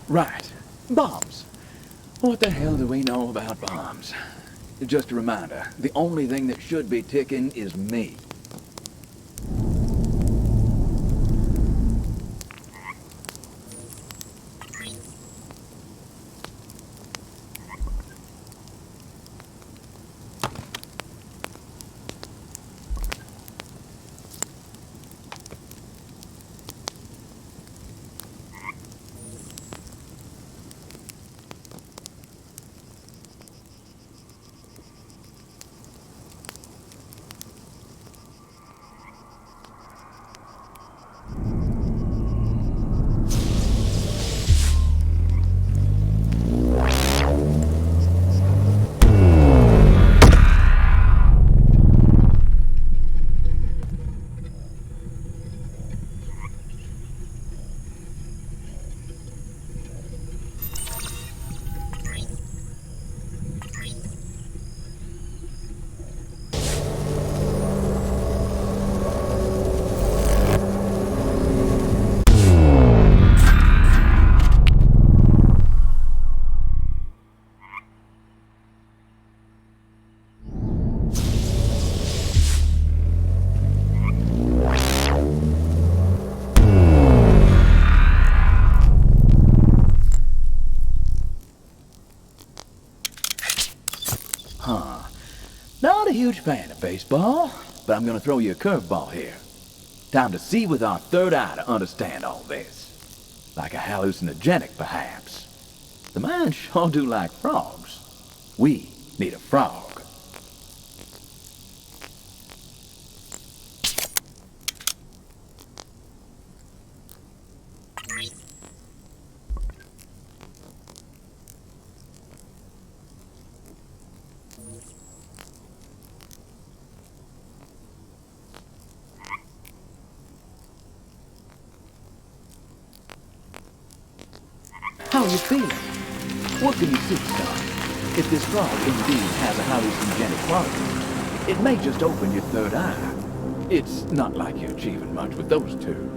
Right. Bombs. What the hell do we know about bombs? Just a reminder, the only thing that should be ticking is me. Not a huge fan of baseball, but I'm gonna throw you a curveball here. Time to see with our third eye to understand all this. Like a hallucinogenic, perhaps. The mind sure do like frogs. We need a frog. How are you feeling? What can you see, son? If this frog indeed has a hallucinogenic quality, it may just open your third eye. It's not like you're achieving much with those two.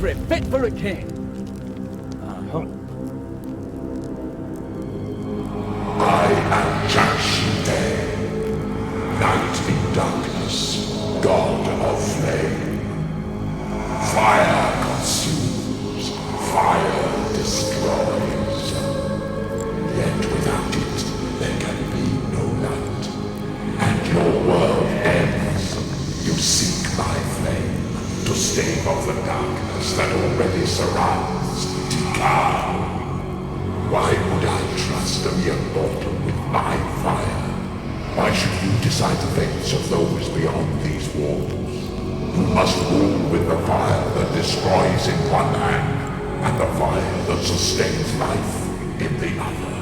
country fit for a king. I hope. I am Bleicherode, Night in darkness, God of flame. Fire consumes, fire destroys. Yet without it, there can be no light. And your world ends. You seek my flame to stave off the darkness that already surrounds Tikal. Why would I trust a mere mortal with my fire? Why should you decide the fates of those beyond these walls? You must rule with the fire that destroys in one hand, and the fire that sustains life in the other.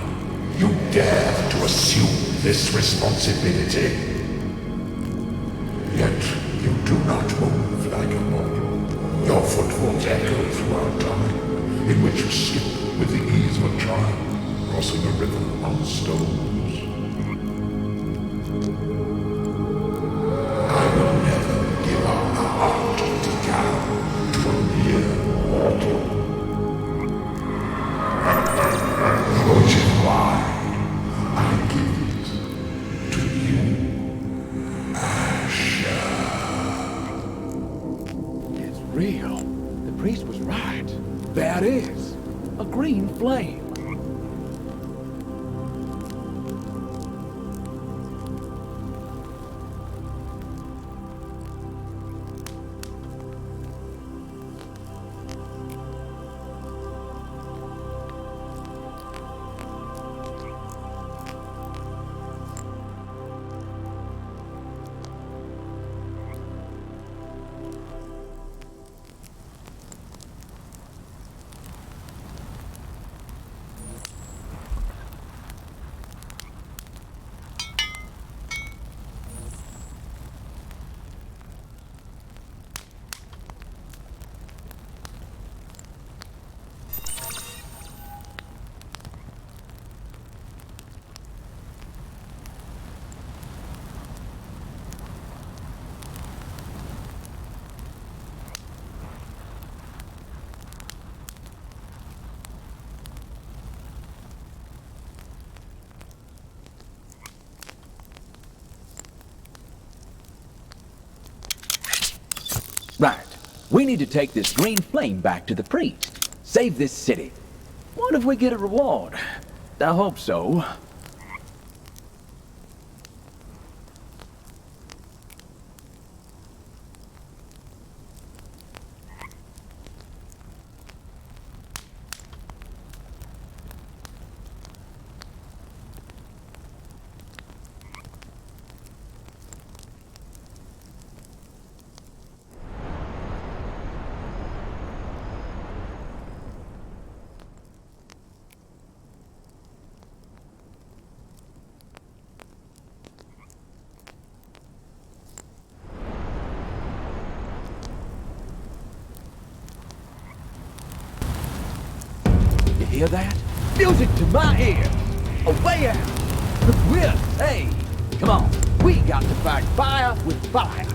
You dare to assume this responsibility. Yet you do not move like a mortal. Your footfalls echo throughout time, in which you skip with the ease of a child, crossing a river on stones. I will never give up the heart of Tikal to a mere mortal. Which is why I give it to you, Asher. It's real. The priest was right. There it is. A green flame. Right. We need to take this green flame back to the priest. Save this city. What if we get a reward? I hope so. Hear that? Music to my ears! Away out! We're saved! Come on, we got to fight fire with fire!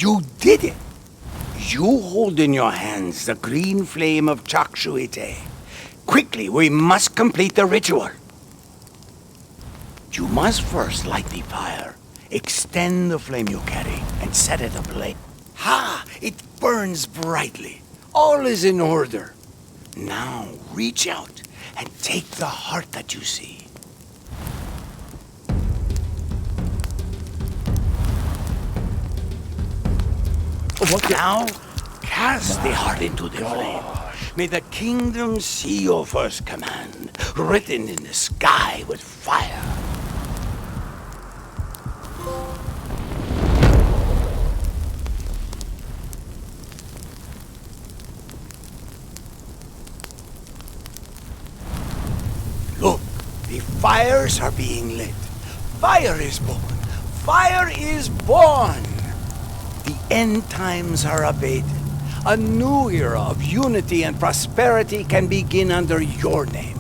You did it! You hold in your hands the green flame of Chakshuite. Quickly, we must complete the ritual. You must first light the fire, extend the flame you carry, and set it ablaze. Ha! It burns brightly. All is in order. Now reach out and take the heart that you see. Now, cast the heart into the flame. May the kingdom see your first command, written in the sky with fire. Look, the fires are being lit. Fire is born. Fire is born. The end times are abated. A new era of unity and prosperity can begin under your name.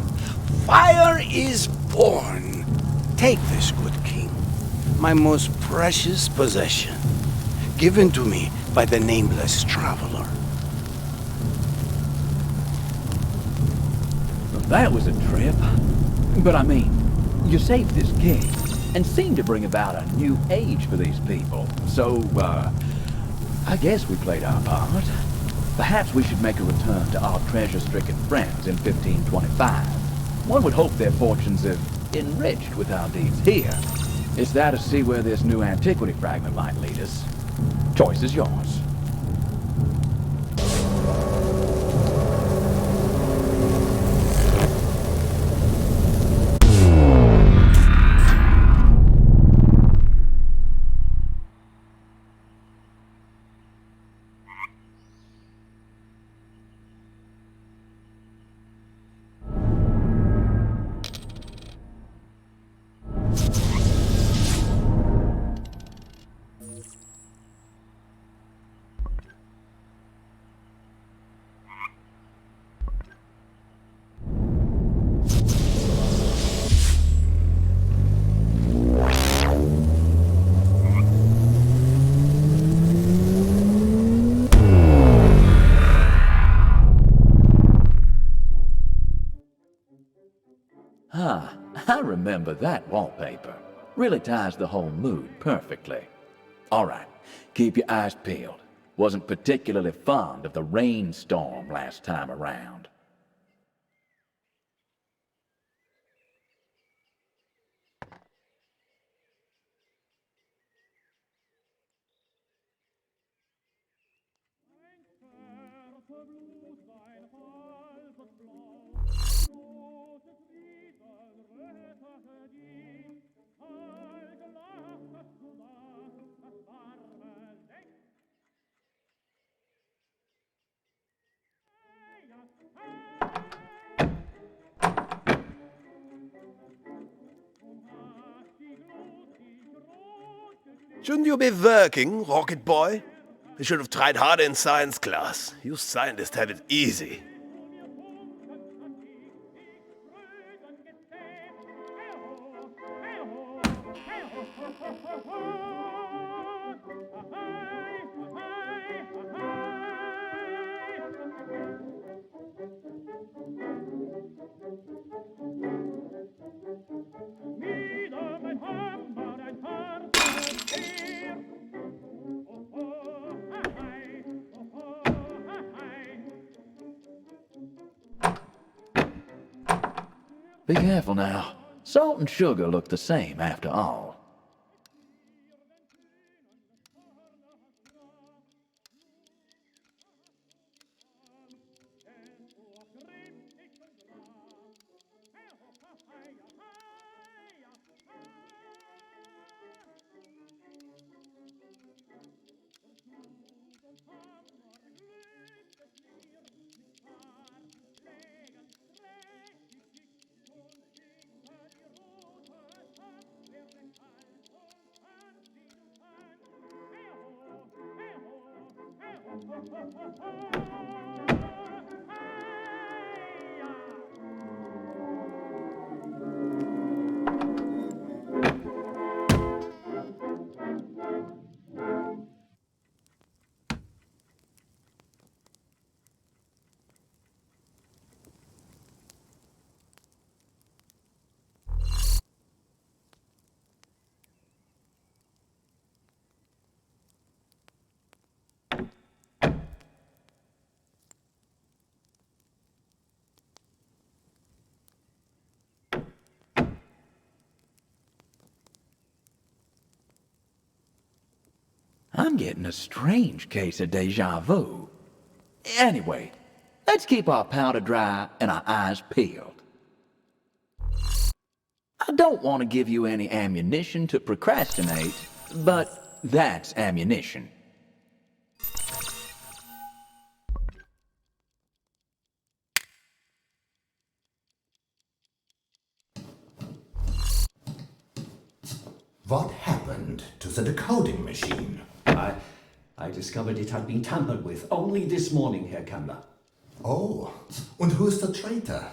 Fire is born. Take this, good king, my most precious possession, given to me by the nameless traveler. Well, that was a trip. But I mean, you saved this king, and seemed to bring about a new age for these people. So, I guess we played our part. Perhaps we should make a return to our treasure-stricken friends in 1525. One would hope their fortunes have enriched with our deeds here. It's that to see where this new antiquity fragment might lead us. Choice is yours. Ah, I remember that wallpaper. Really ties the whole mood perfectly. All right, keep your eyes peeled. Wasn't particularly fond of the rainstorm last time around. Shouldn't you be working, Rocket Boy? You should have tried harder in science class. You scientists have it easy. Be careful now. Salt and sugar look the same after all. I'm getting a strange case of deja vu. Anyway, let's keep our powder dry and our eyes peeled. I don't want to give you any ammunition to procrastinate, but that's ammunition. What happened to the decoding machine? I discovered it had been tampered with only this morning, Herr Kammler. Oh, and who's the traitor?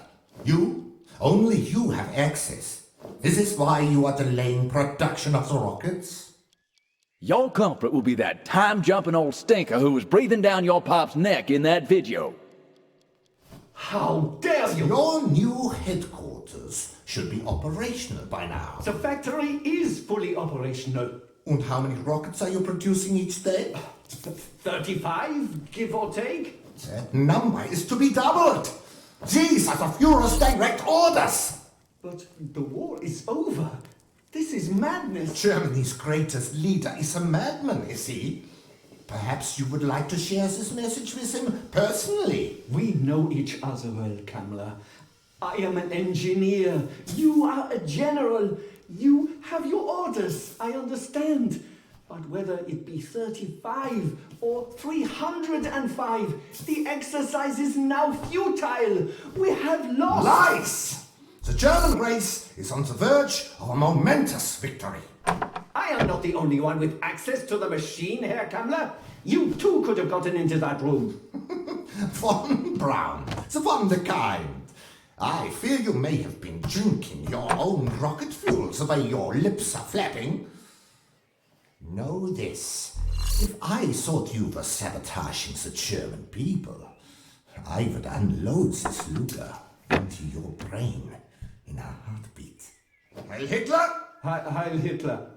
You? Only you have access. Is this why you are delaying production of the rockets? Your culprit will be that time-jumping old stinker who was breathing down your pop's neck in that video. How dare you! Your new headquarters should be operational by now. The factory is fully operational. And how many rockets are you producing each day? 35, give or take. That number is to be doubled. These are the Führer's direct orders. But the war is over. This is madness. Germany's greatest leader is a madman, is he? Perhaps you would like to share this message with him personally. We know each other well, Kammler. I am an engineer. You are a general. You have your orders, I understand. But whether it be 35 or 305, the exercise is now futile. We have lost. Lies! The German race is on the verge of a momentous victory. I am not the only one with access to the machine, Herr Kammler. You too could have gotten into that room. Von Braun, the wonder-kind. I fear you may have been drinking your own rocket fuel the way your lips are flapping. Know this. If I thought you were sabotaging the German people, I would unload this Luger into your brain in a heartbeat. Heil Hitler! Heil Hitler.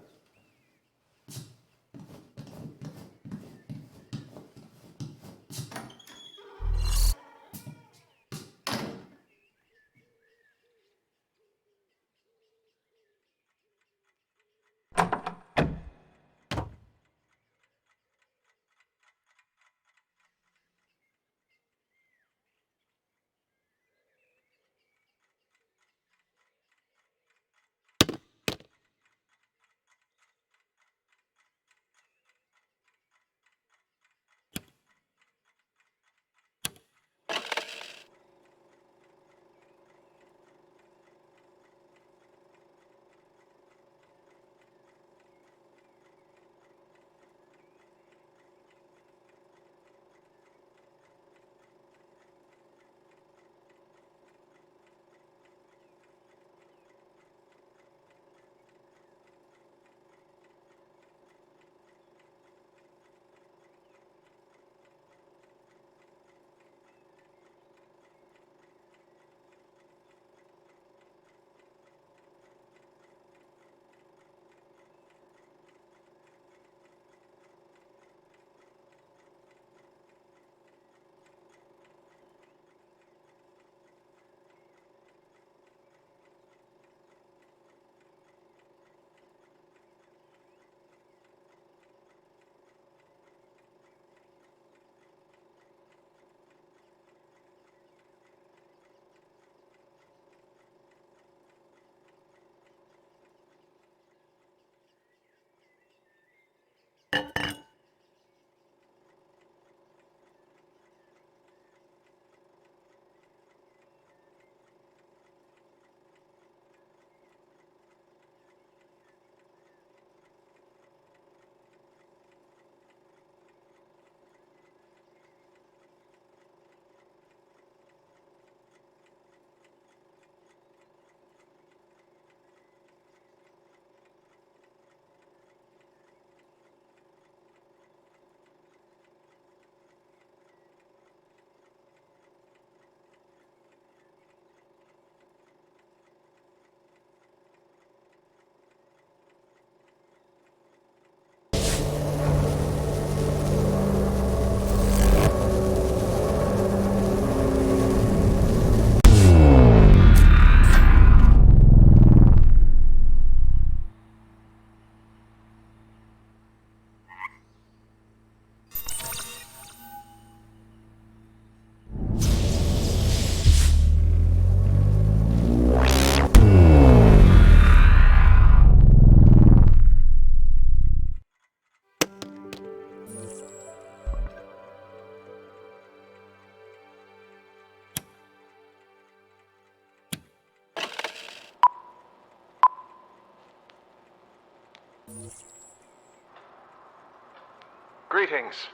Greetings.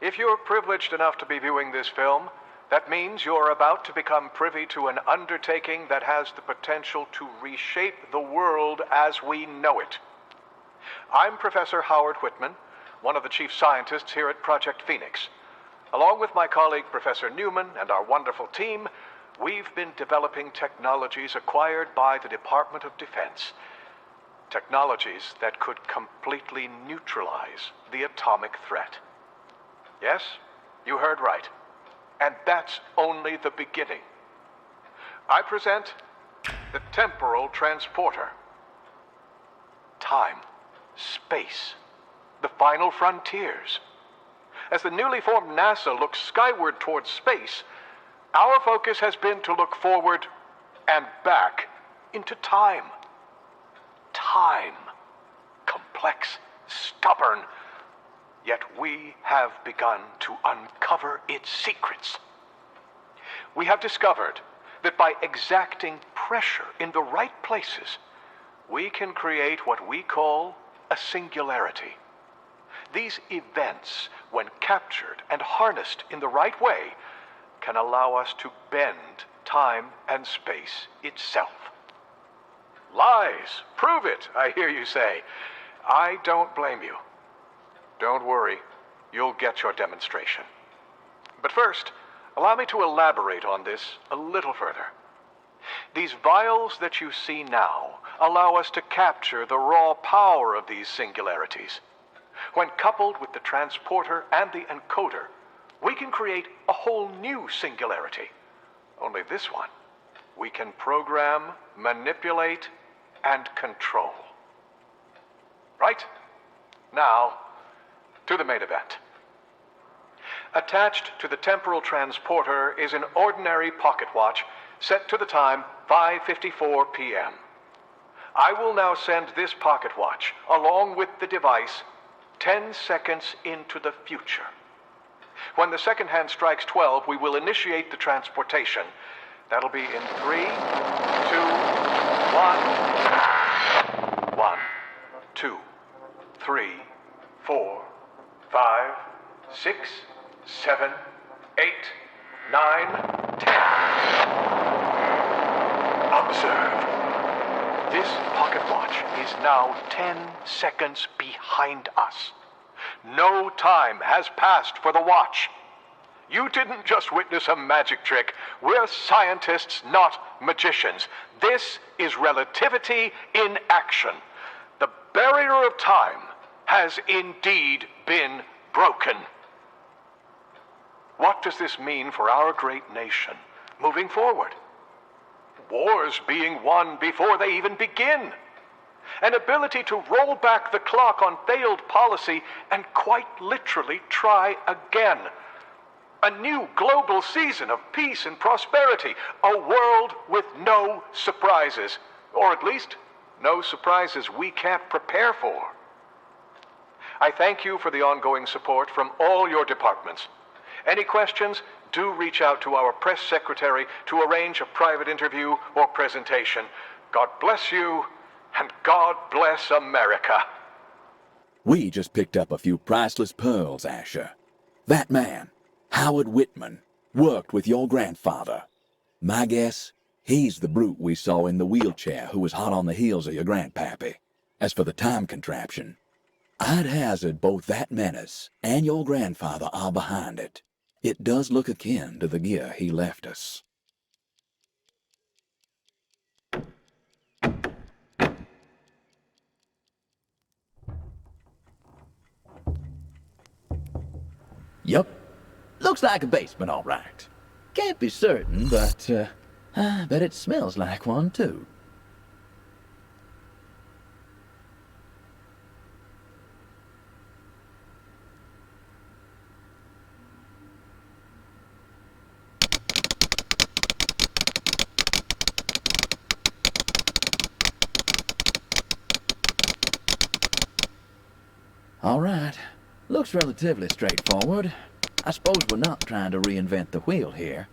If you're privileged enough to be viewing this film, that means you're about to become privy to an undertaking that has the potential to reshape the world as we know it. I'm Professor Howard Whitman, one of the chief scientists here at Project Phoenix. Along with my colleague Professor Newman and our wonderful team, we've been developing technologies acquired by the Department of Defense. Technologies that could completely neutralize the atomic threat. Yes, you heard right. And that's only the beginning. I present the temporal transporter. Time, space, the final frontiers. As the newly formed NASA looks skyward towards space, our focus has been to look forward and back into time. Time. Complex, stubborn, yet we have begun to uncover its secrets. We have discovered that by exacting pressure in the right places, we can create what we call a singularity. These events, when captured and harnessed in the right way, can allow us to bend time and space itself. Lies! Prove it, I hear you say. I don't blame you. Don't worry, you'll get your demonstration. But first, allow me to elaborate on this a little further. These vials that you see now allow us to capture the raw power of these singularities. When coupled with the transporter and the encoder, we can create a whole new singularity. Only this one, we can program, manipulate, and control. Right? Now, to the main event. Attached to the temporal transporter is an ordinary pocket watch set to the time 5:54 p.m. I will now send this pocket watch, along with the device, 10 seconds into the future. When the second hand strikes 12, we will initiate the transportation. That'll be in 3, 2, 1. 1, 2, 3, 4, 5, 6, 7, 8, 9, 10. Observe. This pocket watch is now 10 seconds behind us. No time has passed for the watch. You didn't just witness a magic trick. We're scientists, not magicians. This is relativity in action. The barrier of time has indeed been broken. What does this mean for our great nation moving forward? Wars being won before they even begin. An ability to roll back the clock on failed policy and quite literally try again. A new global season of peace and prosperity. A world with no surprises. Or at least, no surprises we can't prepare for. I thank you for the ongoing support from all your departments. Any questions, do reach out to our press secretary to arrange a private interview or presentation. God bless you, and God bless America. We just picked up a few priceless pearls, Asher. That man, Howard Whitman, worked with your grandfather. My guess, he's the brute we saw in the wheelchair who was hot on the heels of your grandpappy. As for the time contraption, I'd hazard both that menace and your grandfather are behind it. It does look akin to the gear he left us. Yup. Looks like a basement, all right. Can't be certain, but I bet it smells like one, too. All right. Looks relatively straightforward. I suppose we're not trying to reinvent the wheel here.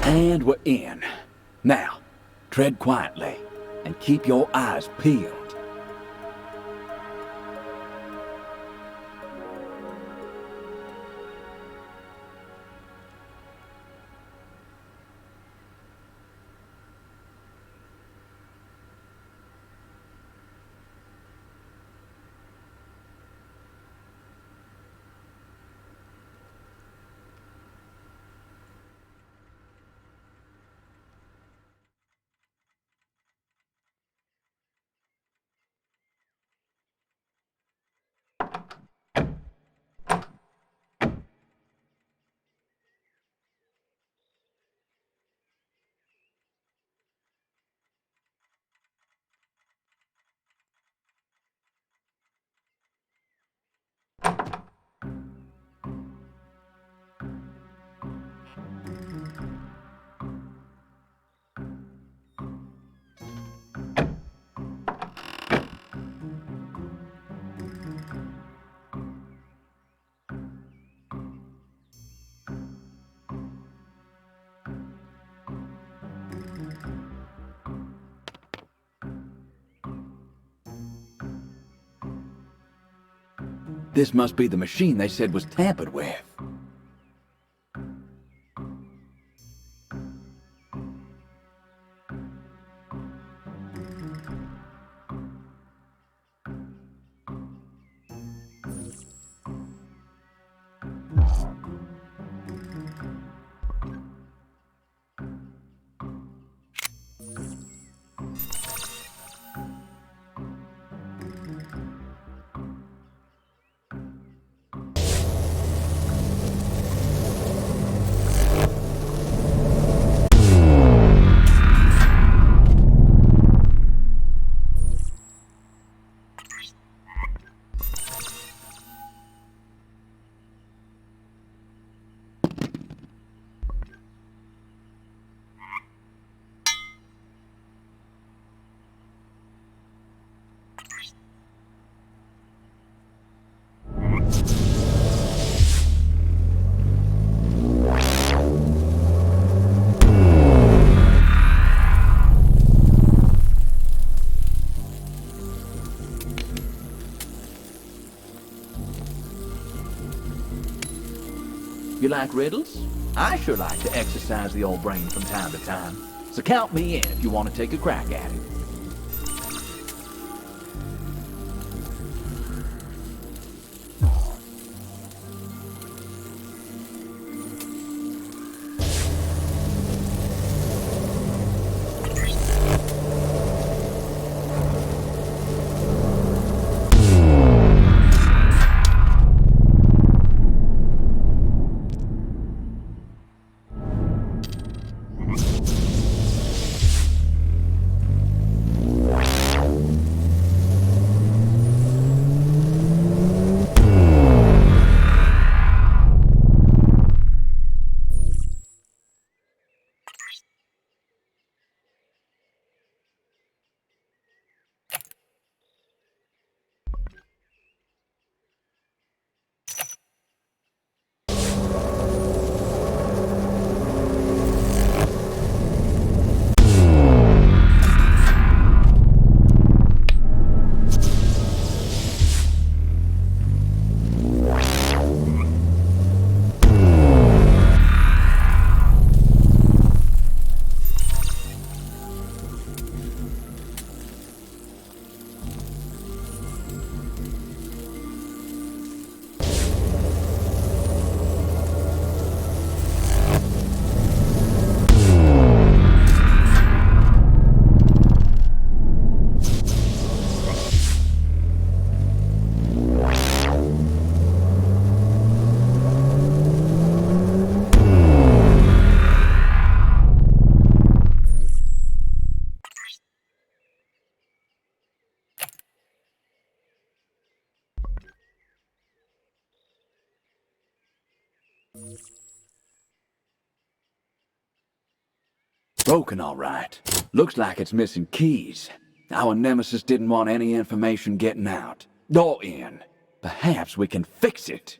And we're in. Now, tread quietly and keep your eyes peeled. This must be the machine they said was tampered with. You like riddles? I sure like to exercise the old brain from time to time. So count me in if you want to take a crack at it. Broken, all right. Looks like it's missing keys. Our nemesis didn't want any information getting out. Or in. Perhaps we can fix it.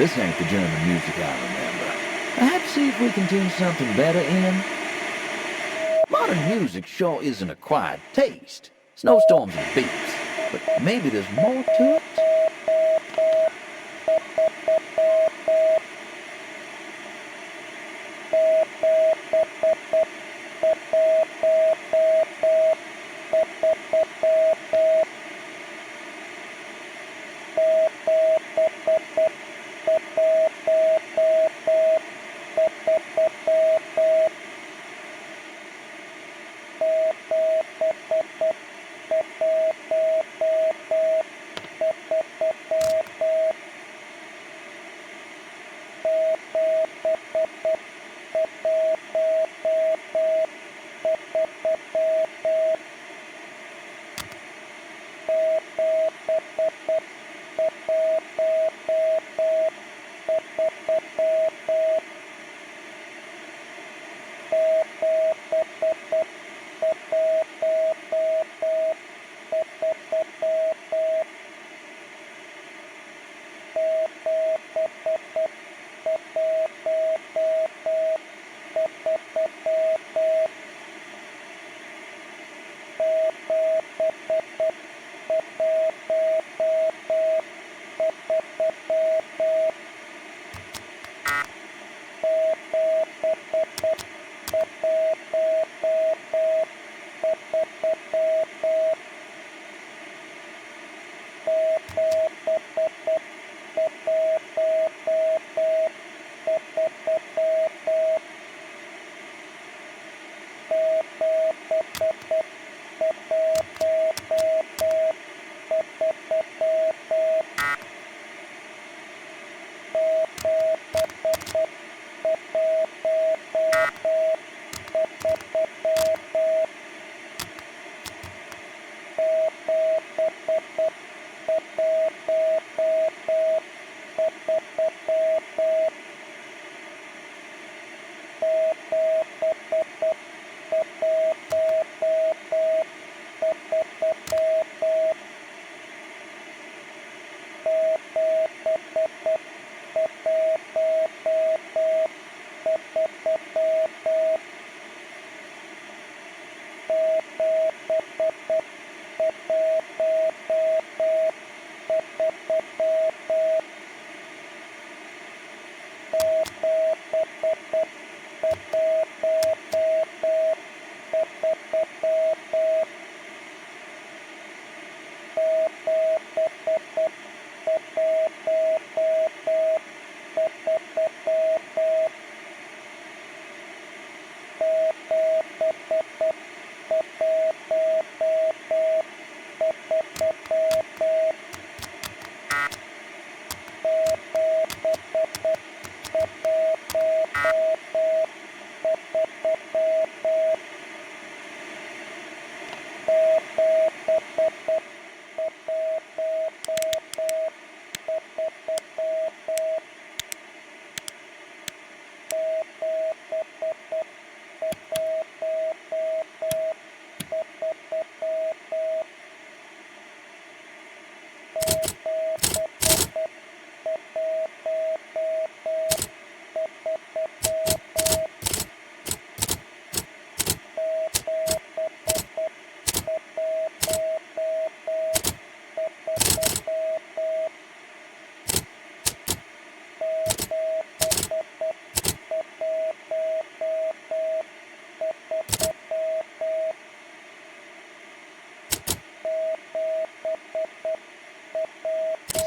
this ain't the German music I remember. Perhaps see if we can tune something better in? Modern music sure is an acquired taste. Snowstorms and beats. But maybe there's more to it?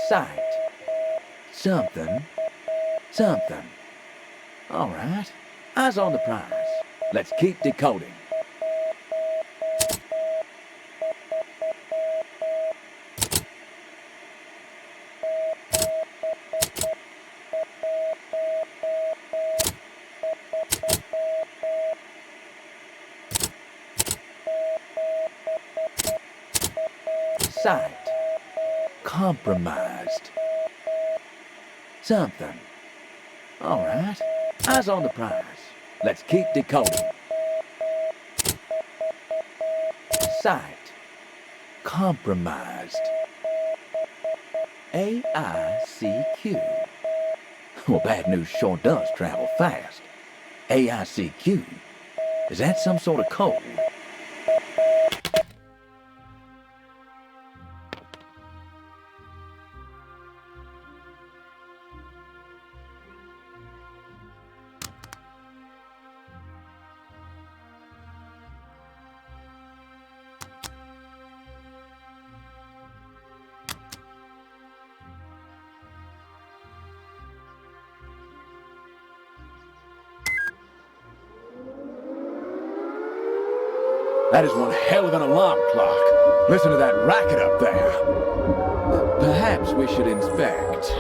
Sight. Something. Something. All right. Eyes on the prize. Let's keep decoding. Sight. Compromised. Something. All right. Eyes on the prize. Let's keep decoding. Sight. Compromised. AICQ. Well, bad news sure does travel fast. AICQ. Is that some sort of code? That is one hell of an alarm clock. Listen to that racket up there. Perhaps we should inspect.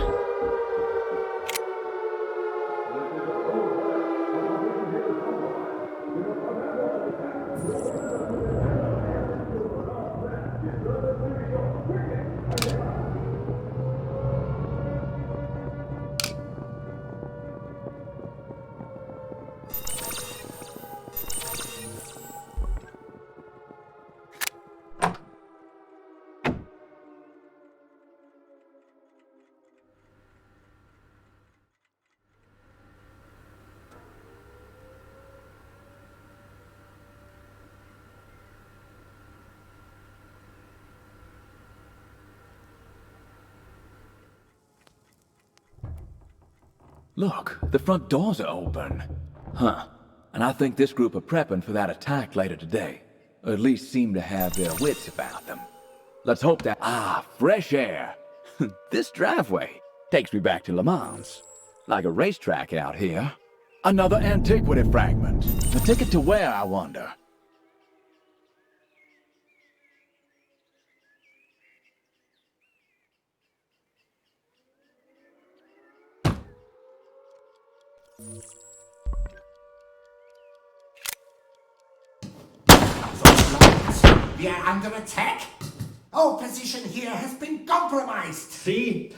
Look, the front doors are open. Huh. And I think this group are prepping for that attack later today. Or at least seem to have their wits about them. Let's hope that... fresh air. This driveway takes me back to Le Mans. Like a racetrack out here. Another antiquity fragment. A ticket to where, I wonder? We are under attack? Our position here has been compromised. See?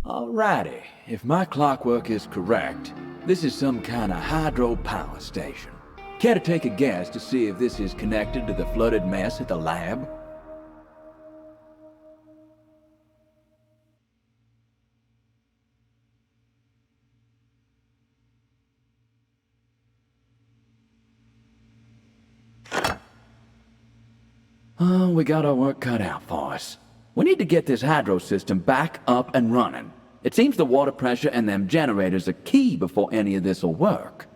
Alrighty, if my clockwork is correct, this is some kind of hydro power station. Care to take a guess to see if this is connected to the flooded mess at the lab? Oh, we got our work cut out for us. We need to get this hydro system back up and running. It seems the water pressure and them generators are key before any of this will work.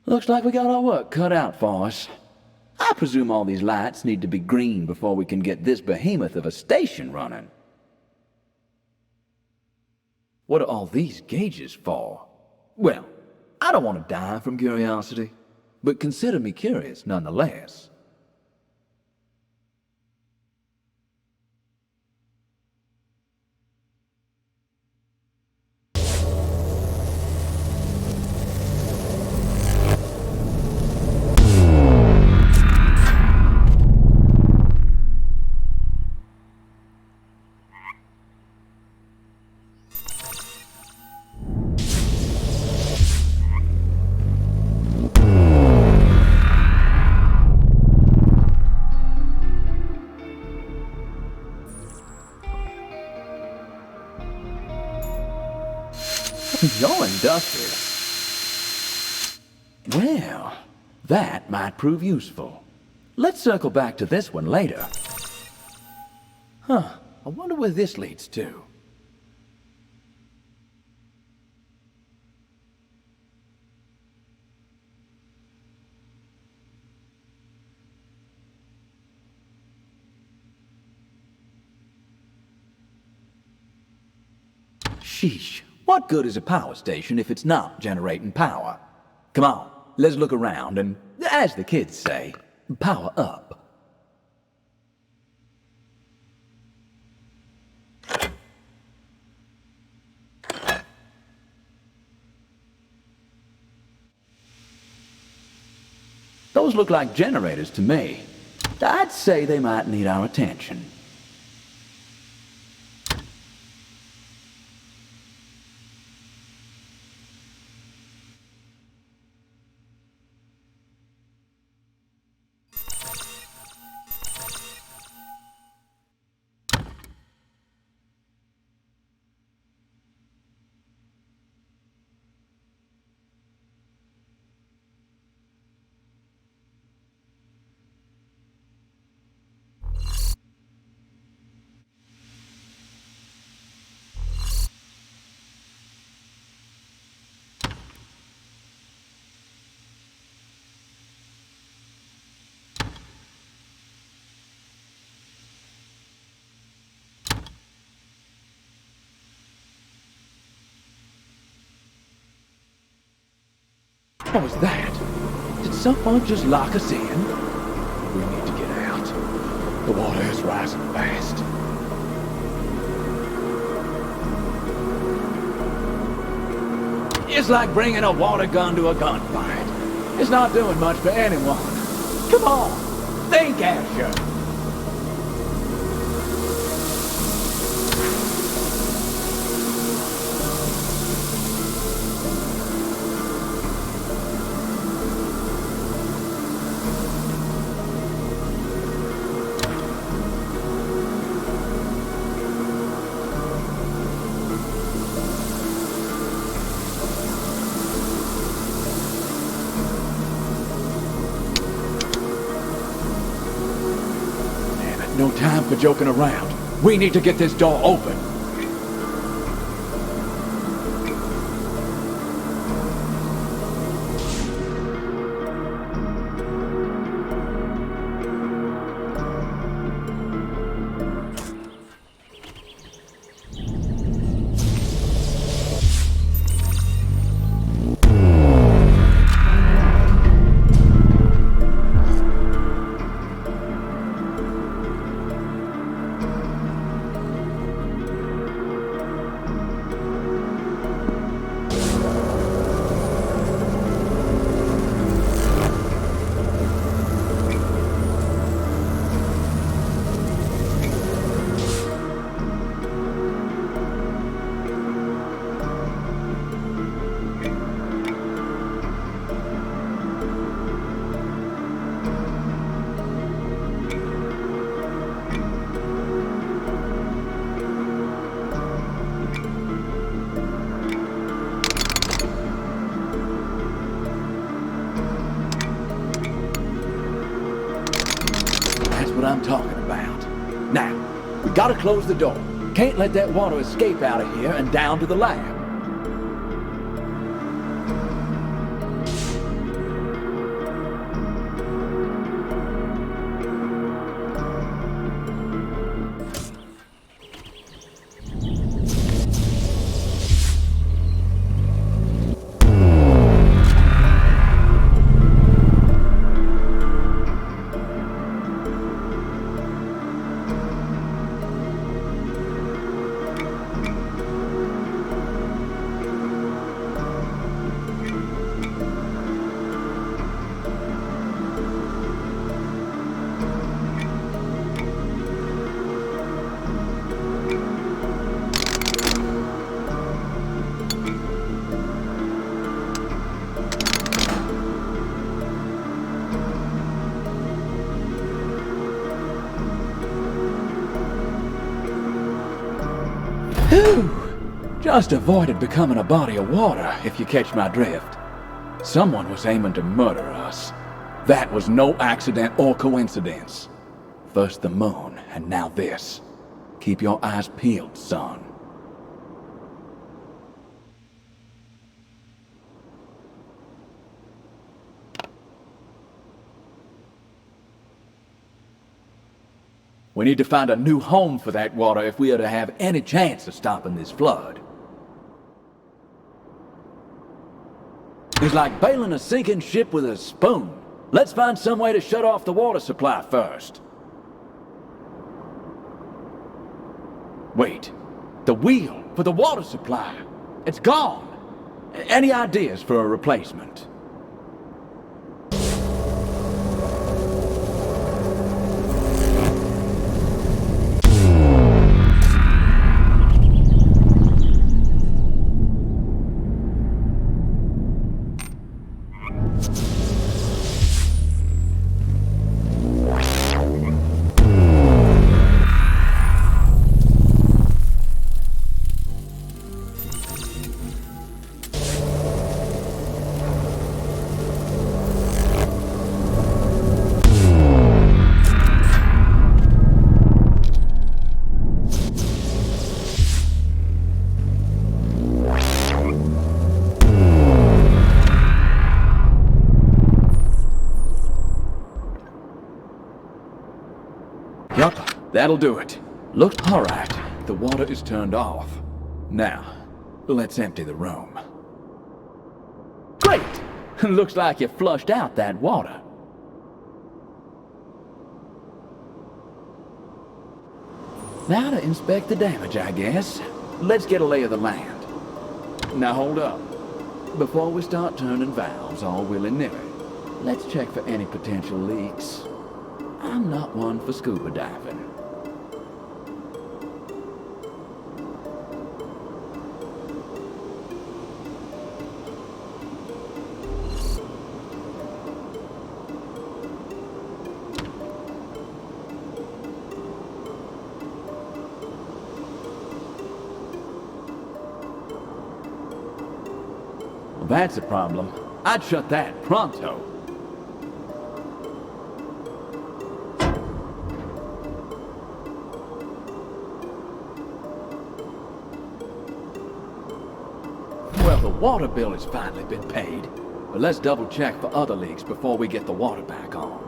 Looks like we got our work cut out for us. I presume all these lights need to be green before we can get this behemoth of a station running. What are all these gauges for? Well, I don't want to die from curiosity, but consider me curious nonetheless. You're industrious. Well, that might prove useful. Let's circle back to this one later. Huh, I wonder where this leads to. Sheesh, what good is a power station if it's not generating power? Come on, let's look around and, as the kids say, power up. Those look like generators to me. I'd say they might need our attention. What was that? Did someone just lock us in? We need to get out. The water is rising fast. It's like bringing a water gun to a gunfight. It's not doing much for anyone. Come on, think, Asher. No time for joking around. We need to get this door open. What I'm talking about. Now, we gotta close the door. Can't let that water escape out of here and down to the lab. Whew! Just avoided becoming a body of water, if you catch my drift. Someone was aiming to murder us. That was no accident or coincidence. First the moon, and now this. Keep your eyes peeled, son. We need to find a new home for that water if we are to have any chance of stopping this flood. It's like bailing a sinking ship with a spoon. Let's find some way to shut off the water supply first. Wait, the wheel for the water supply. It's gone. Any ideas for a replacement? Yup, that'll do it. Looks alright. The water is turned off. Now, let's empty the room. Great! Looks like you flushed out that water. Now to inspect the damage, I guess. Let's get a lay of the land. Now hold up. Before we start turning valves all willy-nilly, let's check for any potential leaks. I'm not one for scuba diving. Well, that's a problem. I'd shut that pronto. Well, the water bill has finally been paid. But let's double check for other leaks before we get the water back on.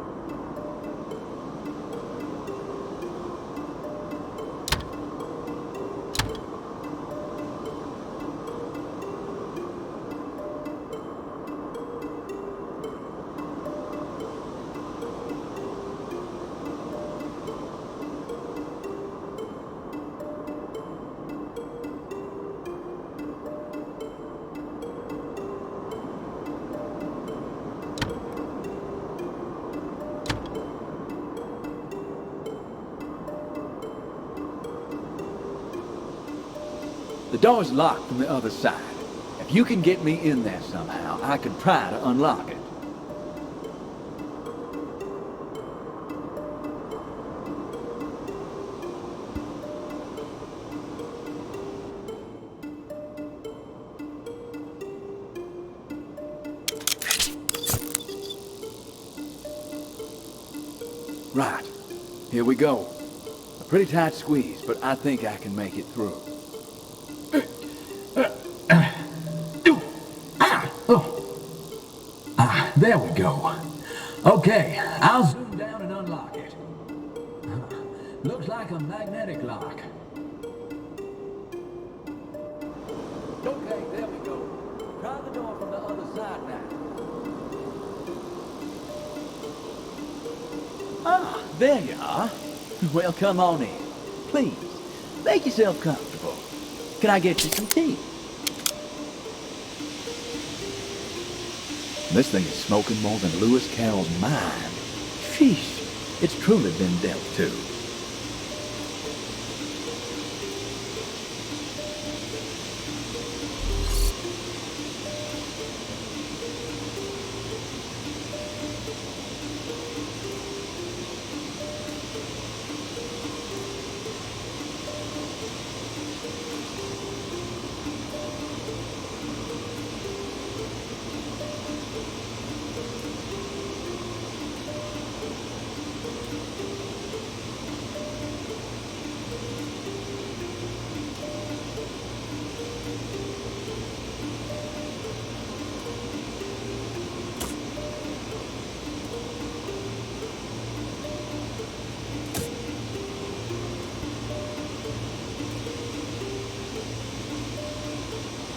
The door's locked from the other side. If you can get me in there somehow, I could try to unlock it. Right, here we go. A pretty tight squeeze, but I think I can make it through. There we go. Okay, I'll zoom down and unlock it. Looks like a magnetic lock. Okay, there we go. Try the door from the other side now. Ah, there you are. Well, come on in. Please, make yourself comfortable. Can I get you some tea? This thing is smoking more than Lewis Carroll's mind. Sheesh, it's truly been dealt to.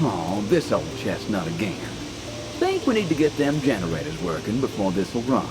Oh, this old chestnut again. Think we need to get them generators working before this'll run.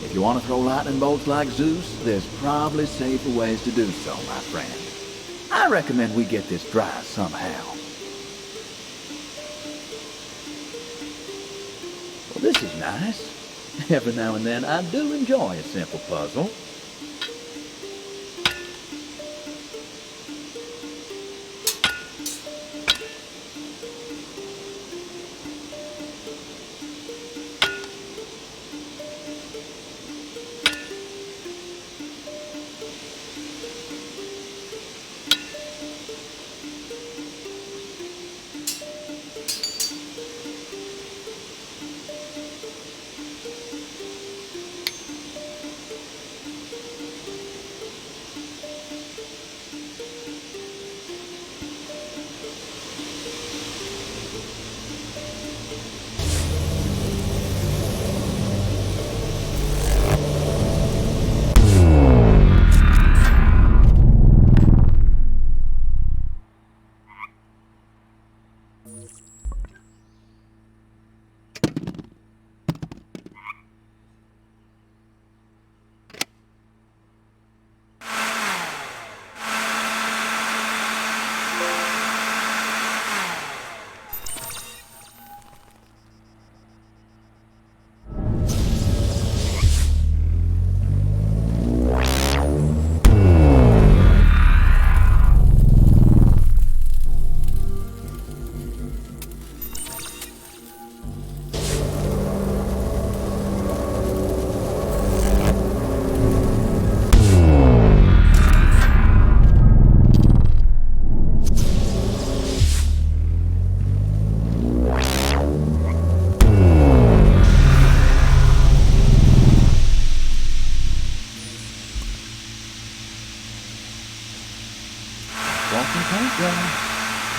If you want to throw lightning bolts like Zeus, there's probably safer ways to do so, my friend. I recommend we get this dry somehow. Well, this is nice. Every now and then I do enjoy a simple puzzle.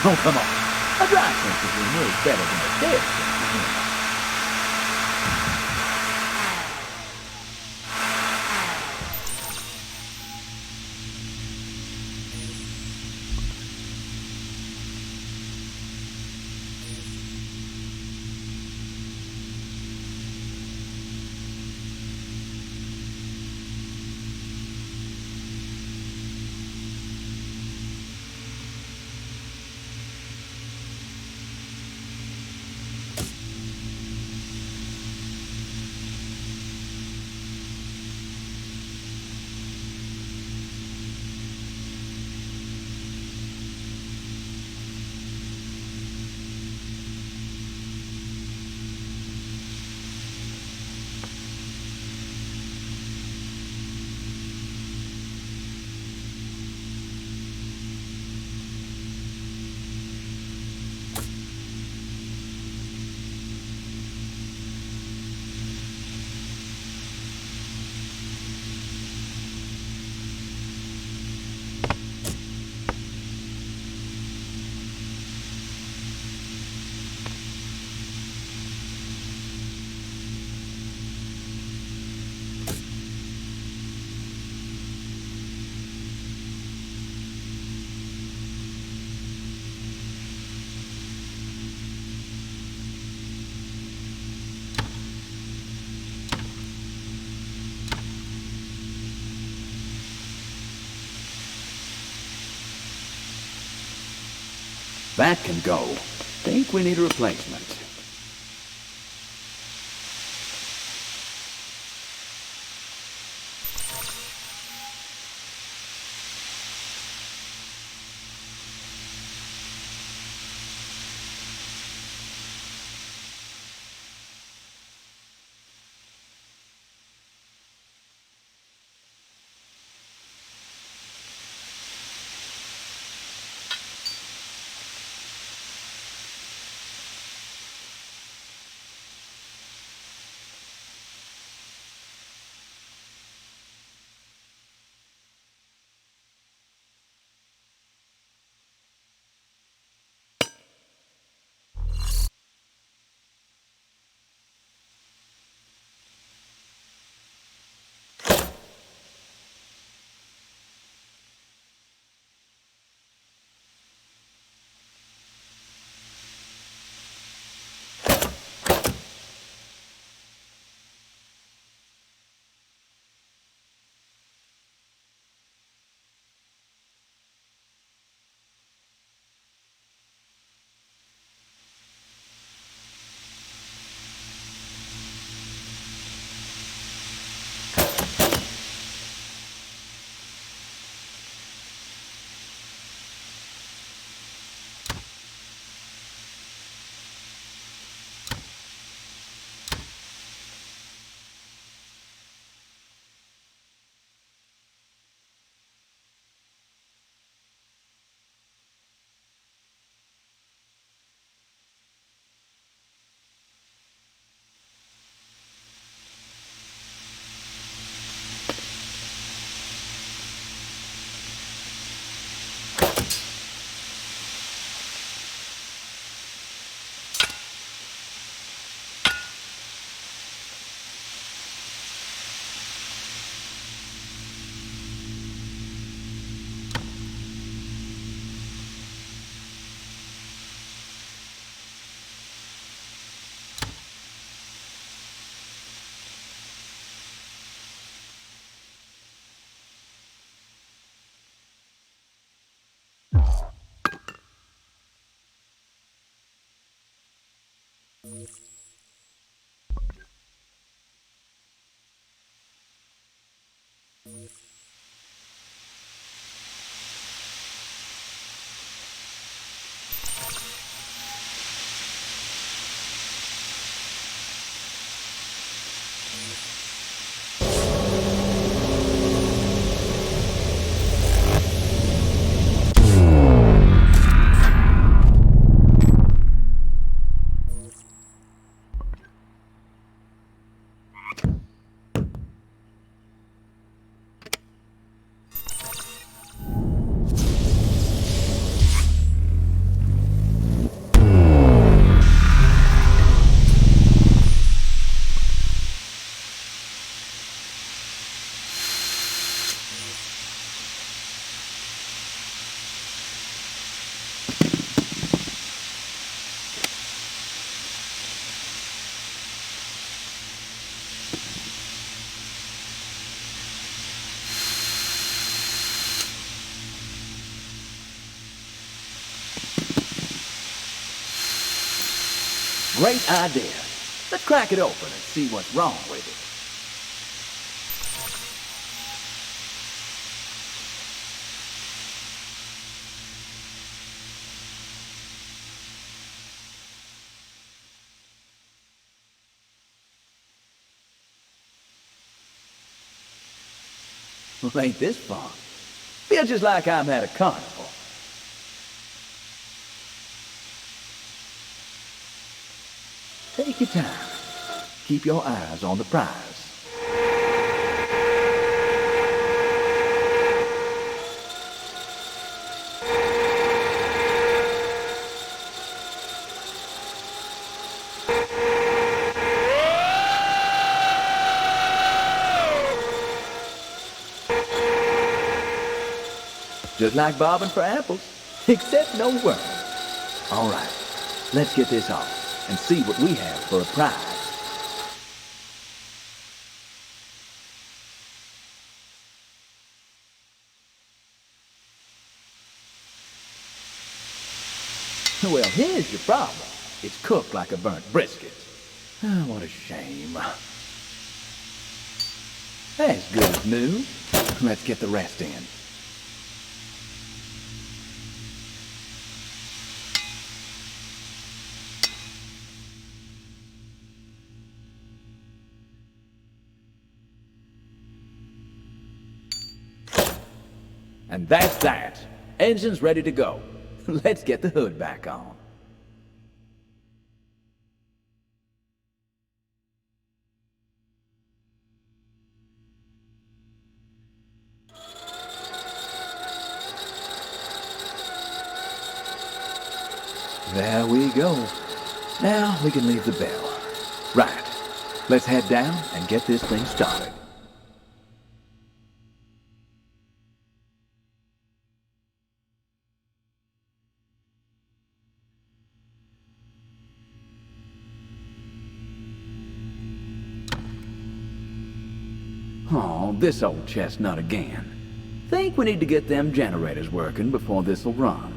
Oh, come on. A dry sensor cleaner is better than a dead sensor cleaner. That can go. Think we need a replacement. Great idea. Let's crack it open and see what's wrong with it. Well, ain't this fun? Feels just like I'm at a carnival. Take your time. Keep your eyes on the prize. Just like bobbing for apples, except no worms. All right, let's get this off and see what we have for a prize. Well, here's your problem. It's cooked like a burnt brisket. Oh, what a shame. As good as new. Let's get the rest in. And that's that. Engine's ready to go. Let's get the hood back on. There we go. Now we can leave the bell. Right. Let's head down and get this thing started. Oh, this old chestnut again. Think we need to get them generators working before this'll run.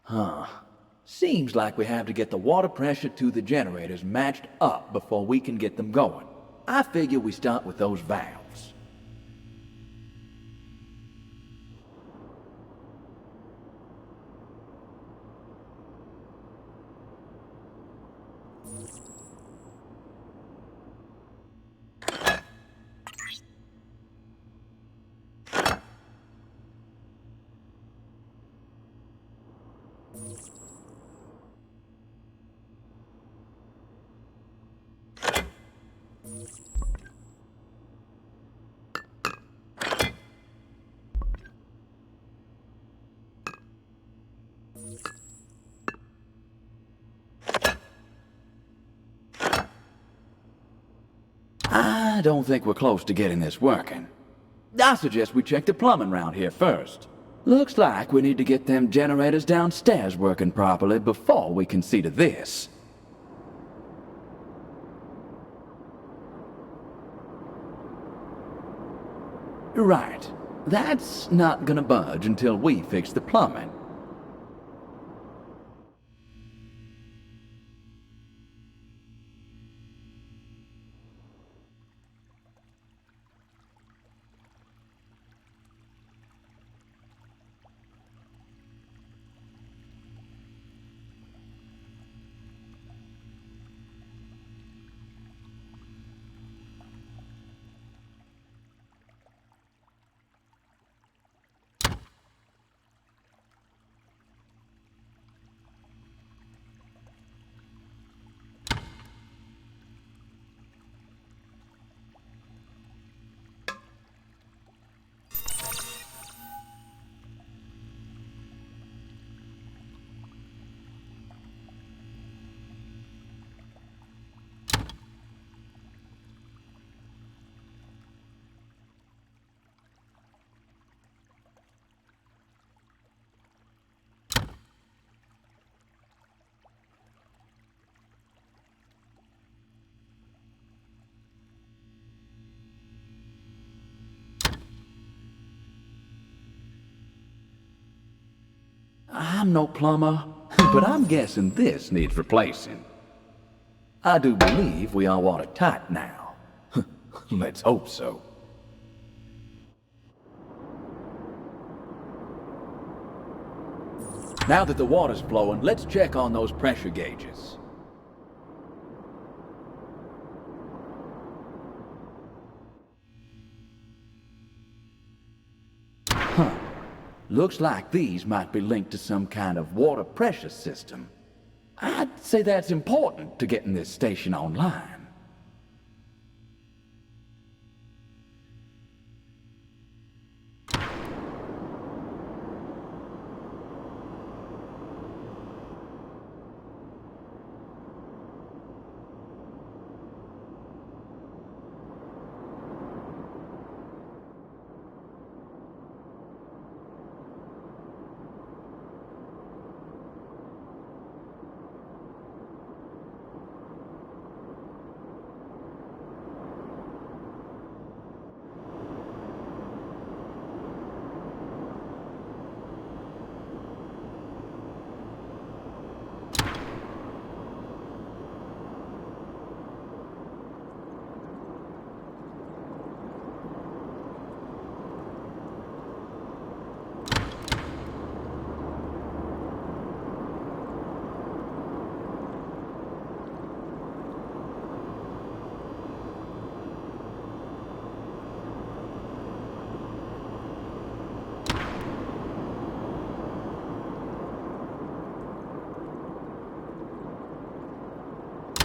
Huh. Seems like we have to get the water pressure to the generators matched up before we can get them going. I figure we start with those valves. I don't think we're close to getting this working. I suggest we check the plumbing round here first. Looks like we need to get them generators downstairs working properly before we can see to this. Right. That's not gonna budge until we fix the plumbing. I'm no plumber, but I'm guessing this needs replacing. I do believe we are watertight now. Let's hope so. Now that the water's flowing, let's check on those pressure gauges. Huh. Looks like these might be linked to some kind of water pressure system. I'd say that's important to getting this station online.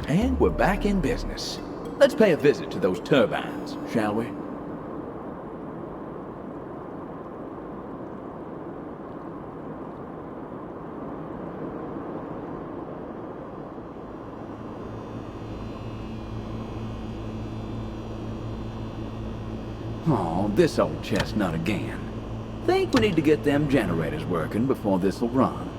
And we're back in business. Let's pay a visit to those turbines, shall we? Oh, this old chestnut again. Think we need to get them generators working before this'll run.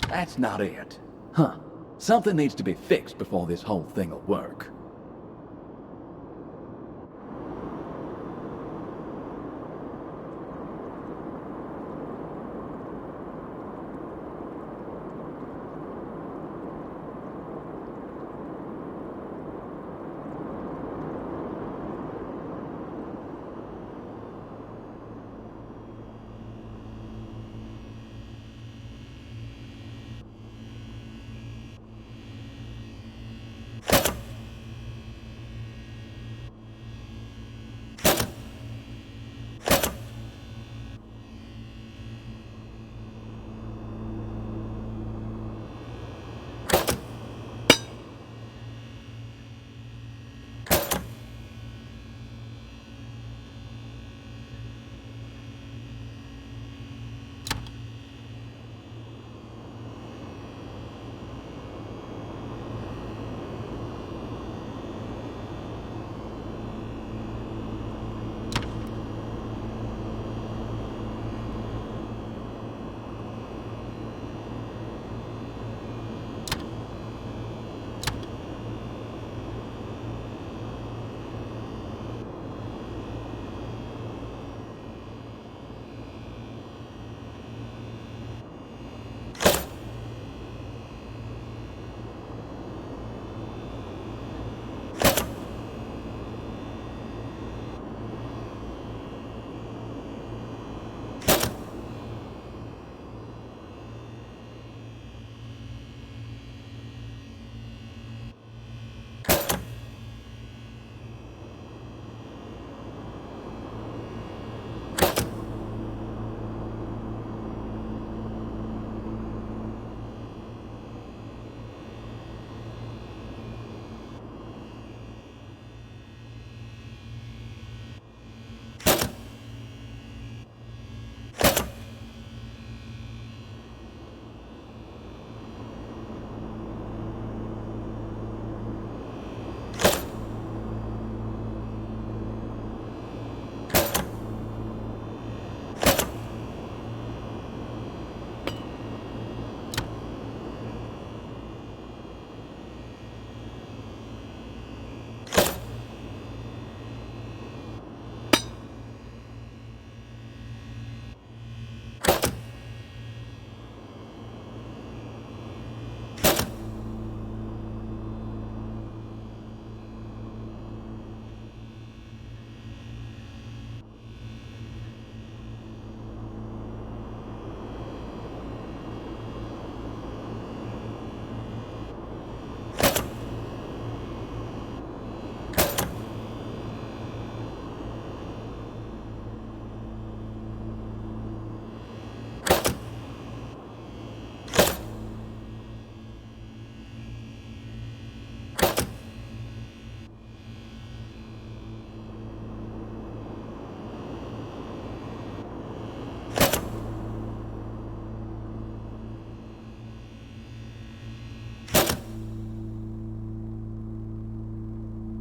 That's not it. Huh. Something needs to be fixed before this whole thing will work.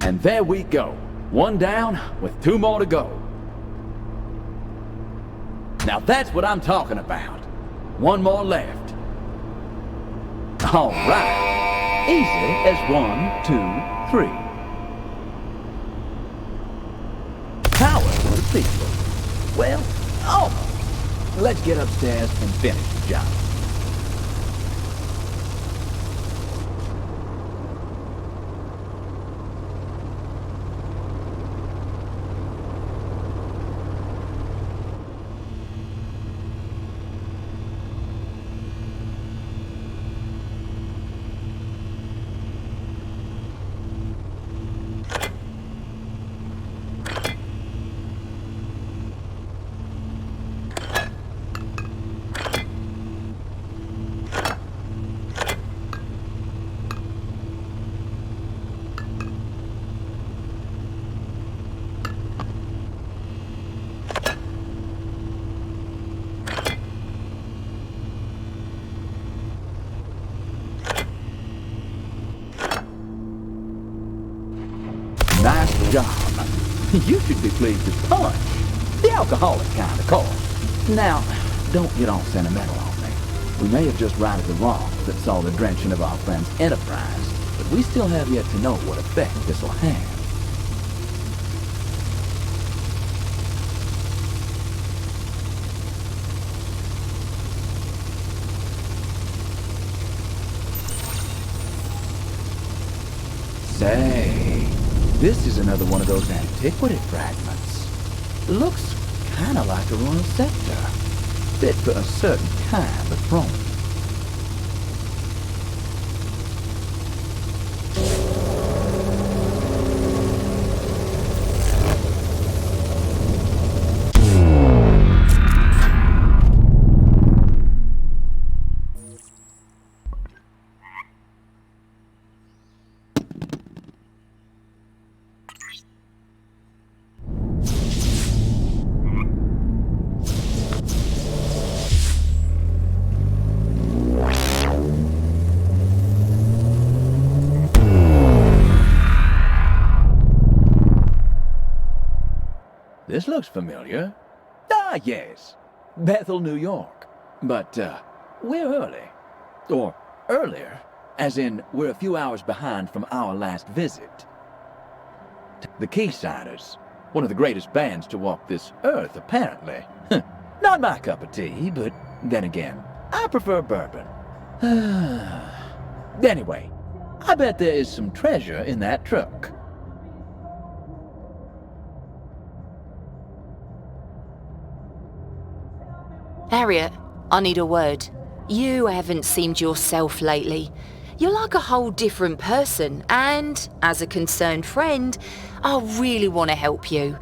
And there we go. One down with 2 more to go. Now that's what I'm talking about. 1 more left. All right. Easy as 1, 2, 3. Tower was peaceful. Well, almost. Let's get upstairs and finish the job. Nice job. You should be pleased as punch. The alcoholic kind, of course. Now, don't get all sentimental on me. We may have just righted the wrong that saw the drenching of our friend's enterprise, but we still have yet to know what effect this will have. Say, this is another one of those antiquity fragments. Looks kind of like a royal scepter, fit for a certain kind of throne. This looks familiar. Ah, yes. Bethel, New York. But, we're early. Or earlier, as in we're a few hours behind from our last visit. The Keysiders, one of the greatest bands to walk this earth, apparently. Not my cup of tea, but then again, I prefer bourbon. Anyway, I bet there is some treasure in that truck. Harriet, I need a word. You haven't seemed yourself lately. You're like a whole different person, and as a concerned friend, I really want to help you.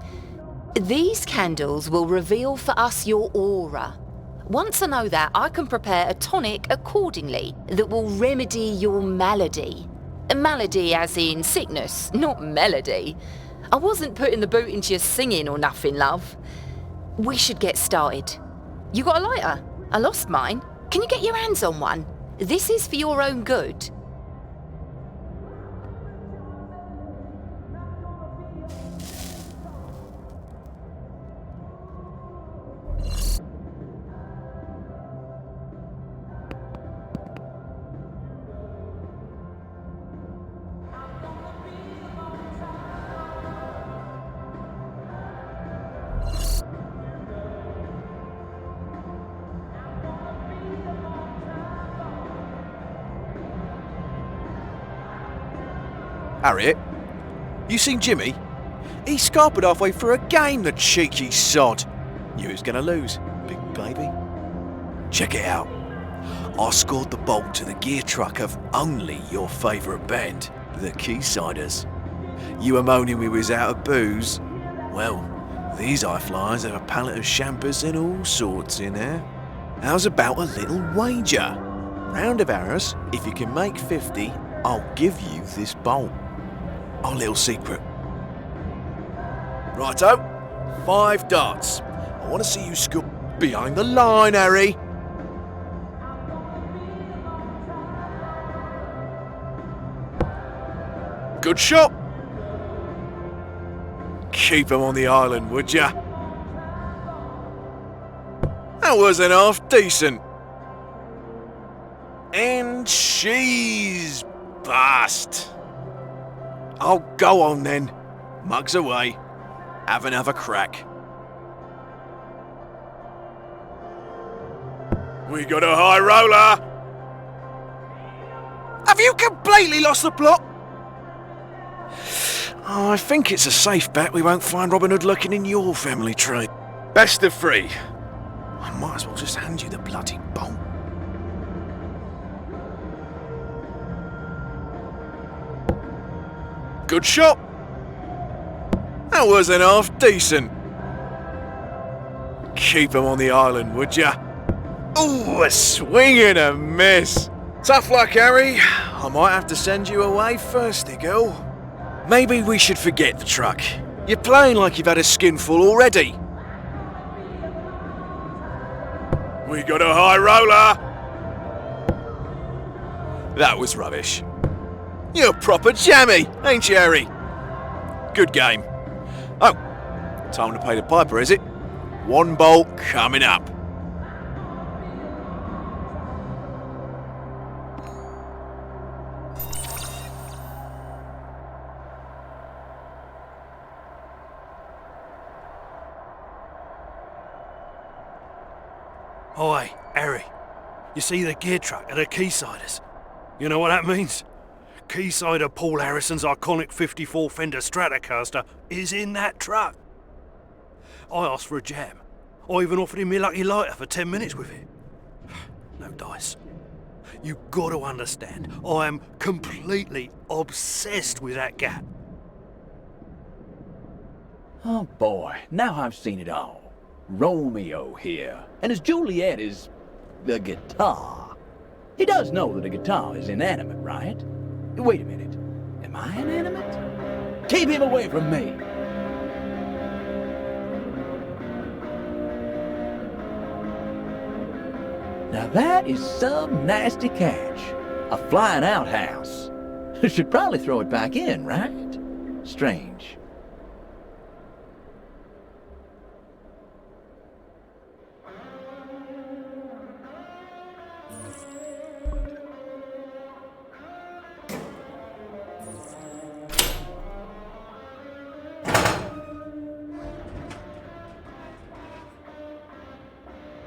These candles will reveal for us your aura. Once I know that, I can prepare a tonic accordingly that will remedy your malady. Malady as in sickness, not melody. I wasn't putting the boot into your singing or nothing, love. We should get started. You got a lighter? I lost mine. Can you get your hands on one? This is for your own good. Harriet, you seen Jimmy? He scarpered halfway through a game, the cheeky sod. Knew he was gonna lose, big baby. Check it out. I scored the bolt to the gear truck of only your favourite band, the Keysiders. You were moaning we was out of booze. Well, these high flyers have a pallet of champers and all sorts in there. How's about a little wager? Round of arrows, if you can make 50, I'll give you this bolt. Our little secret. Righto, 5 darts. I want to see you score behind the line, Harry. Good shot. Keep them on the island, would ya? That wasn't half decent. And she's bust. Oh, go on then. Mugs away. Have another crack. We got a high roller. Have you completely lost the plot? Oh, I think it's a safe bet we won't find Robin Hood lurking in your family tree. Best of 3. I might as well just hand you the bloody bolt. Good shot. That wasn't half decent. Keep them on the island, would ya? Ooh, a swing and a miss. Tough luck, Harry. I might have to send you away first, girl. Maybe we should forget the truck. You're playing like you've had a skinful already. We got a high roller. That was rubbish. You're proper jammy, ain't you, Harry? Good game. Oh, time to pay the piper, is it? 1 bolt coming up. Oi, Harry. You see the gear truck at the Quaysiders? You know what that means? Quaysider Paul Harrison's iconic 54 Fender Stratocaster is in that truck. I asked for a jam. I even offered him my lucky lighter for 10 minutes with it. No dice. You got to understand, I am completely obsessed with that Gat. Oh boy, now I've seen it all. Romeo here, and his Juliet is the guitar. He does know that a guitar is inanimate, right? Wait a minute. Am I inanimate? Keep him away from me! Now that is some nasty catch. A flying outhouse. Should probably throw it back in, right? Strange.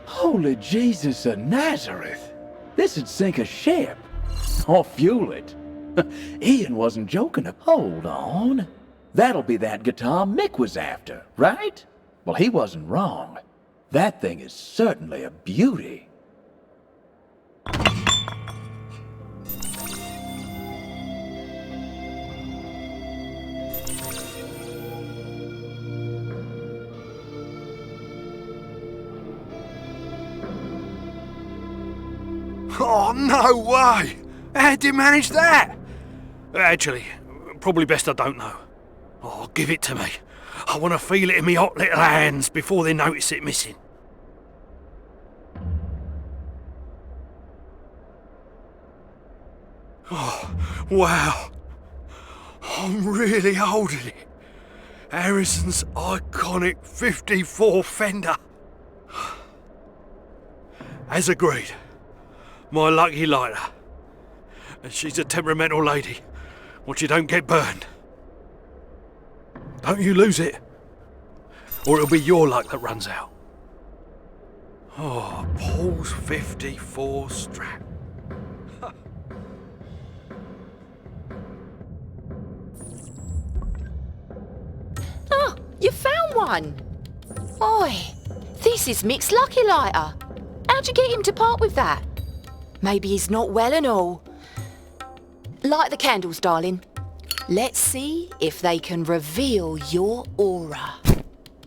Holy Jesus of Nazareth! This'd sink a ship. Or fuel it. Ian wasn't joking. Hold on. That'll be that guitar Mick was after, right? Well, he wasn't wrong. That thing is certainly a beauty. Oh, no way! How'd you manage that? Actually, probably best I don't know. Oh, give it to me. I want to feel it in me hot little hands before they notice it missing. Oh, wow. I'm really holding it. Harrison's iconic 54 Fender. As agreed. My lucky lighter. And she's a temperamental lady. What you don't get burned. Don't you lose it. Or it'll be your luck that runs out. Oh, Paul's 54 Strat. Oh, you found one. Oi, this is Mick's lucky lighter. How'd you get him to part with that? Maybe he's not well and all. Light the candles, darling. Let's see if they can reveal your aura.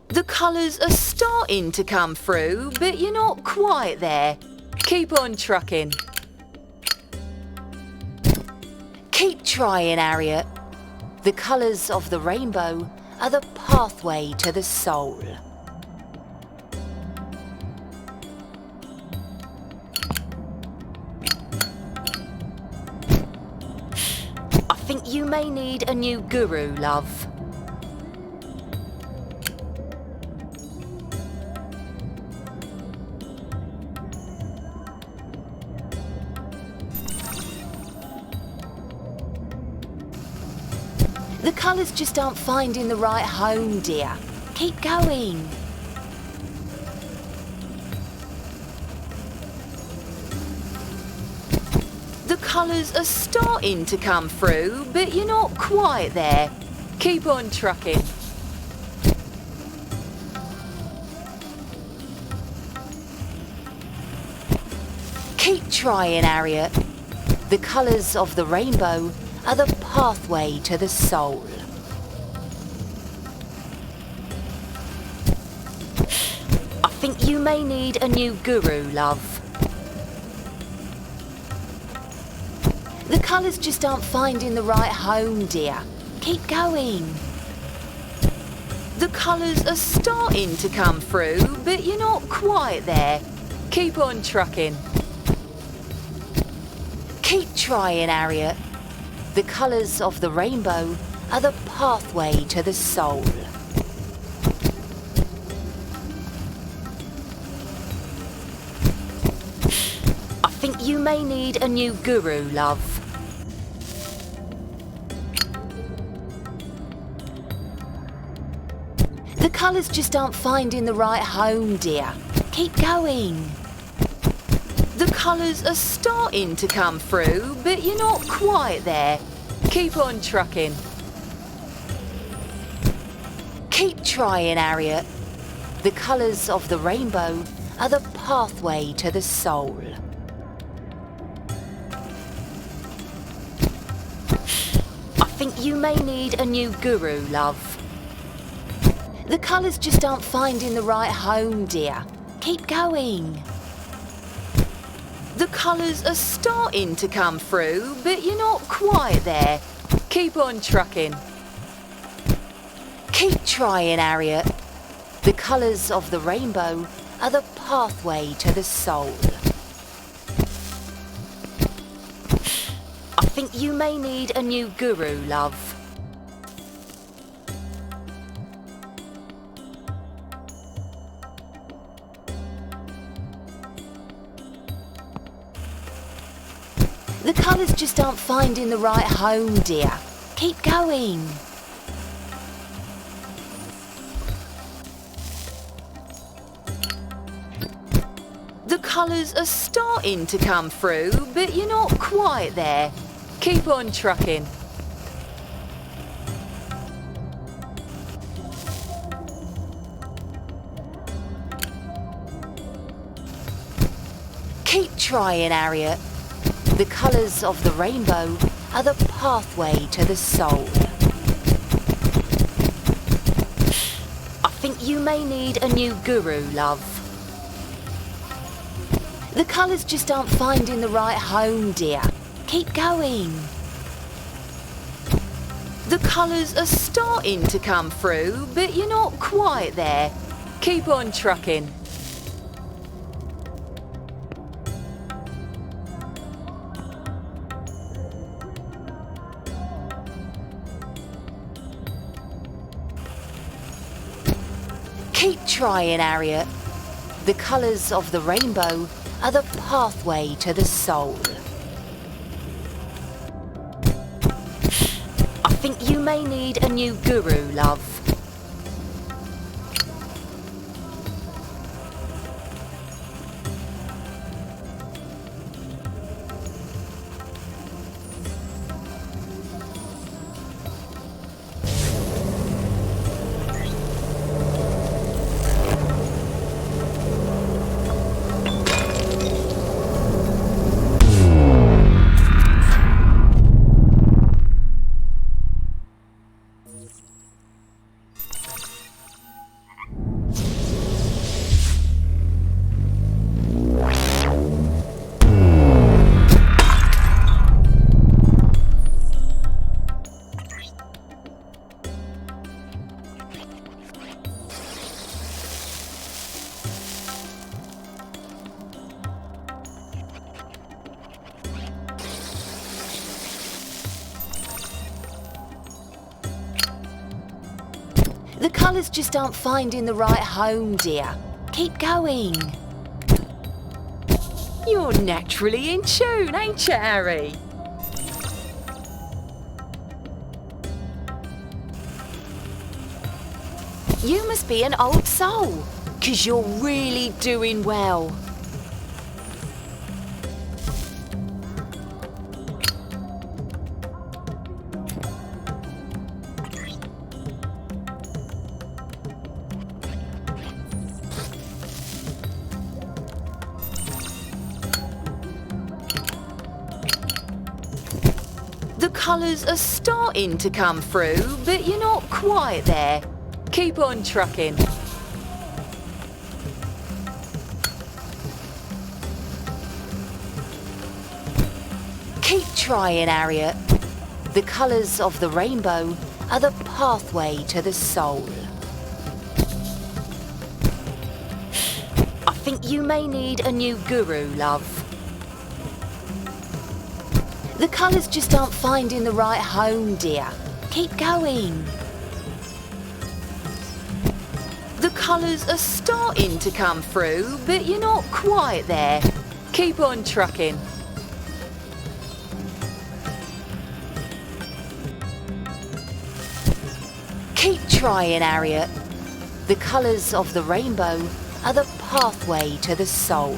The colours are starting to come through, but you're not quite there. Keep on trucking. Keep trying, Harriet. The colours of the rainbow are the pathway to the soul. I think you may need a new guru, love. The colours just aren't finding the right home, dear. Keep going. The colours are starting to come through, but you're not quite there. Keep on trucking. Keep trying, Harriet. The colours of the rainbow are the pathway to the soul. I think you may need a new guru, love. The colours just aren't finding the right home, dear. Keep going. The colours are starting to come through, but you're not quite there. Keep on trucking. Keep trying, Harriet. The colours of the rainbow are the pathway to the soul. I think you may need a new guru, love. The colours just aren't finding the right home, dear. Keep going. The colours are starting to come through, but you're not quite there. Keep on trucking. Keep trying, Harriet. The colours of the rainbow are the pathway to the soul. I think you may need a new guru, love. The colours just aren't finding the right home, dear. Keep going. The colours are starting to come through, but you're not quite there. Keep on trucking. Keep trying, Harriet. The colours of the rainbow are the pathway to the soul. I think you may need a new guru, love. The colours just aren't finding the right home, dear. Keep going. The colours are starting to come through, but you're not quite there. Keep on trucking. Keep trying, Harriet. The colours of the rainbow are the pathway to the soul. I think you may need a new guru, love. The colours just aren't finding the right home, dear. Keep going. The colours are starting to come through, but you're not quite there. Keep on trucking. Keep trying, Harriet. The colours of the rainbow are the pathway to the soul. I think you may need a new guru, love. The colours just aren't finding the right home, dear. Keep going. You're naturally in tune, ain't you, Harry? You must be an old soul, 'cause you're really doing well. The colours are starting to come through, but you're not quite there. Keep on trucking. Keep trying, Harriet. The colours of the rainbow are the pathway to the soul. I think you may need a new guru, love. The colours just aren't finding the right home, dear. Keep going. The colours are starting to come through, but you're not quite there. Keep on trucking. Keep trying, Harriet. The colours of the rainbow are the pathway to the soul.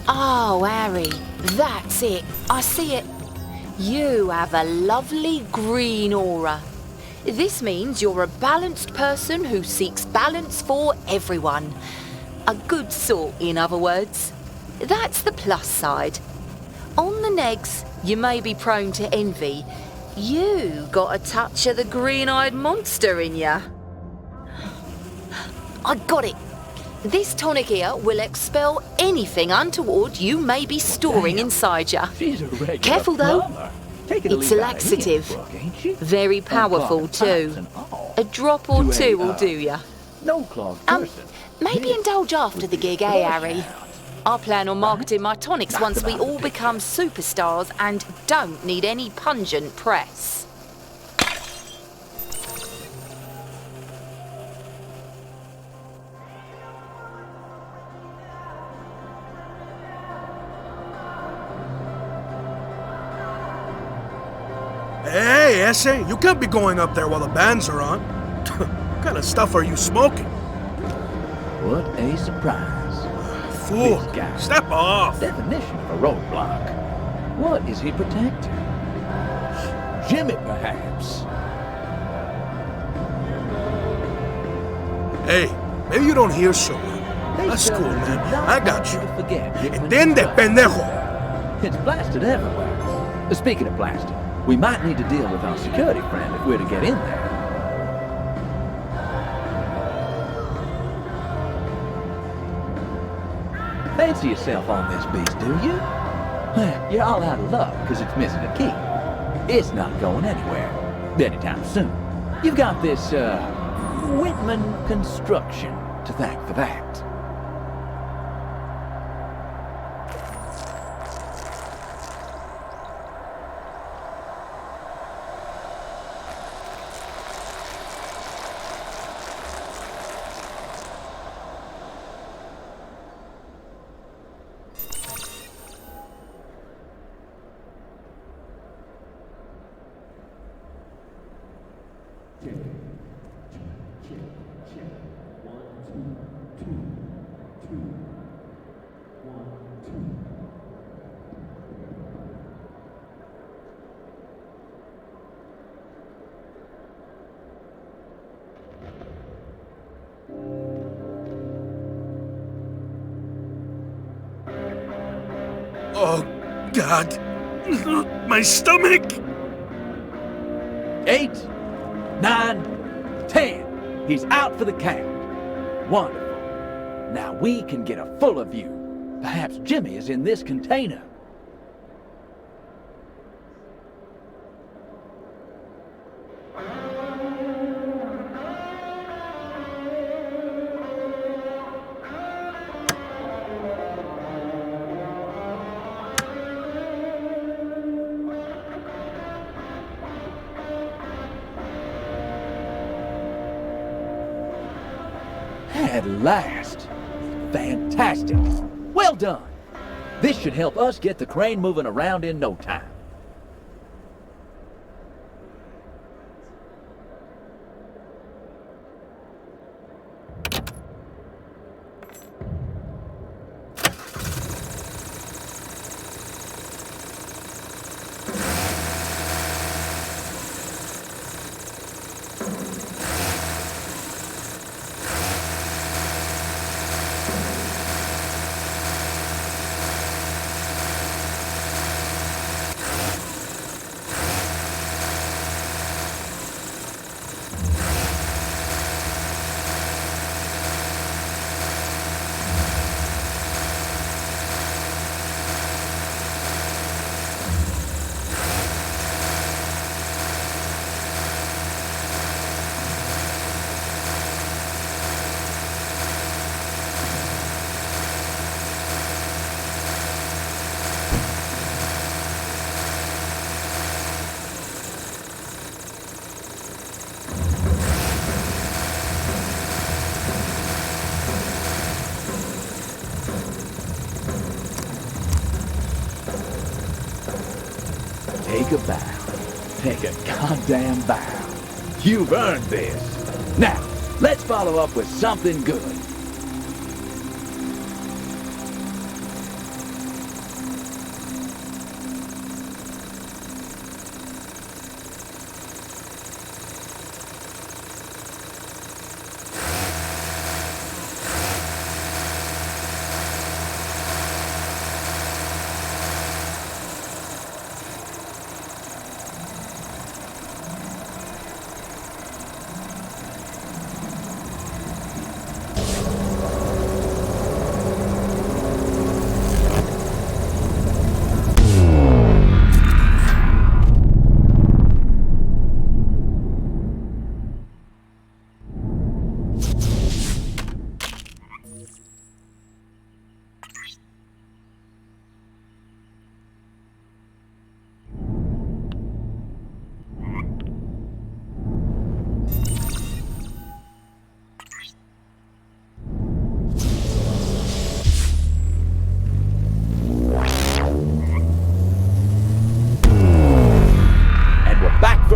Oh, Harry, that's it. I see it. You have a lovely green aura. This means you're a balanced person who seeks balance for everyone. A good sort, in other words. That's the plus side. On the negs, you may be prone to envy. You got a touch of the green-eyed monster in ya. I got it. This tonic here will expel anything untoward you may be storing inside you. She's a regular Careful though. plumber. Take it or It's leave a it out of here, laxative. Brooke, ain't she? Very powerful Unclogged too. pipes and all. A drop or To two a, will do ya. No clogged person. Maybe indulge after the gig, eh, Harry? I plan on marketing my tonics once we all become superstars and don't need any pungent press. Hey, Essay, you can't be going up there while the bands are on. What kind of stuff are you smoking? What a surprise. Fool, This guy. step off. Definition of a roadblock. What is he protecting? Jimmy, perhaps. Hey, maybe you don't hear so well. They That's tell cool, you man. to not I got want you. to forget Entiende, pendejo. It's blasted everywhere. Speaking of blasted, we might need to deal with our security friend if we're to get in there. Fancy yourself on this beast, do you? Well, you're all out of luck because it's missing a key. It's not going anywhere anytime soon. You've got this, Whitman construction to thank for that. Oh, God. My stomach. 8, 9, 10. He's out for the count. Wonderful. Now we can get a fuller view. Perhaps Jimmy is in this container. At last. Fantastic. Well done. This should help us get the crane moving around in no time. Take a bow. Take a goddamn bow. You've earned this. Now, let's follow up with something good.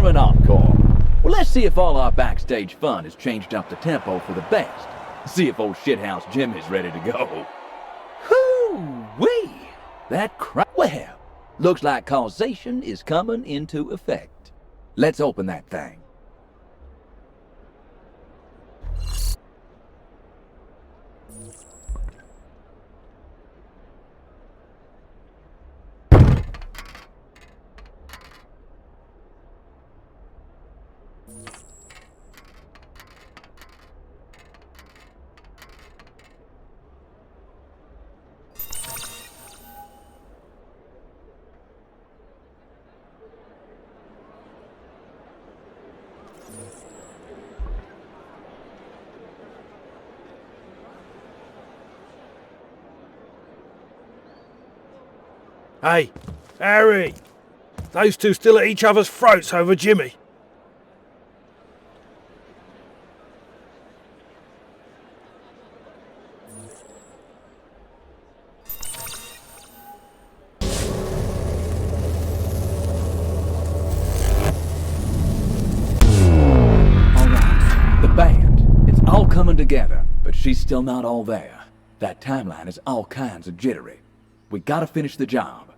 An encore. Well, let's see if all our backstage fun has changed up the tempo for the best. See if old shithouse Jim is ready to go. Whoo-wee! That crap. Well, looks like causation is coming into effect. Let's open that thing. Hey, Harry! Those two still at each other's throats over Jimmy. Alright, the band. It's all coming together, but she's still not all there. That timeline is all kinds of jittery. We gotta finish the job.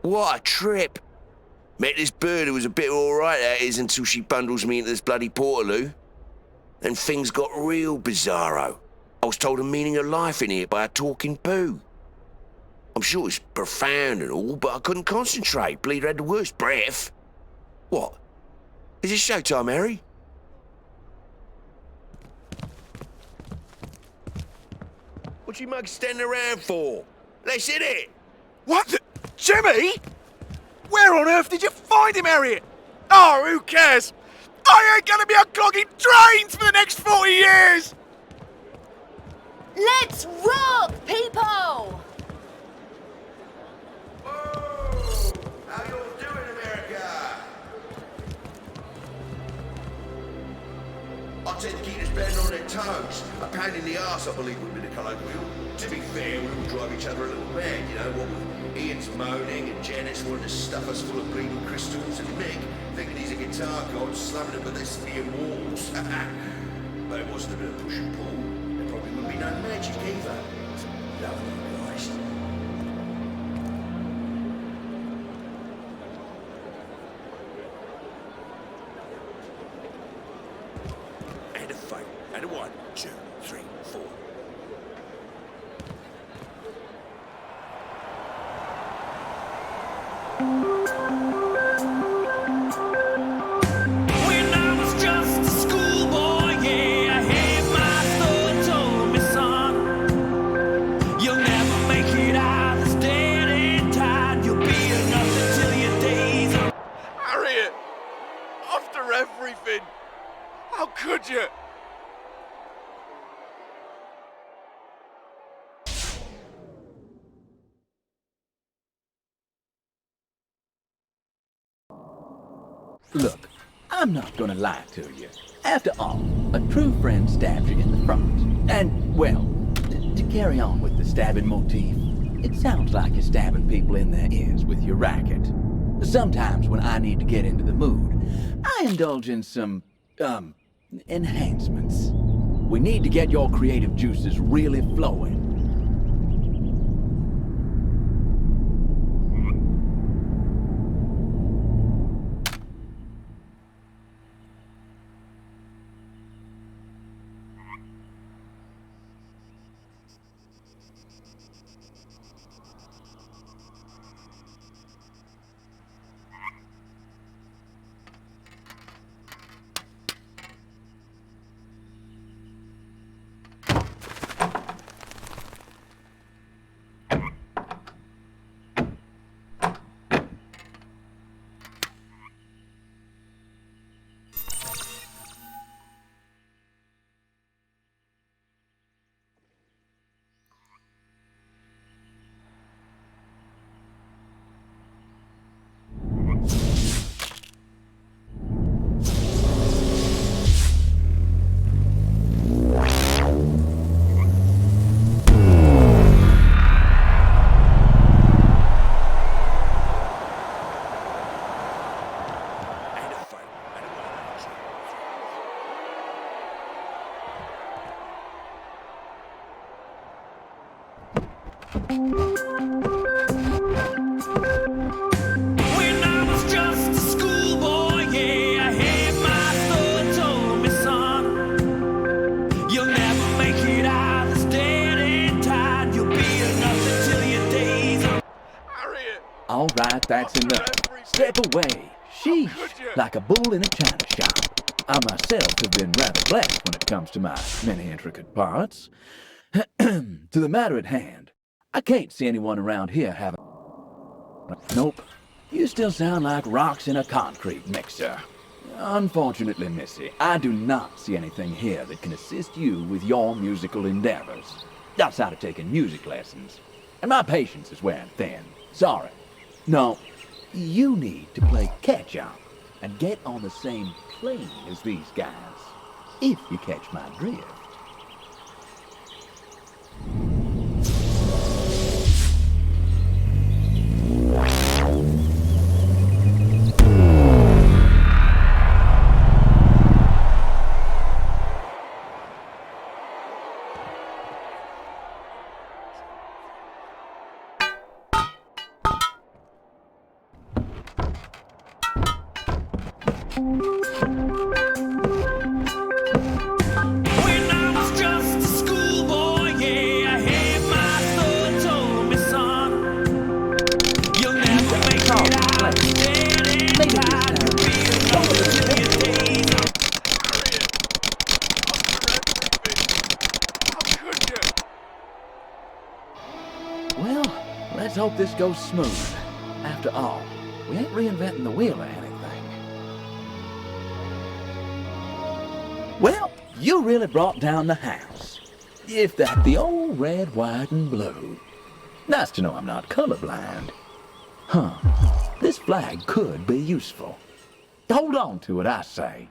What a trip! Met this bird who was a bit alright, that is, until she bundles me into this bloody portaloo. Then things got real bizarro. I was told the meaning of life in here by a talking poo. I'm sure it's profound and all, but I couldn't concentrate. Bleeder had the worst breath. What? Is it showtime, Harry? What you mugs standing around for? Let's hit it! What the... Jimmy? Where on earth did you find him, Harriet? Oh, who cares? I ain't gonna be unclogging drains for the next 40 years! Let's rock, people! Whoa! How you all doing, America? I tend to keep this band on their toes. A pain in the arse, I believe, would be the colloquial. To be fair, we all drive each other a little mad, you know, what with Ian's moaning and Janice wanting to stuff us full of bleeding crystals and Mick thinking he's a guitar god slamming them pedestrian walls. But it wasn't a bit of push and pull. There probably wouldn't be no magic either. Love you guys. 2, 3, 4. When I was just a schoolboy, yeah, hey, my son told me, son, you'll never make it out of this dead end tide. You'll be a nothing till your days are. Harriet! After everything! How could you? Look, I'm not gonna lie to you. After all, a true friend stabbed you in the front. And, well, to carry on with the stabbing motif, it sounds like you're stabbing people in their ears with your racket. Sometimes when I need to get into the mood, I indulge in some, enhancements. We need to get your creative juices really flowing. When I was just a schoolboy, yeah, hey, my son told me, son, you'll never make it out of this dead end tide. You'll be a nothing till your days are. Harriet! All right, that's enough. Step away. Sheesh. Like a bull in a china shop. I myself have been rather blessed when it comes to my many intricate parts. To the matter at hand, I can't see anyone around here having... Nope. You still sound like rocks in a concrete mixer. Unfortunately, Missy, I do not see anything here that can assist you with your musical endeavors. Outside of taking music lessons. And my patience is wearing thin. Sorry. No, you need to play catch-up and get on the same plane as these guys. If you catch my drift. When I was just a schoolboy, yeah, hey, my son told me, son, you'll never make it out of this dead end tide. You'll be a nothing till your days are. Harriet! After everything! How could you? Well, let's hope this goes smooth. After all, we ain't reinventing the wheel or anything. Well, you really brought down the house. If that the old red, white, and blue. Nice to know I'm not colorblind. Huh. This flag could be useful. Hold on to it, I say.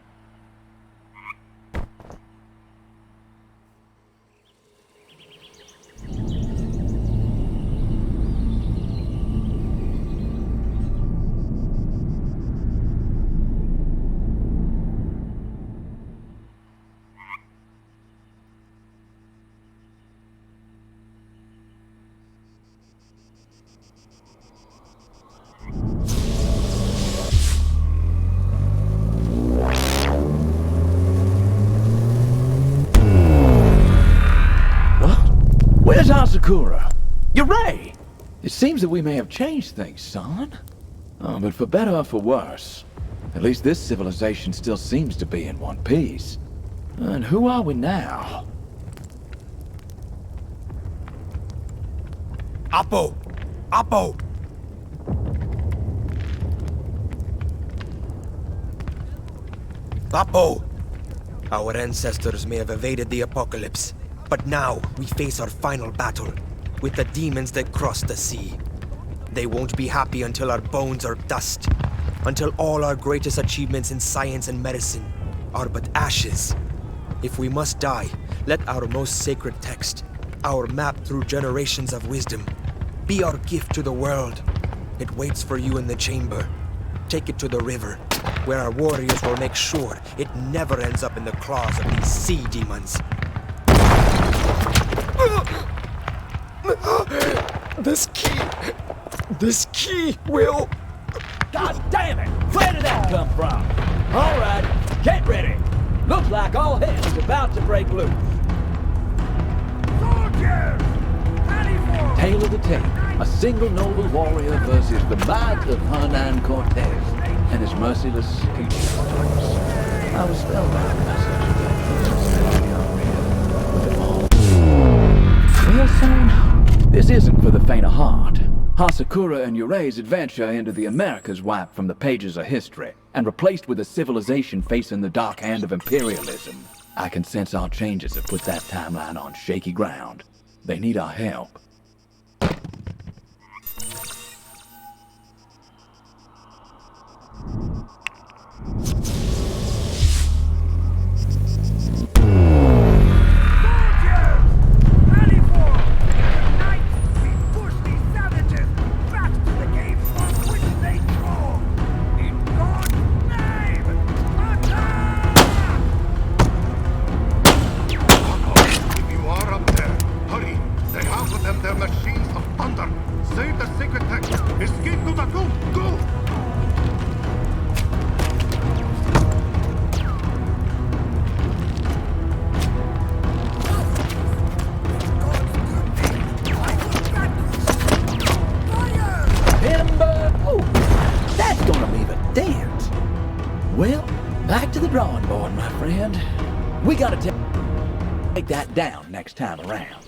Hasakura. Ray! It seems that we may have changed things, son. Oh, but for better or for worse, at least this civilization still seems to be in one piece. And who are we now? Apo! Apo! Apo! Our ancestors may have evaded the apocalypse, but now we face our final battle with the demons that crossed the sea. They won't be happy until our bones are dust, until all our greatest achievements in science and medicine are but ashes. If we must die, let our most sacred text, our map through generations of wisdom, be our gift to the world. It waits for you in the chamber. Take it to the river, where our warriors will make sure it never ends up in the claws of these sea demons. This key will... God damn it! Where did that come from? All right, get ready. Looks like all hell's about to break loose. Soldiers! Ready for... Tale of the tape. A single noble warrior versus the might of Hernan Cortez and his merciless patriots. I was spellbound Well, son, this isn't for the faint of heart. Hasakura and Yurei's adventure into the Americas wiped from the pages of history and replaced with a civilization facing the dark hand of imperialism. I can sense our changes have put that timeline on shaky ground. They need our help. We gotta take that down next time around.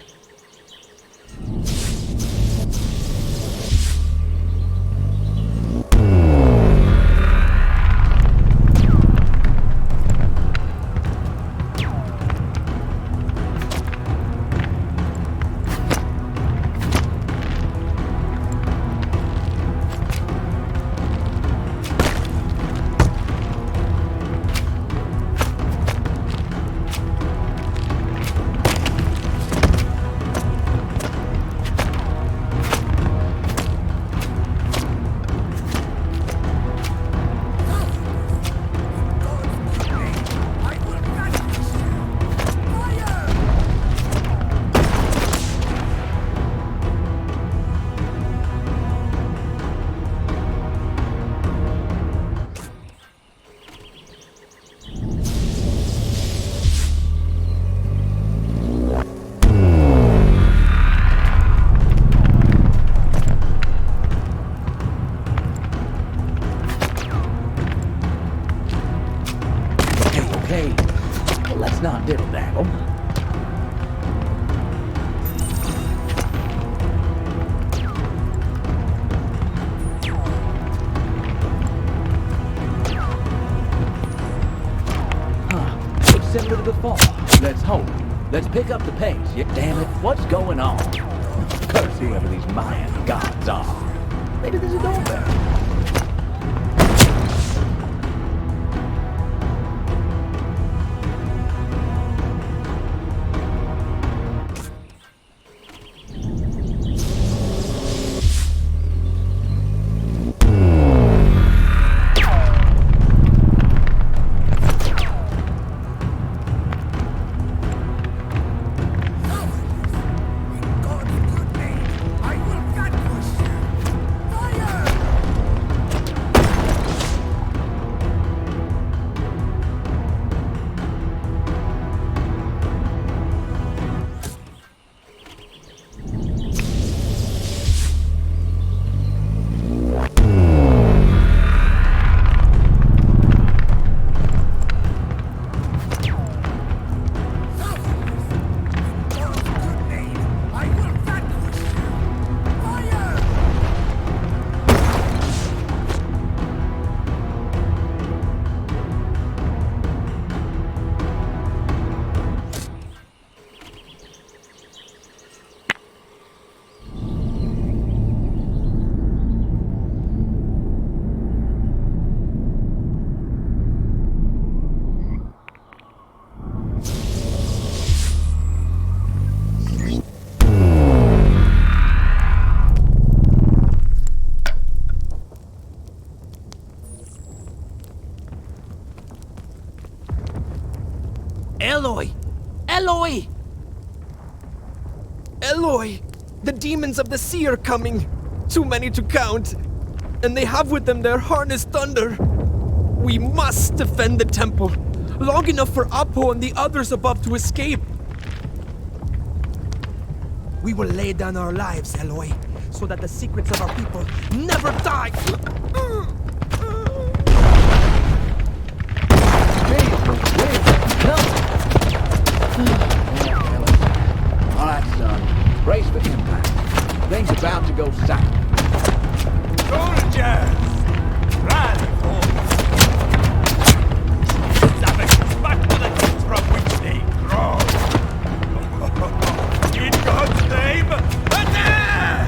Similar to before. Let's hope. Let's pick up the pace. Yeah, damn it, what's going on? Curse whoever these Mayan gods are. Maybe there's a doorbell. Eloy! Eloy! Eloy! The demons of the sea are coming! Too many to count! And they have with them their harnessed thunder! We must defend the temple! Long enough for Apo and the others above to escape! We will lay down our lives, Eloy, so that the secrets of our people never die! Alright, son. Brace for impact. Things about to go south. Soldiers! Rally forward! Savages back to the things from which they grow! In God's name, attack!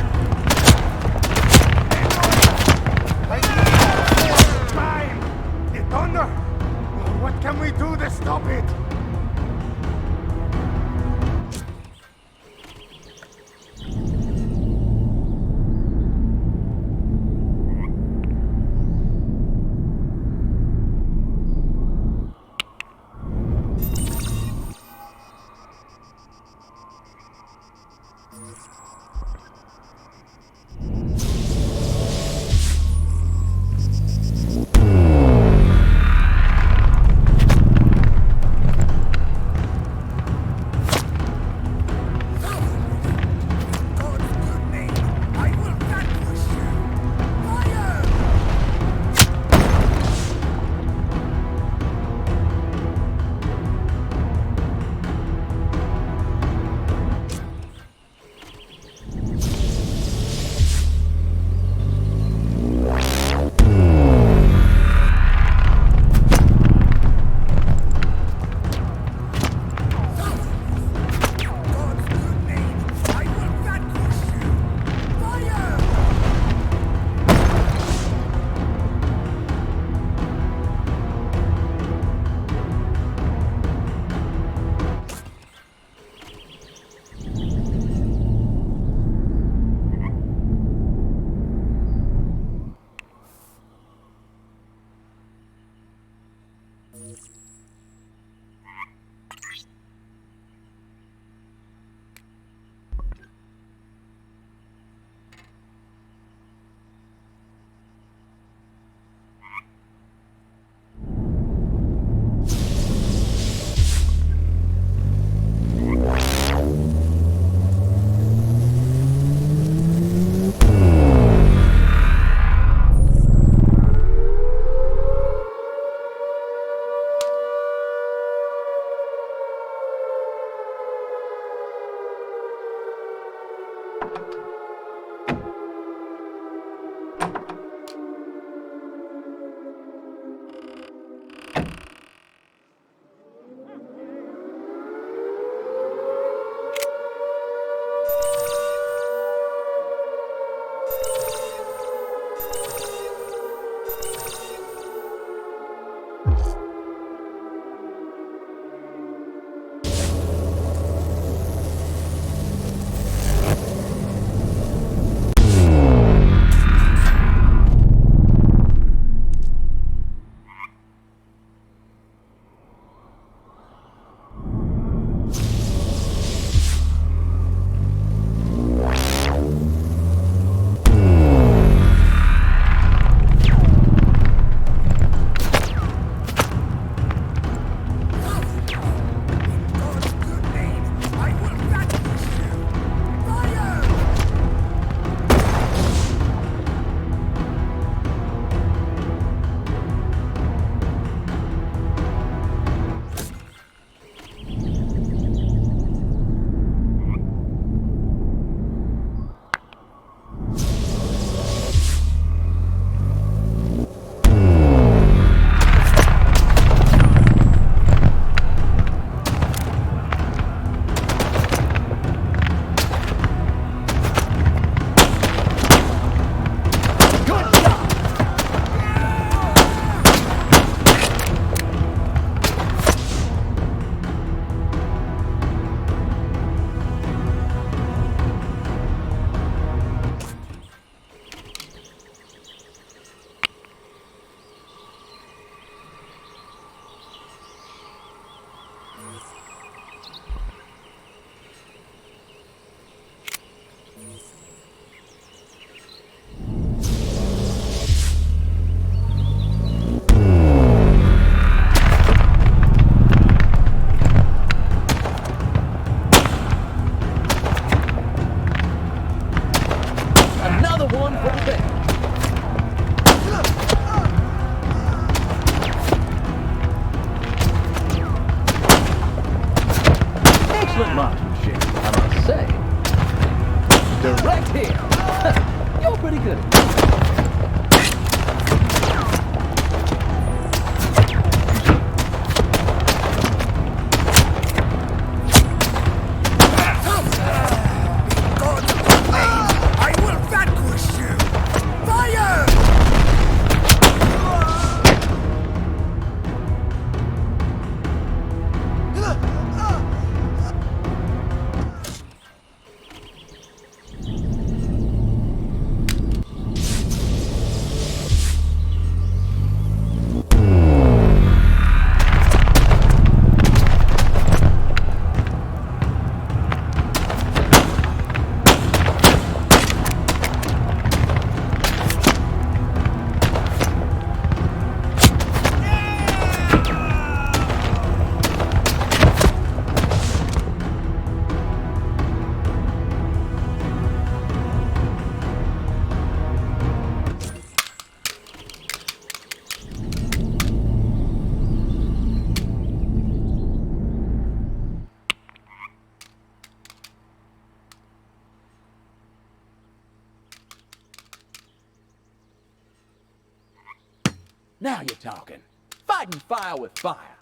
Now you're talking. Fighting fire with fire.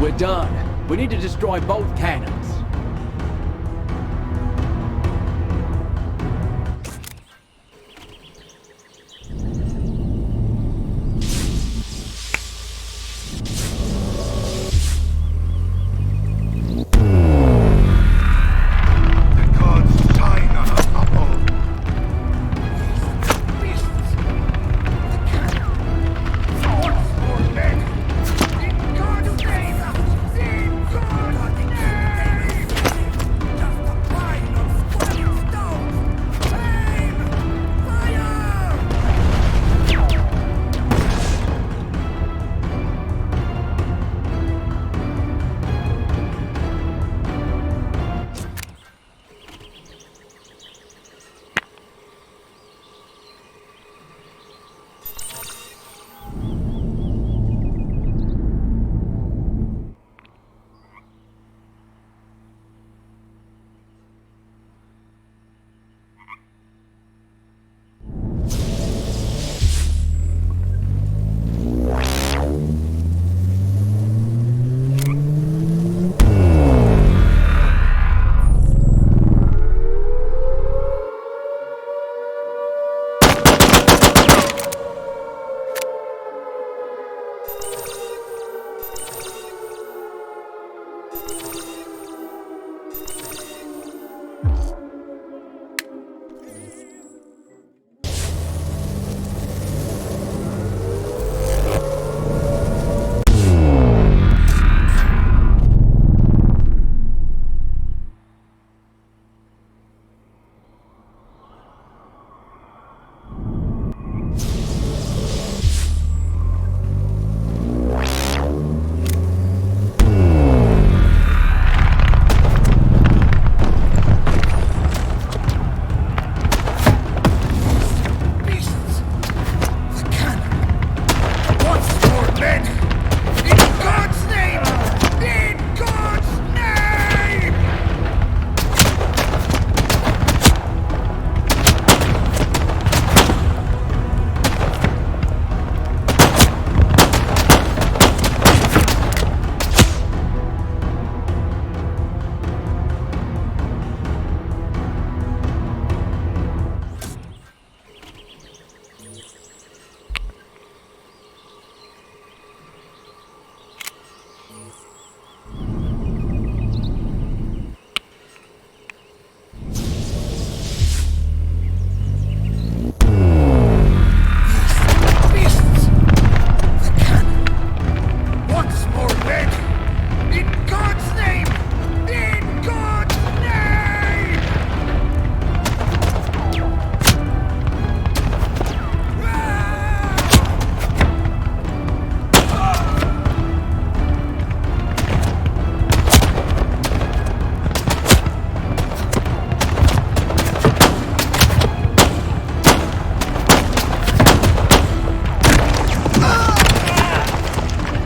We're done. We need to destroy both cannons.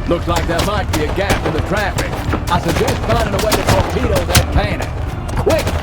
Looks like there might be a gap in the traffic. I suggest finding a way to torpedo that panic. Quick!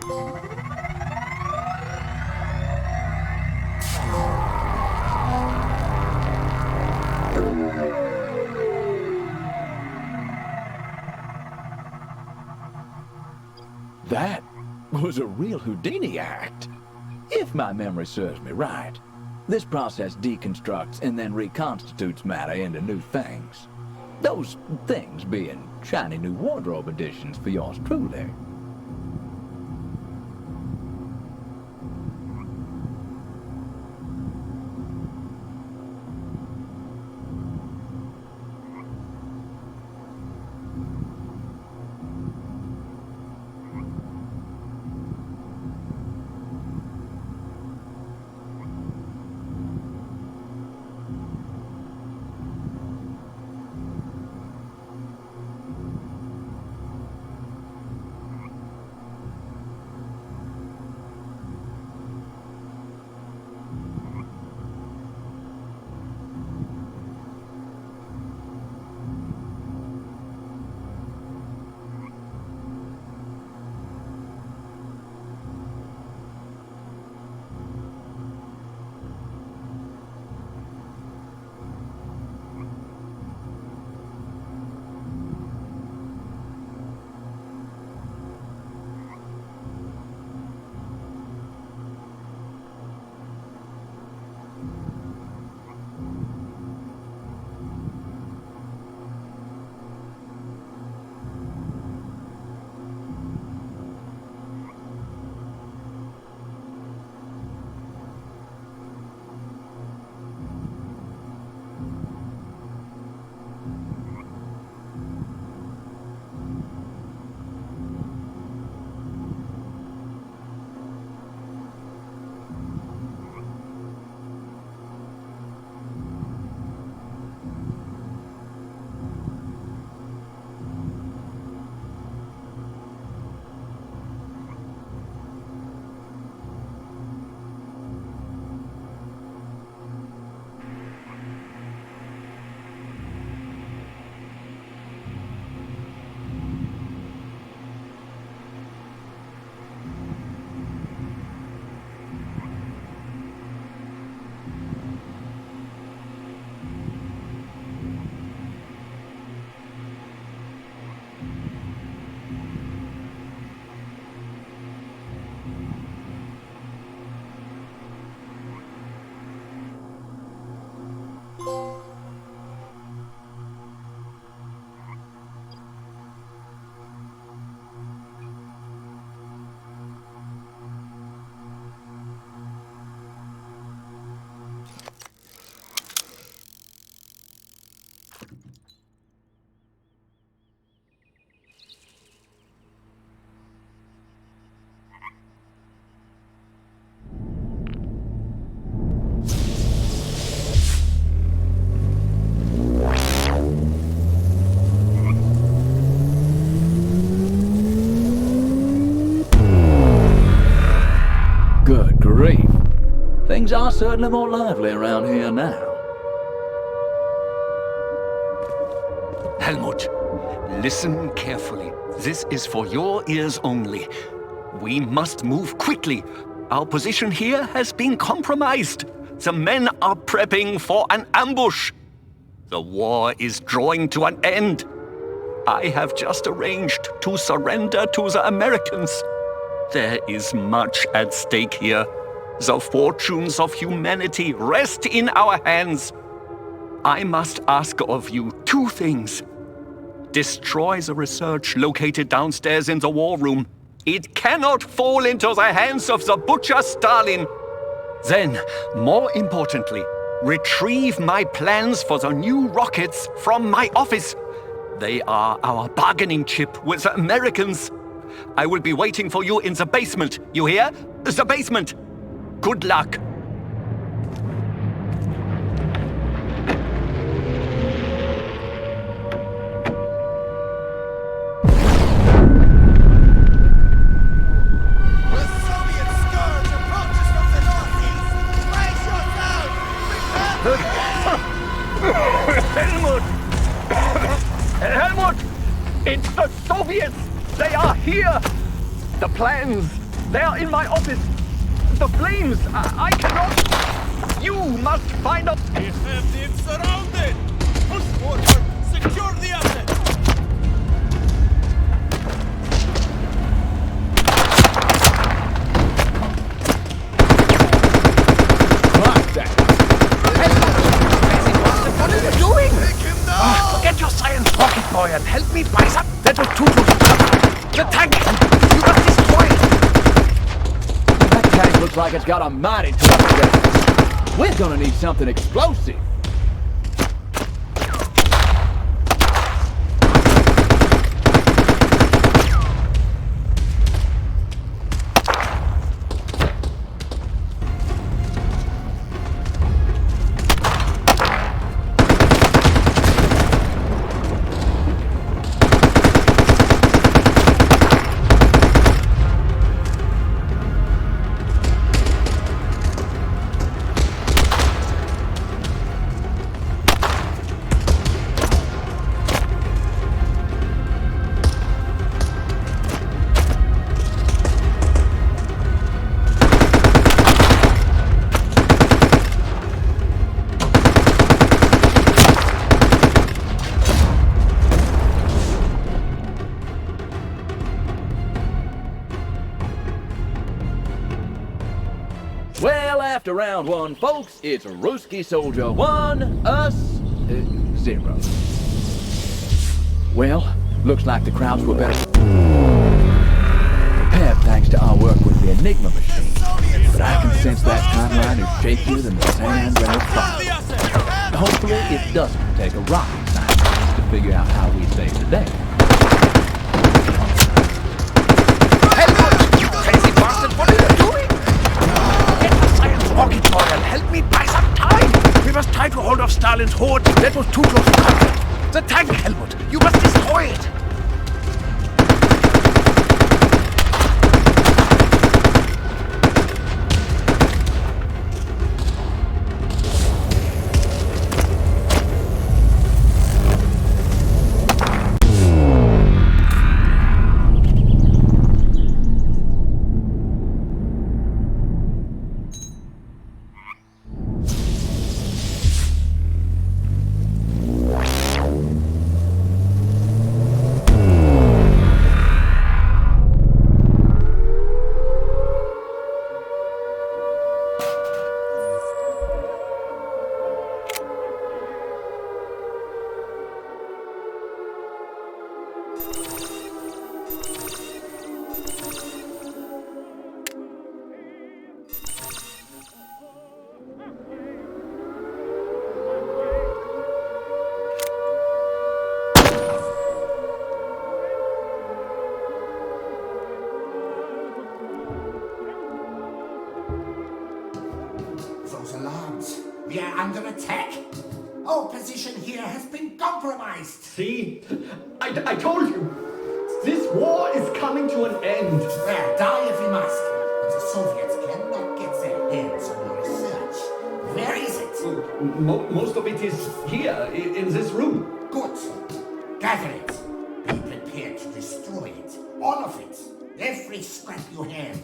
That was a real Houdini act. If my memory serves me right, this process deconstructs and then reconstitutes matter into new things. Those things being shiny new wardrobe additions for yours truly. Things are certainly more lively around here now. Helmut, listen carefully. This is for your ears only. We must move quickly. Our position here has been compromised. The men are prepping for an ambush. The war is drawing to an end. I have just arranged to surrender to the Americans. There is much at stake here. The fortunes of humanity rest in our hands. I must ask of you two things. Destroy the research located downstairs in the war room. It cannot fall into the hands of the butcher Stalin. Then, more importantly, retrieve my plans for the new rockets from my office. They are our bargaining chip with the Americans. I will be waiting for you in the basement. You hear? The basement. Good luck. Helmut! Helmut! It's the Soviets! They are here! The plans! They are in my office. The flames! I cannot... You must find a... We have them surrounded! Push forward! Secure the asset! What are you doing? Forget your science, rocket boy, and help me buy some. That was too close to cover. The tank! You must destroy it! That tank looks like it's got a mighty tough chest. We're gonna need something explosive. Well, after round one, folks, it's Ruski Soldier 1, us 0. Well, looks like the crowds were better prepared thanks to our work with the Enigma machine. But I can sense that timeline is shakier than the San Andreas fire. Hopefully, it doesn't take a rocket scientist to figure out how we save the day. Helmut! You crazy bastard! What are you doing? Get the science rocket boy and help me buy some time! We must try to hold off Stalin's horde. That was too close to combat. The tank, Helmut! You must destroy it! Those alarms. We are under attack. Our position here has been compromised. See? I told you. This war is coming to an end. Well, die if we must. But the Soviets cannot get their hands on your research. Where is it? Most of it is here, in this room. Good. Gather it. Be prepared to destroy it. All of it. Every scrap you have.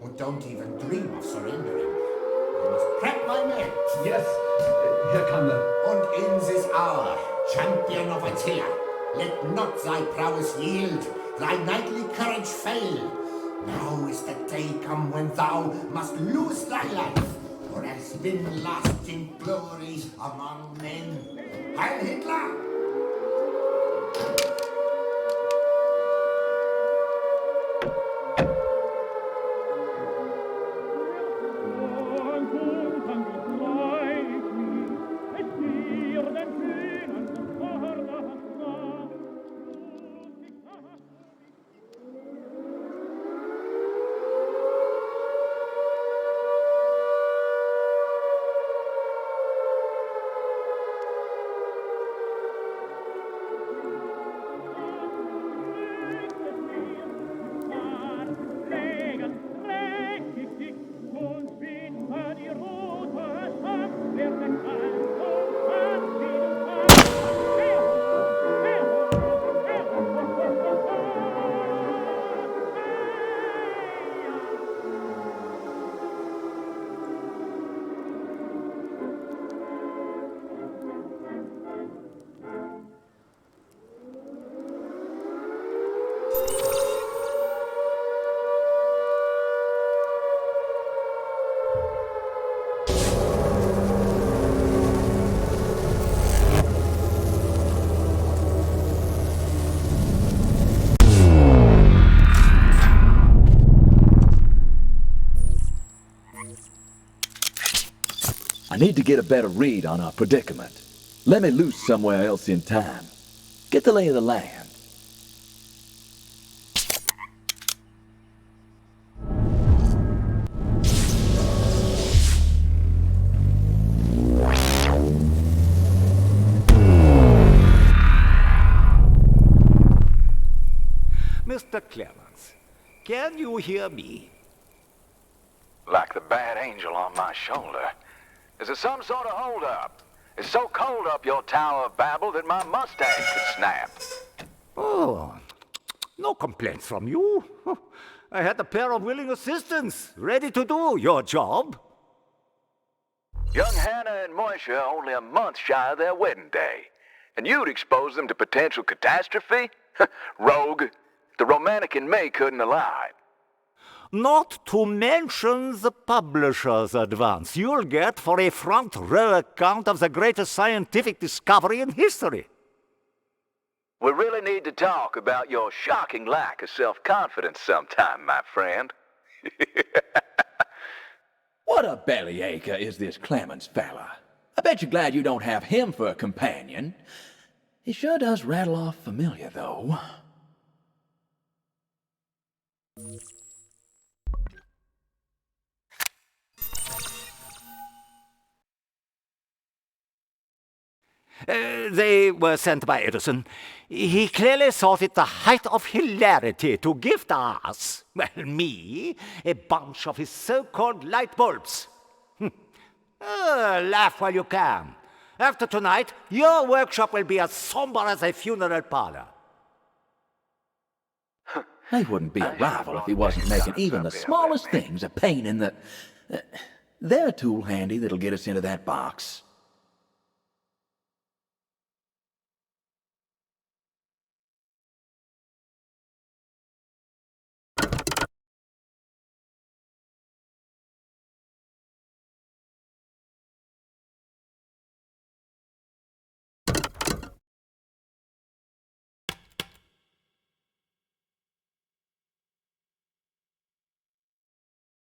Or don't even dream of surrendering. I must prep my men. Yes, Herr Kammler. And in this hour, champion of Atea, let not thy prowess yield, thy knightly courage fail. Now is the day come when thou must lose thy life, or else win lasting glory among men. Heil Hitler! need to get a better read on our predicament. Let me loose somewhere else in time. Get the lay of the land. Mr. Clemens, can you hear me? Like the bad angel on my shoulder. Is there some sort of hold-up? It's so cold up your Tower of Babel that my mustache could snap. Oh, no complaints from you. I had a pair of willing assistants ready to do your job. Young Hannah and Moisha are only a month shy of their wedding day. And you'd expose them to potential catastrophe? Rogue. The romantic in me couldn't allow it. Not to mention the publisher's advance you'll get for a front-row account of the greatest scientific discovery in history. We really need to talk about your shocking lack of self-confidence sometime, my friend. What a bellyacher is this Clemens fella. I bet you're glad you don't have him for a companion. He sure does rattle off familiar, though. They were sent by Edison. He clearly thought it the height of hilarity to gift us, well, me, a bunch of his so-called light bulbs. Laugh while you can. After tonight, your workshop will be as somber as a funeral parlor. He wouldn't be a rival if he wasn't making even the smallest things a pain in the... They're a tool handy that'll get us into that box.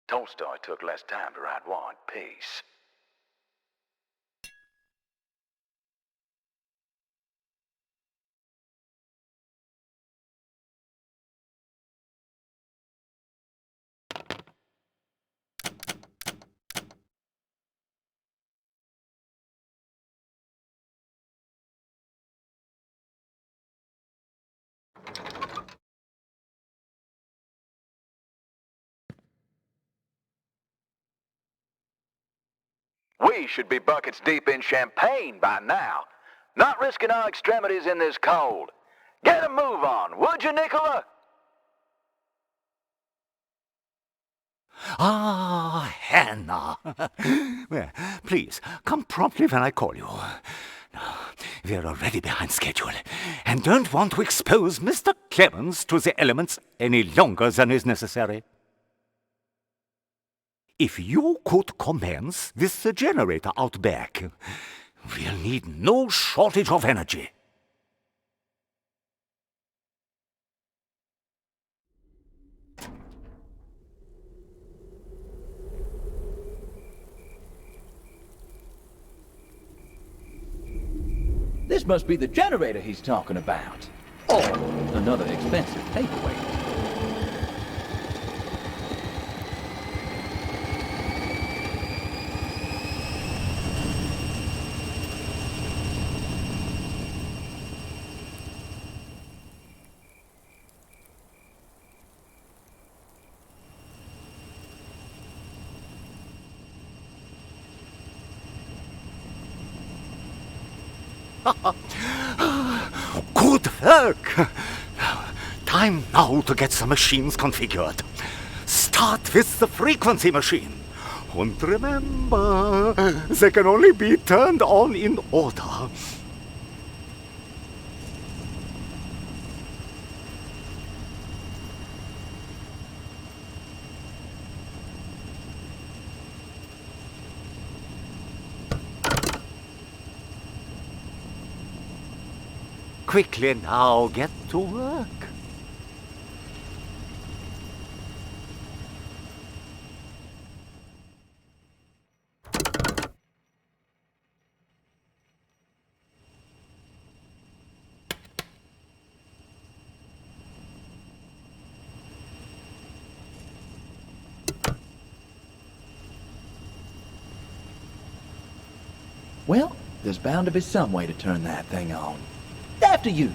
Tolstoy took less time to write War and Peace. We should be buckets deep in champagne by now. Not risking our extremities in this cold. Get a move on, would you, Nicola? Ah, Hannah. Well, please, come promptly when I call you. Now, we're already behind schedule, and don't want to expose Mr. Clemens to the elements any longer than is necessary. If you could commence this generator out back, we'll need no shortage of energy. This must be the generator he's talking about. Or another expensive paperweight. Good work! Time now to get the machines configured. Start with the frequency machine. And remember, they can only be turned on in order. Quickly now, get to work. Well, there's bound to be some way to turn that thing on. After you.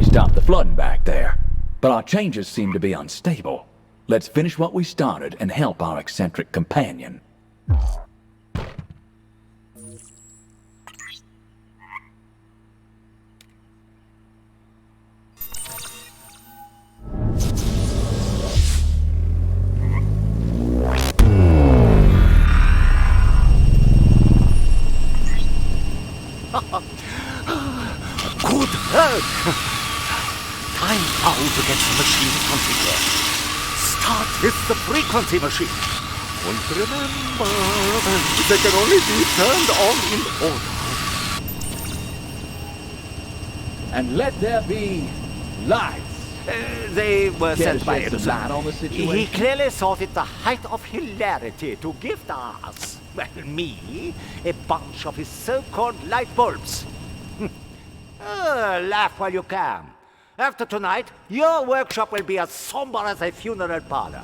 Stop the flooding back there, but our changes seem to be unstable. Let's finish what we started and help our eccentric companion. Good work! Time now to get the machine configured. Start with the frequency machine. And remember, they can only be turned on in order. And let there be lights. They were Care sent to by shed some Edison. light on the situation? He clearly thought it the height of hilarity to gift us, well, me, a bunch of his so-called light bulbs. Laugh while you can. After tonight, your workshop will be as somber as a funeral parlor.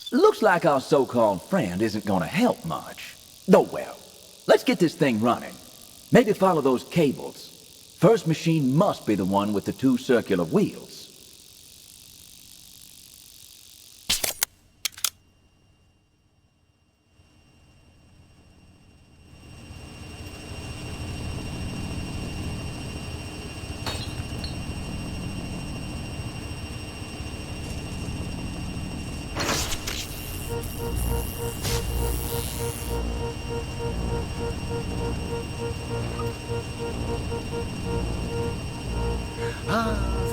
Looks like our so-called friend isn't gonna help much. Oh well, let's get this thing running. Maybe follow those cables. First machine must be the one with the two circular wheels.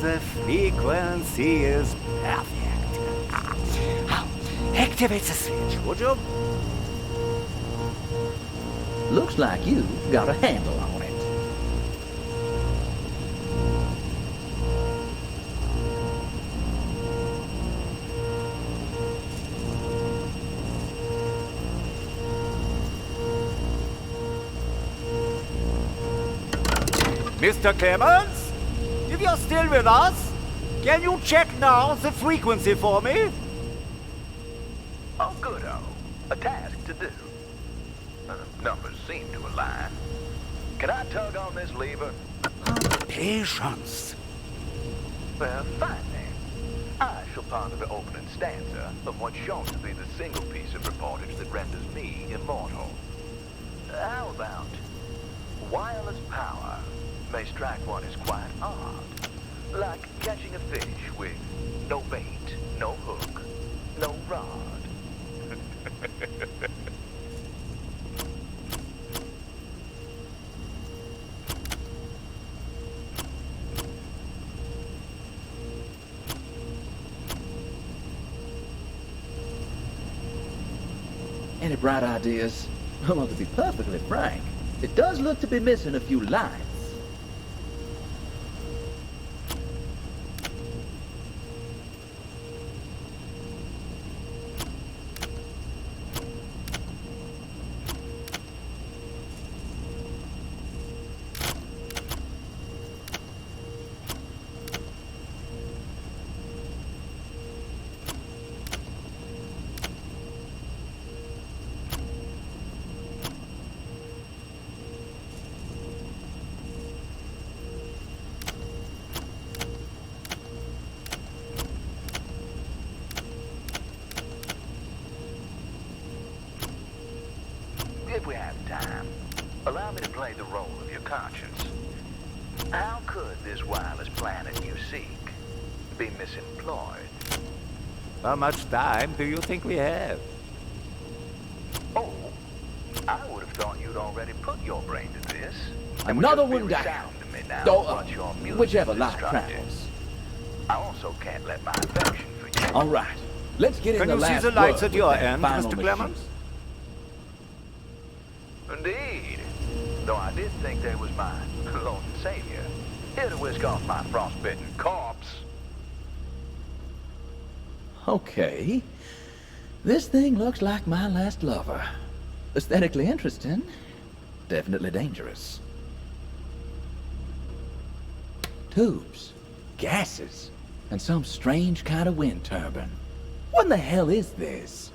The frequency is perfect. Now, activate the switch, would you? Looks like you got a handle on it. Mr. Clemens? If you're still with us, can you check now the frequency for me? Oh, good-o. A task to do. Numbers seem to align. Can I tug on this lever? Patience. Well, fine then. I shall ponder the opening stanza of what's shown to be the single piece of reportage that renders me immortal. How about wireless power may strike one as quite odd, like catching a fish with no bait, no hook, no rod. Any bright ideas? Well, to be perfectly frank, it does look to be missing a few lines. If we have time, allow me to play the role of your conscience. How could this wireless planet you seek be misemployed? How much time do you think we have? Oh, I would have thought you'd already put your brain to this. It would Another just be one down. resound to me now Oh, what your music whichever is light instructed. travels. I also can't let my affection for you. All right, let's get in Can the you see last the lights word at your with that end, final Mr. machine. Clemens? Indeed. Though I did think there was my Lord and Savior, here to whisk off my frostbitten corpse. Okay. This thing looks like my last lover. Aesthetically interesting. Definitely dangerous. Tubes, gases, and some strange kind of wind turbine. What in the hell is this?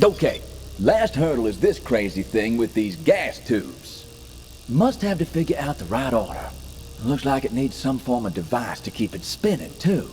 Okay, last hurdle is this crazy thing with these gas tubes. Must have to figure out the right order. Looks like it needs some form of device to keep it spinning, too.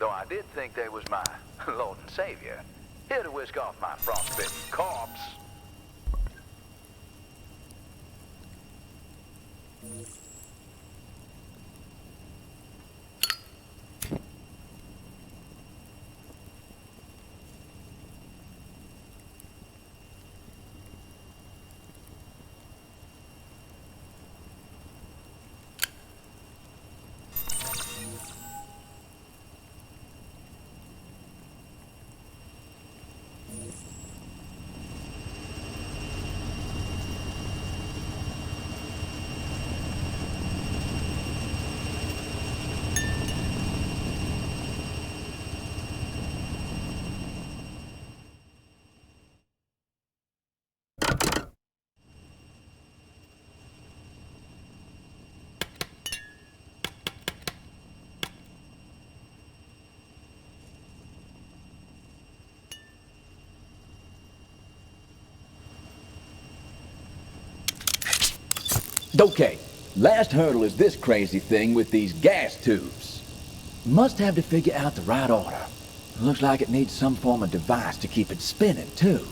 though I did think they was my Lord and Savior, here to whisk off my frostbitten corpse. Okay, last hurdle is this crazy thing with these gas tubes. Must have to figure out the right order. Looks like it needs some form of device to keep it spinning, too.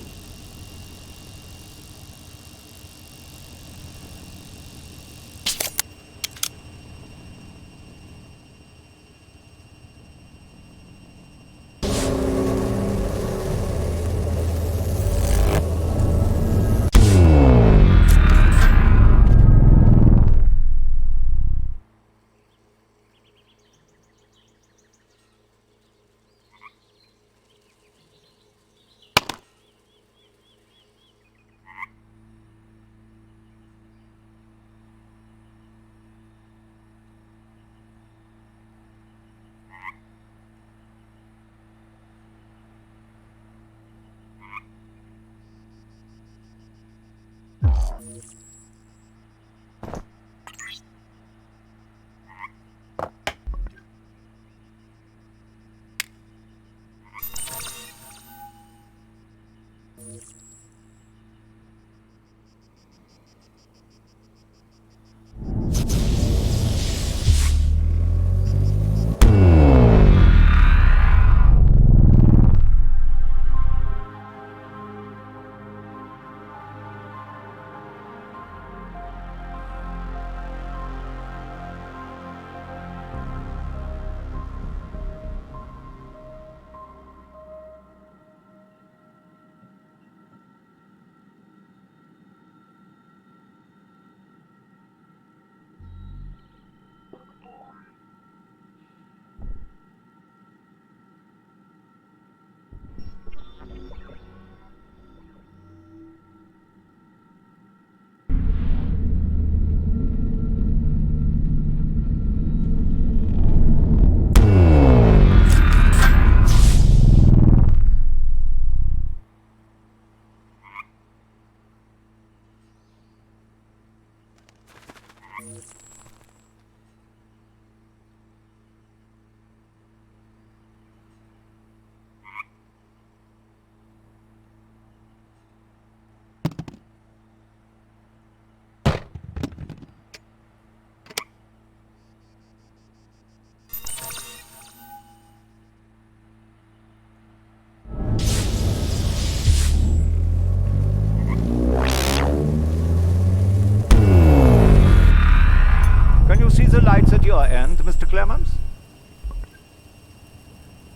The lights at your end, Mr. Clemens?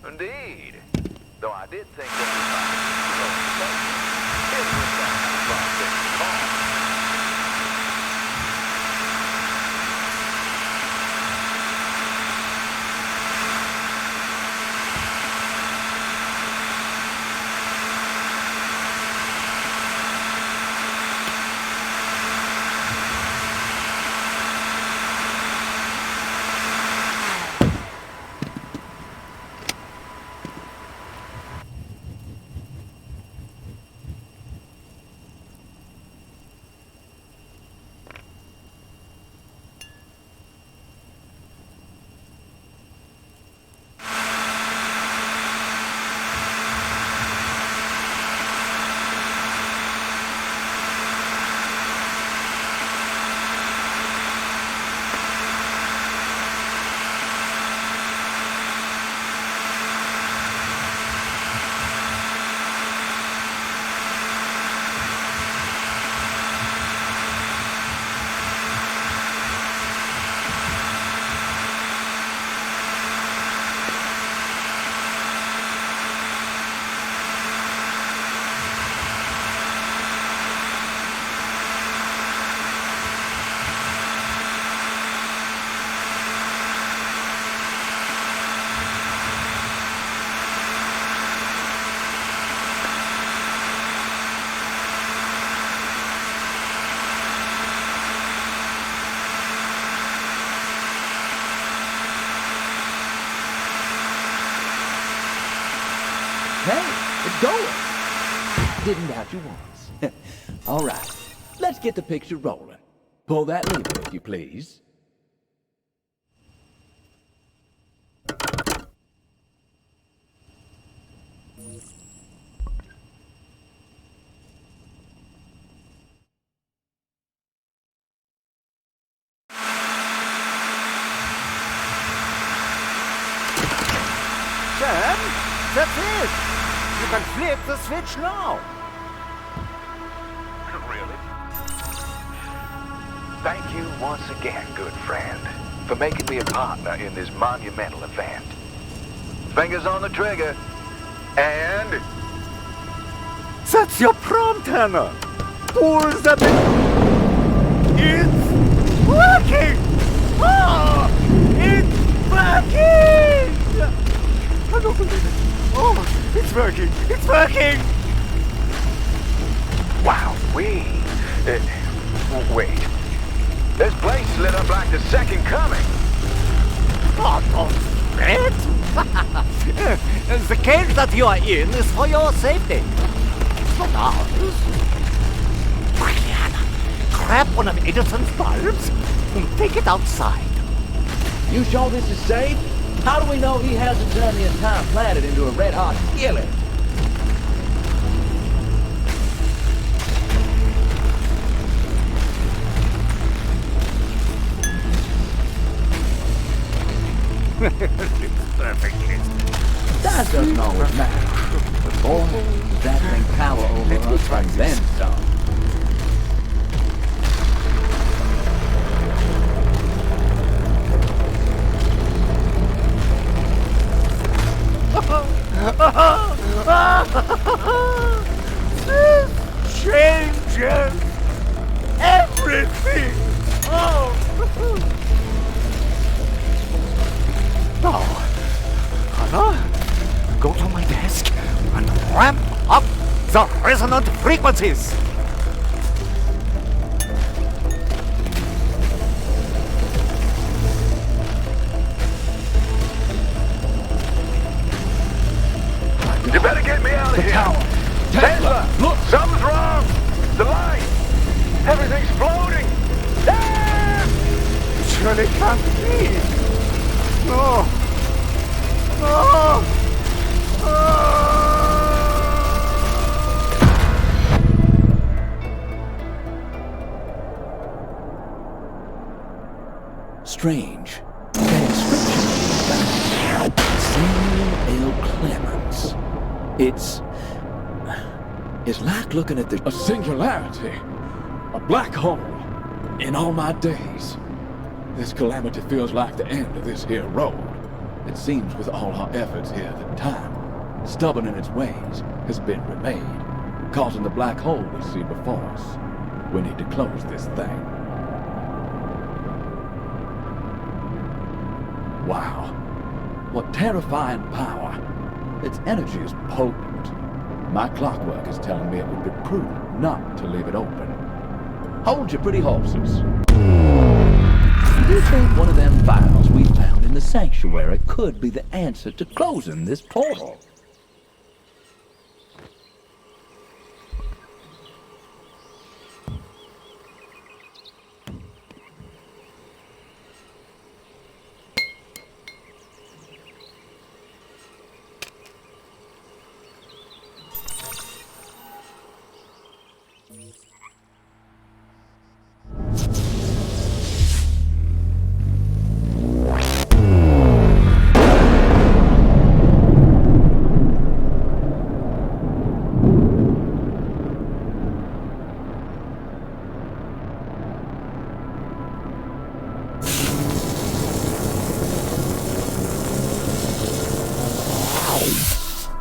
Indeed. Though I did think that was my Lord and Savior. Here to whisk off my frostbitten corpse. Hey, it's going. Didn't doubt you once. All right, let's get the picture rolling. Pull that lever, if you please. Sam, that's it. You can flip the switch now. Really? Thank you once again, good friend, for making me a partner in this monumental event. Fingers on the trigger, and... That's your prom tanner. Pull the It's working! Oh, it's working! I don't believe it. Oh, it's working! It's working! Wow, wait. This place lit up like the second coming. Oh, don't fret! The cage that you are in is for your safety. It's not ours. Quickly, Hannah. Grab one of Edison's bulbs and take it outside. You sure this is safe? How do we know he hasn't turned the entire planet into a red-hot skillet? It's perfectly. That doesn't always matter. But boy, does that thing power over us like then some. This changes everything. Oh. Now, Hannah, go to my desk and ramp up the resonant frequencies. You better get me out of here. Tower. Tesla, look, something's wrong. The light, everything's floating. Ah! It surely can't be. No. No. Strange. The inscription Samuel L. Clemens. It's like looking at a singularity, a black hole. In all my days, this calamity feels like the end of this here road. It seems with all our efforts here that time, stubborn in its ways, has been remade, causing the black hole we see before us. We need to close this thing. Wow. What terrifying power. Its energy is potent. My clockwork is telling me it would be prudent not to leave it open. Hold your pretty horses. Do you think one of them vials we found in the sanctuary could be the answer to closing this portal?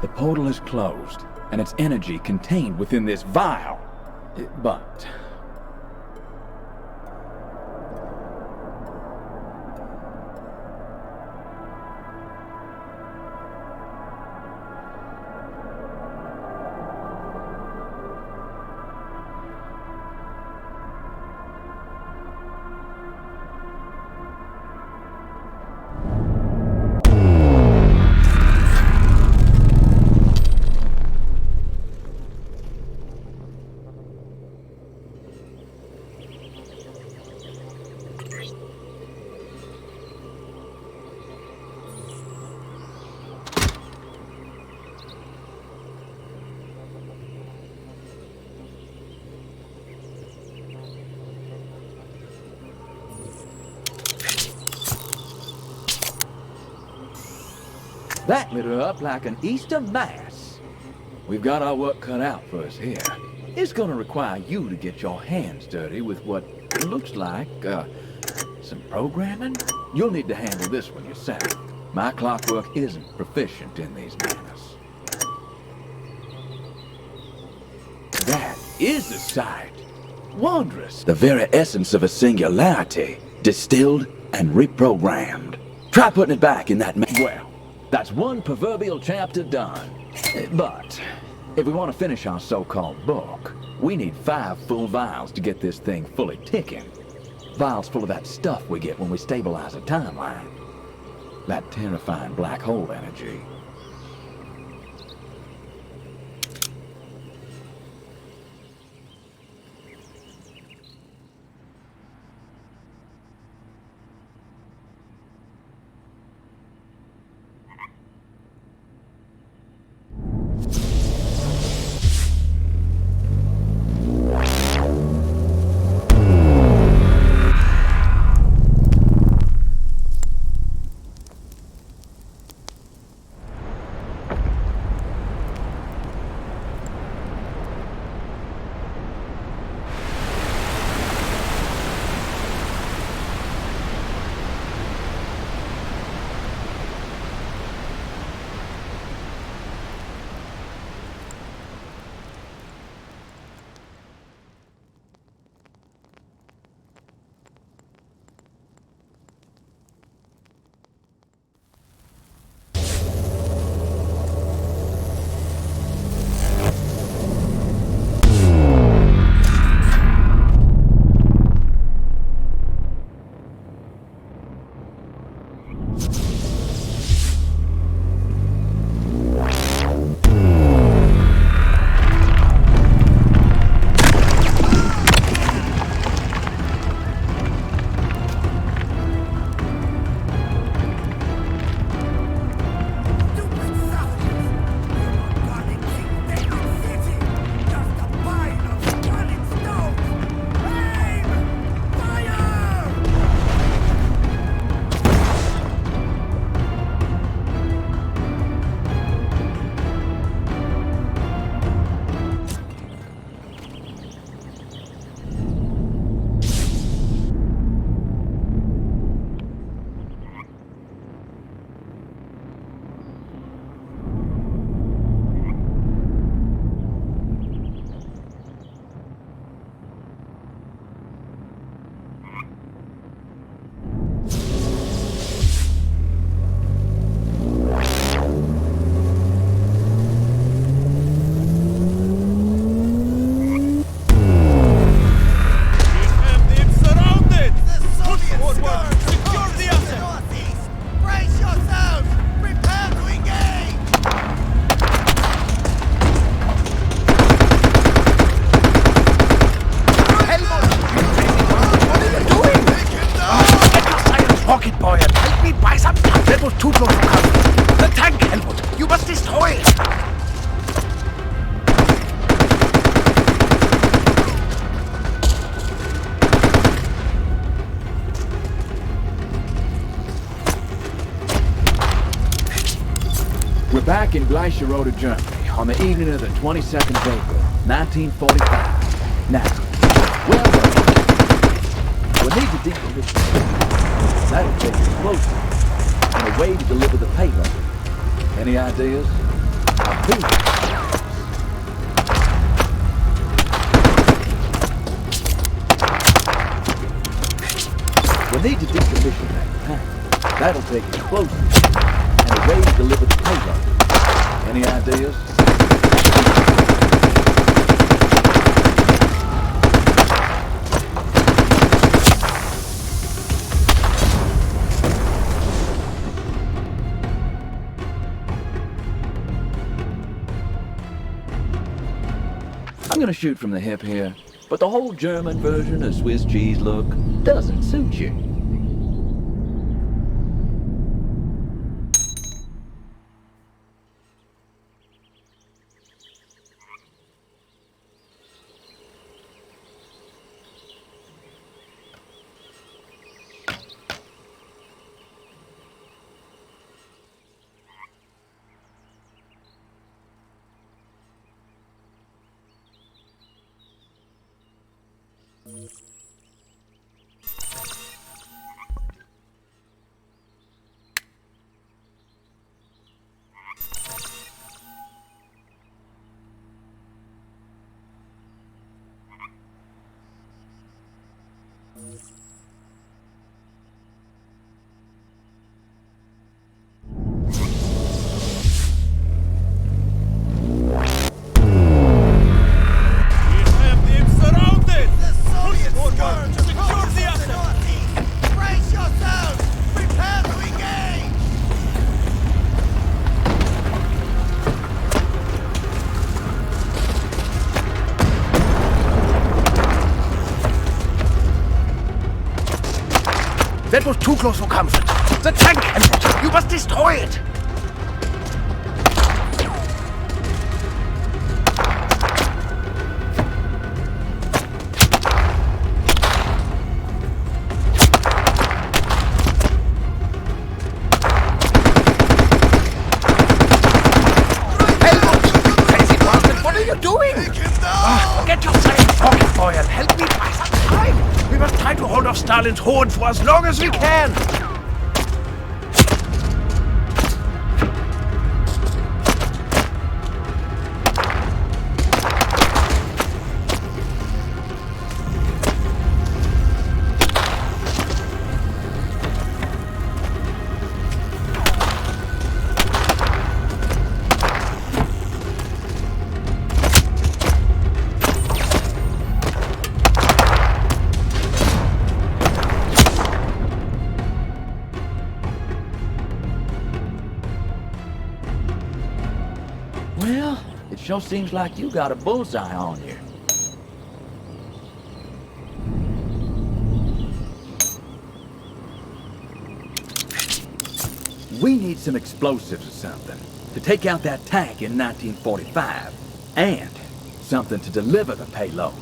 The portal is closed, and its energy contained within this vial. But... That lit her up like an Easter Mass. We've got our work cut out for us here. It's gonna require you to get your hands dirty with what looks like, some programming. You'll need to handle this one yourself. My clockwork isn't proficient in these manners. That is a sight. Wondrous. The very essence of a singularity, distilled and reprogrammed. Try putting it back in that well, that's one proverbial chapter done. But if we want to finish our so-called book, we need 5 full vials to get this thing fully ticking. Vials full of that stuff we get when we stabilize a timeline. That terrifying black hole energy. We're back in Bleicherode, Germany, on the evening of the 22nd of April, 1945. Now, well, we need to decommission. That'll take explosives and a way to deliver the payload. Any ideas? I'll do it. We need to decommission that tank. That'll take explosives and a way to deliver the payload. Any ideas? I'm gonna shoot from the hip here, but the whole German version of Swiss cheese look doesn't suit you. That was too close for comfort. The tank! You must destroy it! Get your science rocket boy and help me buy some time! We must try to hold off Stalin's horde for as long as we can! Well, it sure seems like you got a bullseye on you. We need some explosives or something to take out that tank in 1945, and something to deliver the payload.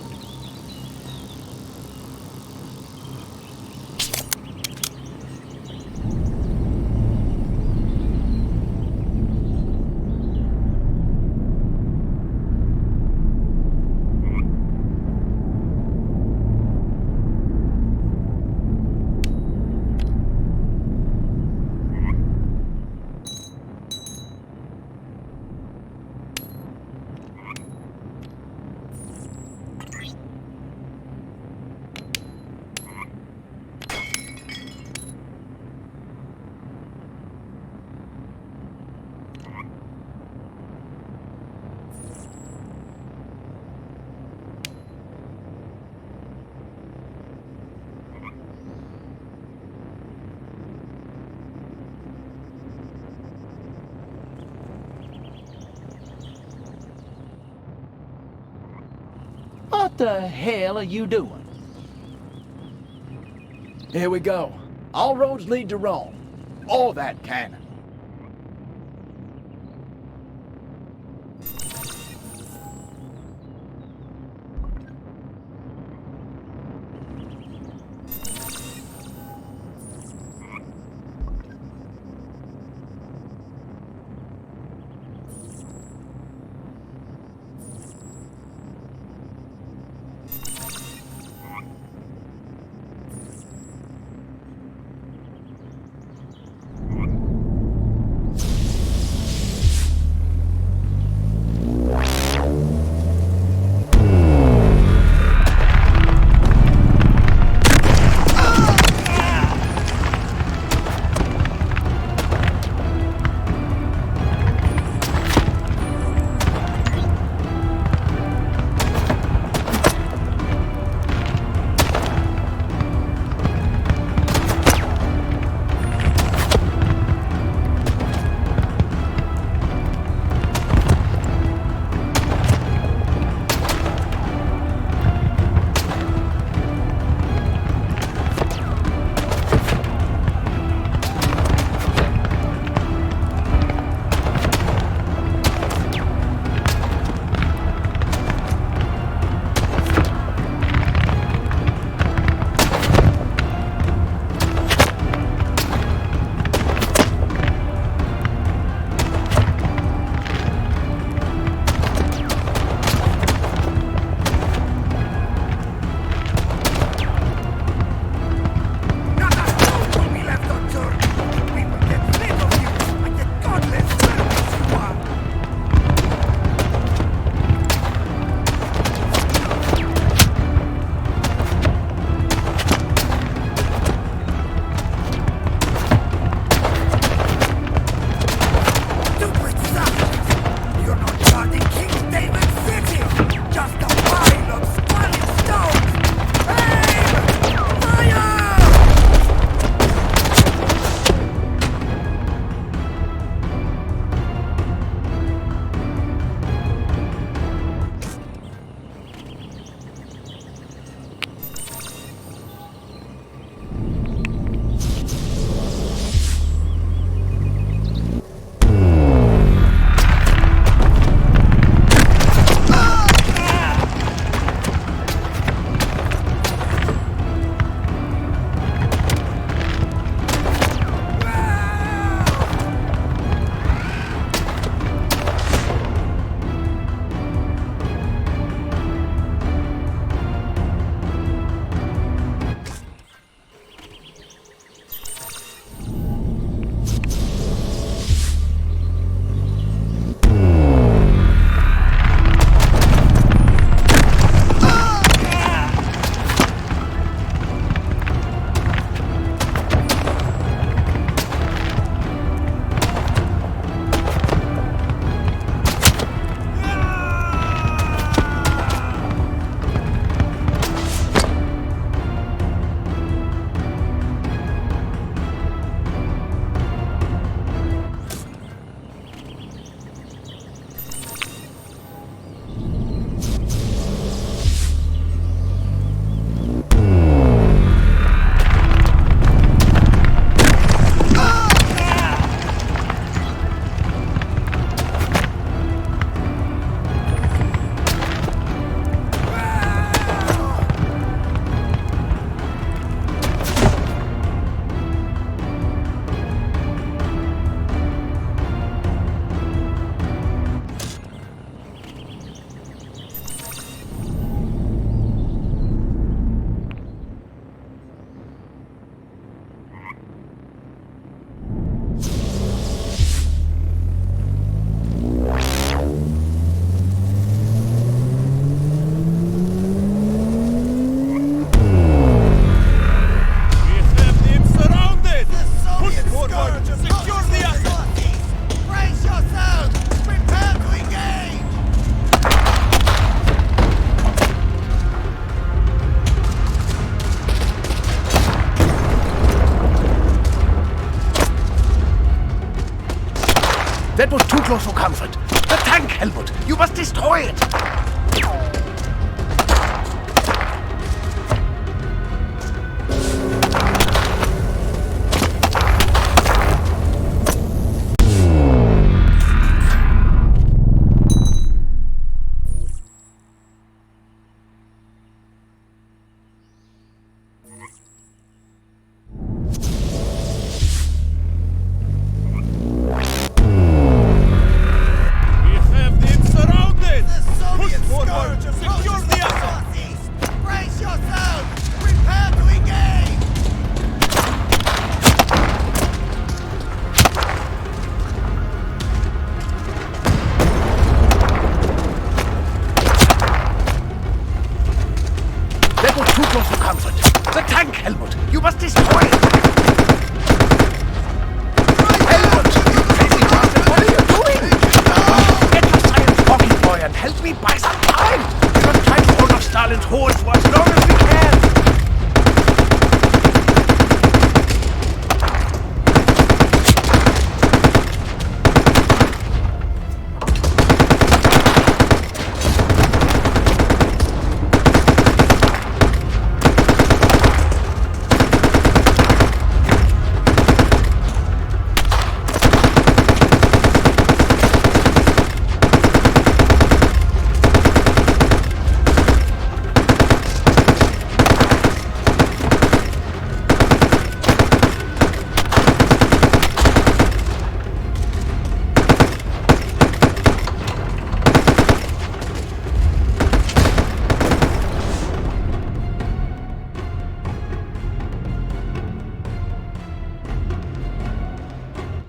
What the hell are you doing? Here we go. All roads lead to Rome. Or that cannon. That was too close for comfort. The tank, Helmut! You must destroy it!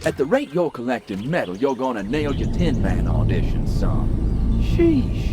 At the rate you're collecting metal, you're gonna nail your Tin Man audition, son. Sheesh.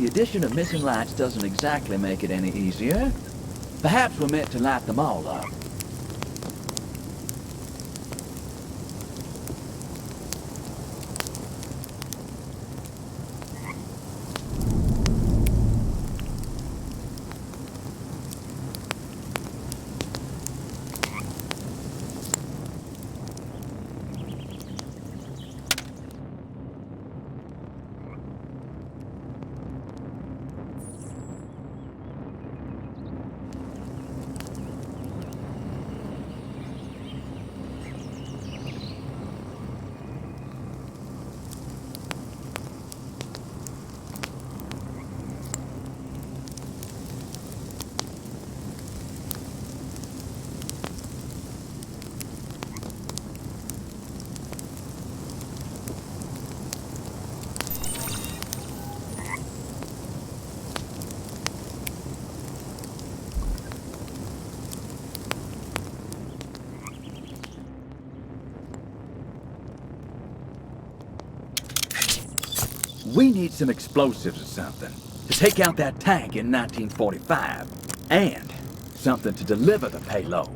addition of missing lights doesn't exactly make it any easier. Perhaps we're meant to light them all up. We need some explosives or something to take out that tank in 1945, and something to deliver the payload.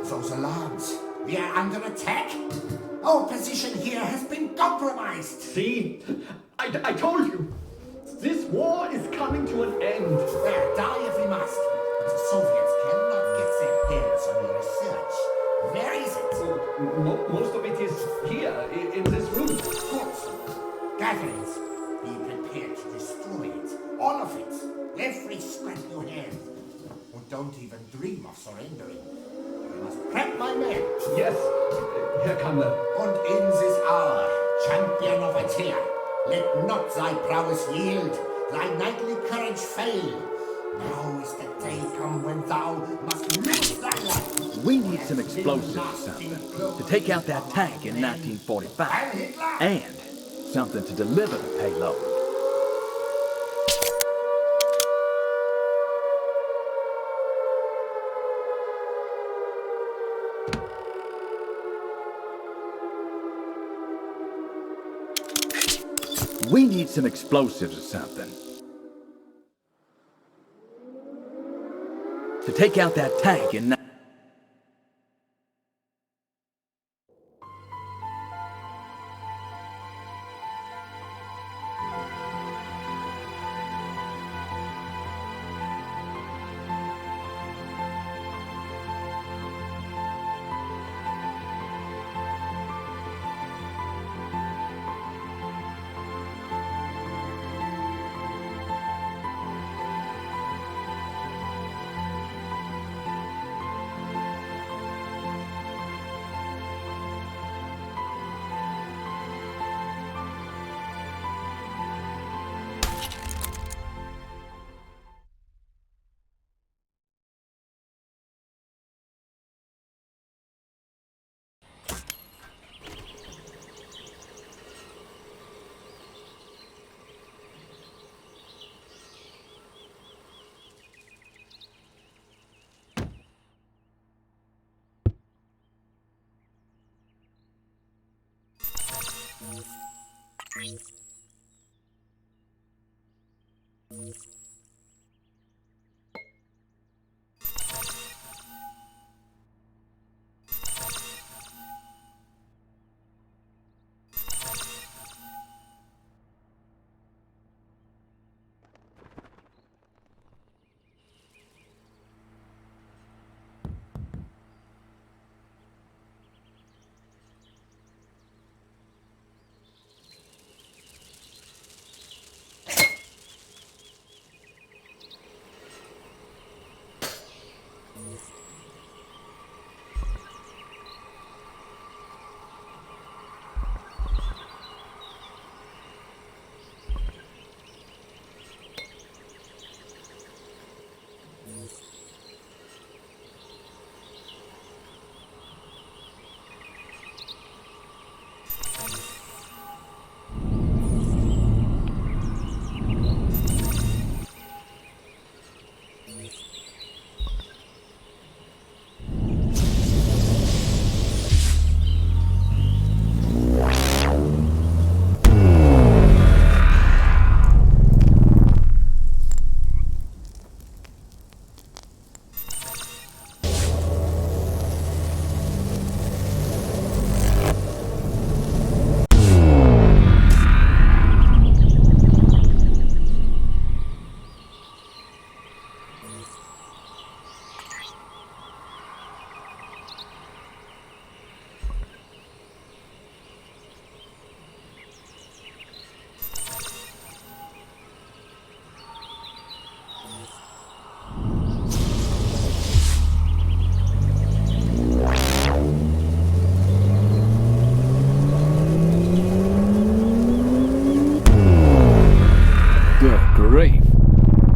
Those alarms. We are under attack. Our position here has been compromised. See? I told you. This war is coming to an end. Well, die if we must. But the Soviets cannot get their hands on your research. Where is it? Most of it is here, in this room. Good. Gather it. Be prepared to destroy it. All of it. Every scrap you have. And don't even dream of surrendering. You must prep my men. Yes, Herr Kammler. And in this hour, champion of Atea, let not thy prowess yield, thy knightly courage fail. Now is the day come when thou must lose thy life. We need some explosives or something to take out that tank in 1945, and something to deliver the payload. We need some explosives or something to take out that tank in...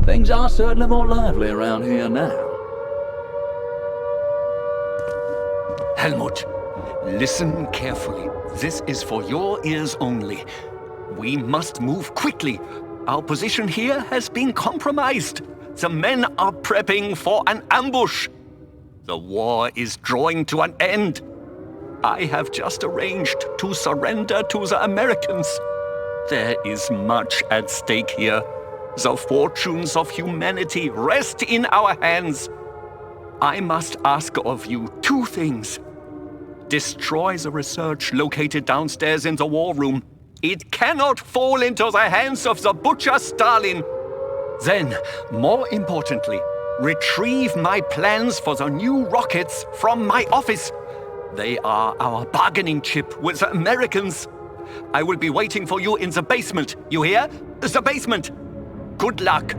Things are certainly more lively around here now. Helmut, listen carefully. This is for your ears only. We must move quickly. Our position here has been compromised. The men are prepping for an ambush. The war is drawing to an end. I have just arranged to surrender to the Americans. There is much at stake here. The fortunes of humanity rest in our hands. I must ask of you two things. Destroy the research located downstairs in the war room. It cannot fall into the hands of the butcher Stalin. Then, more importantly, retrieve my plans for the new rockets from my office. They are our bargaining chip with the Americans. I will be waiting for you in the basement. You hear? The basement. Good luck.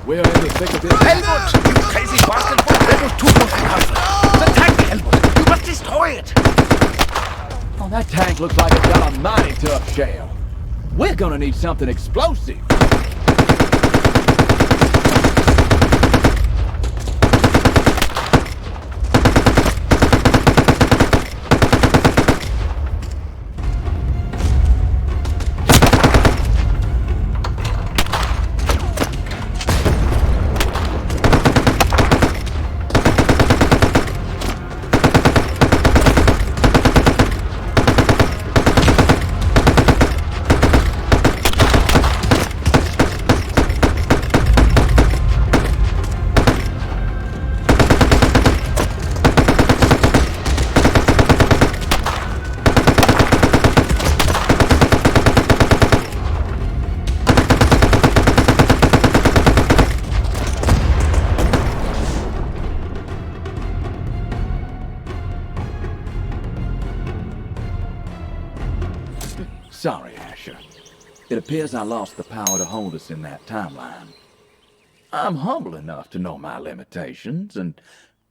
We're in the thick of this. Helmut! You crazy bastard! That was too close to comfort. The tank, Helmut! You must destroy it! Oh, that tank looks like it's got a mighty tough shell. We're gonna need something explosive. Sorry, Asher. It appears I lost the power to hold us in that timeline. I'm humble enough to know my limitations, and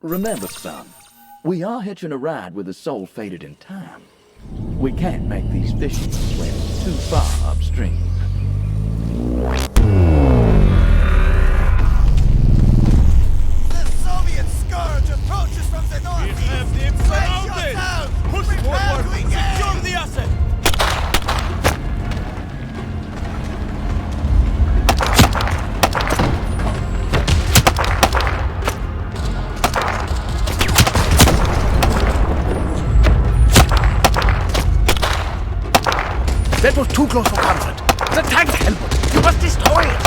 remember, son, we are hitching a ride with a soul fated in time. We can't make these fishing swim too far upstream. The Soviet scourge approaches from the northeast. We have them surrounded. Push forward. Secure the asset. That was too close for comfort. The tank, Helmut! You must destroy it!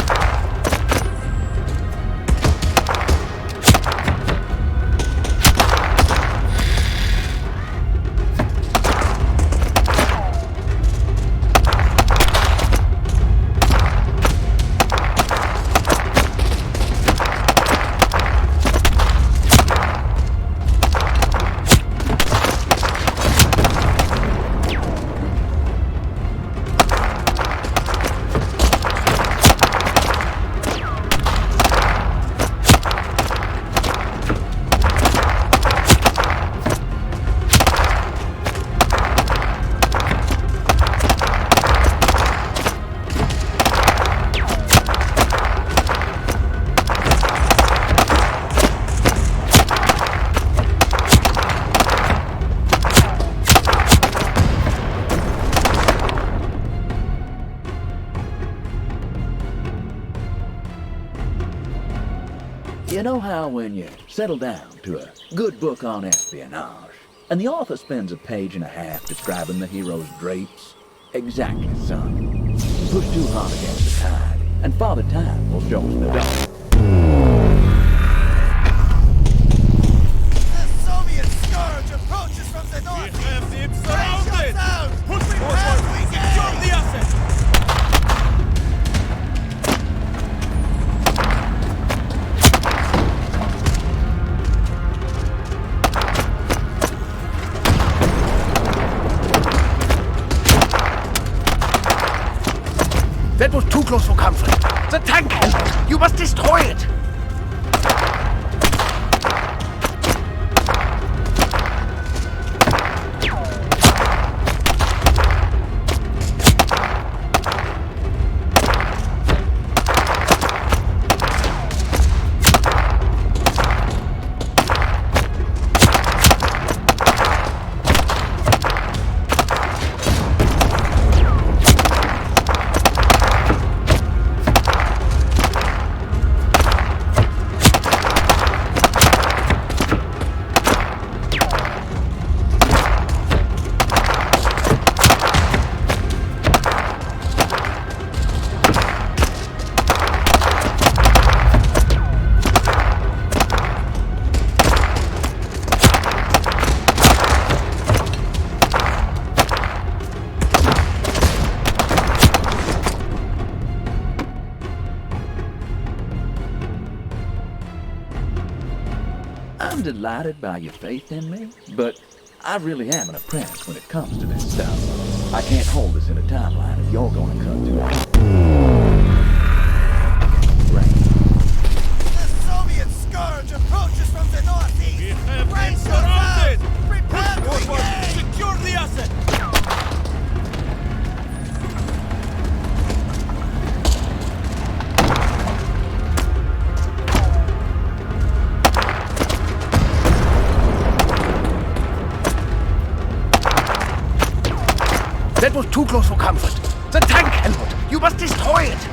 You know how when you settle down to a good book on espionage, and the author spends a page and a half describing the hero's drapes? Exactly, son. Push too hard against the tide, and Father Time will show us the door. The Soviet scourge approaches from the northeast. We have them surrounded. Push forward. Secure the asset. That was too close for comfort. The tank, Helmut! You must destroy it! I'm delighted by your faith in me, but I really am an apprentice when it comes to this stuff. I can't hold this in a timeline if you're going to cut to it. The Soviet scourge approaches from the northeast. We have them surrounded. Prepare to engage. Secure the asset. That was too close for comfort. The tank, Helmut! You must destroy it!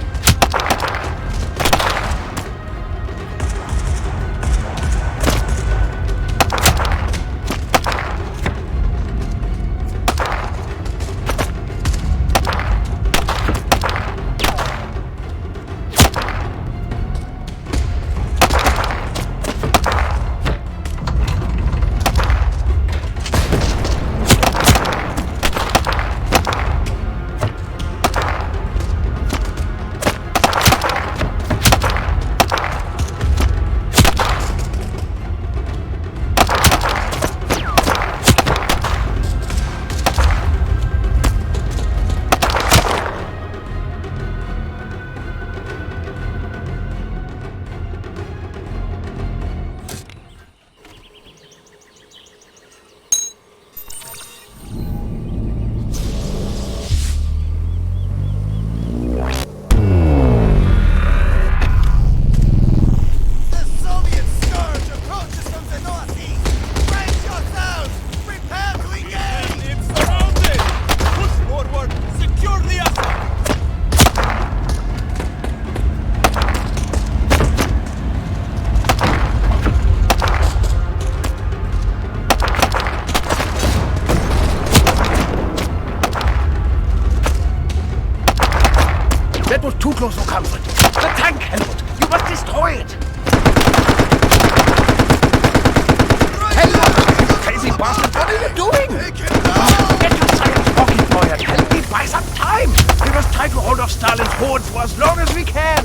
That was too close for comfort. The tank, Helmut! You must destroy it! Helmut! You crazy bastard! What are you doing? Get your science rocket boy and help me buy some time! We must try to hold off Stalin's hordes for as long as we can!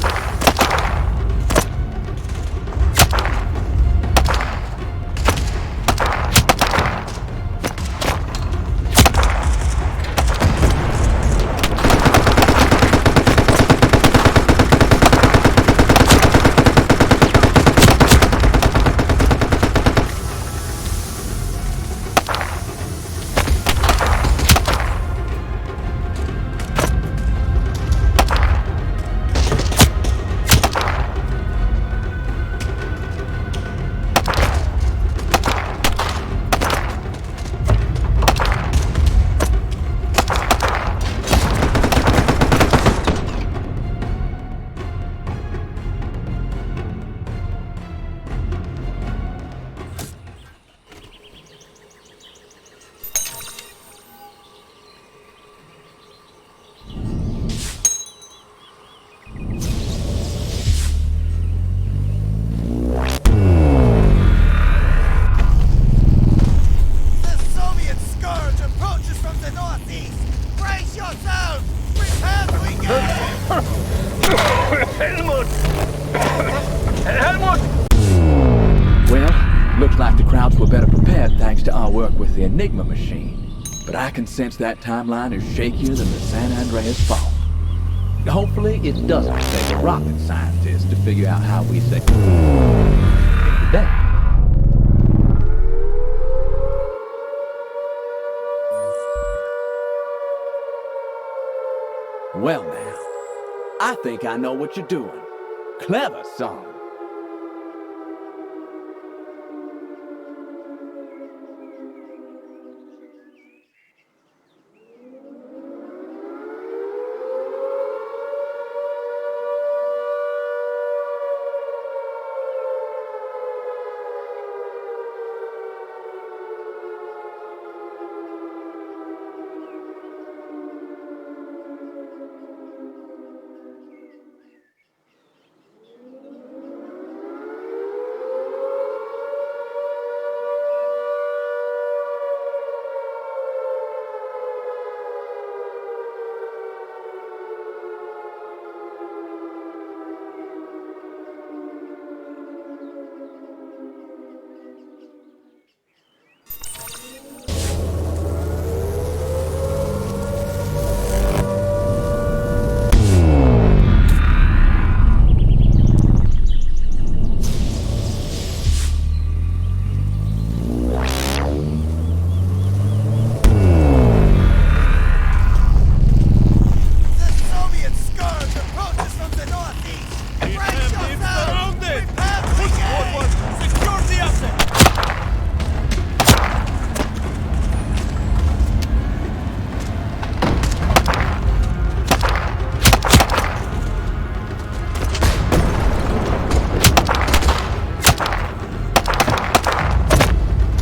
Enigma machine, but I can sense that timeline is shakier than the San Andreas fault. Hopefully it doesn't take a rocket scientist to figure out how we say today. Well now, I think I know what you're doing. Clever, son.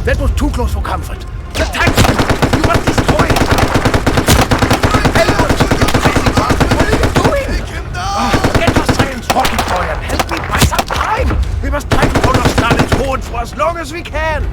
That was too close for comfort. The tank! You must destroy it! Helmut! You crazy bastard! What are you doing? Get your science rocket boy and help me buy some time! We must try to hold off Stalin's hordes for as long as we can!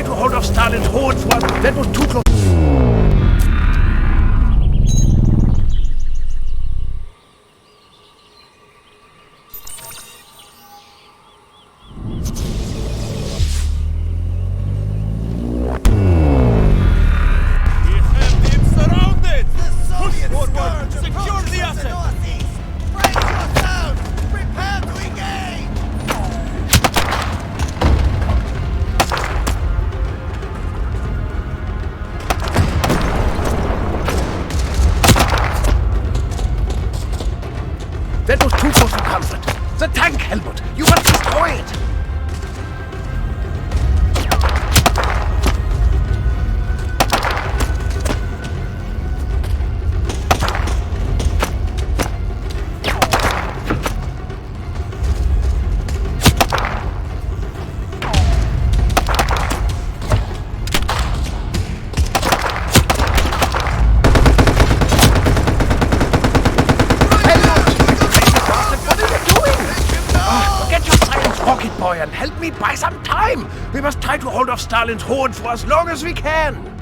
to hold off Stalin's hordes was... That was too close. That was too close for comfort. The tank, Helmut! You must destroy it! And help me buy some time! We must try to hold off Stalin's horde for as long as we can!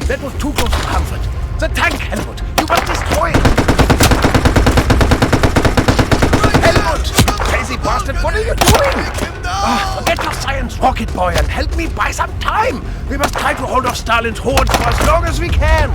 That was too close for comfort. The tank, Helmut! You must destroy it! Helmut! Crazy bastard, what are you doing? Forget your science, rocket boy, and help me buy some time! We must try to hold off Stalin's horde for as long as we can!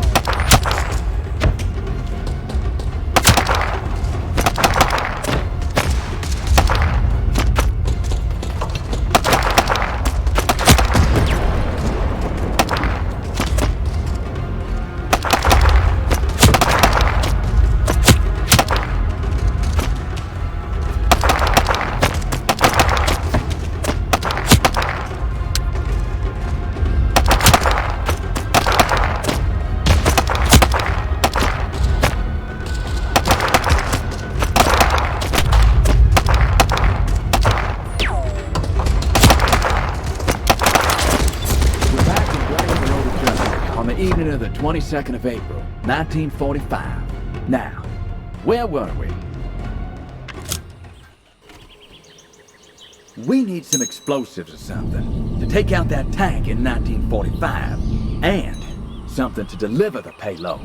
Evening of the 22nd of April, 1945. Now, where were we? We need some explosives or something to take out that tank in 1945, and something to deliver the payload.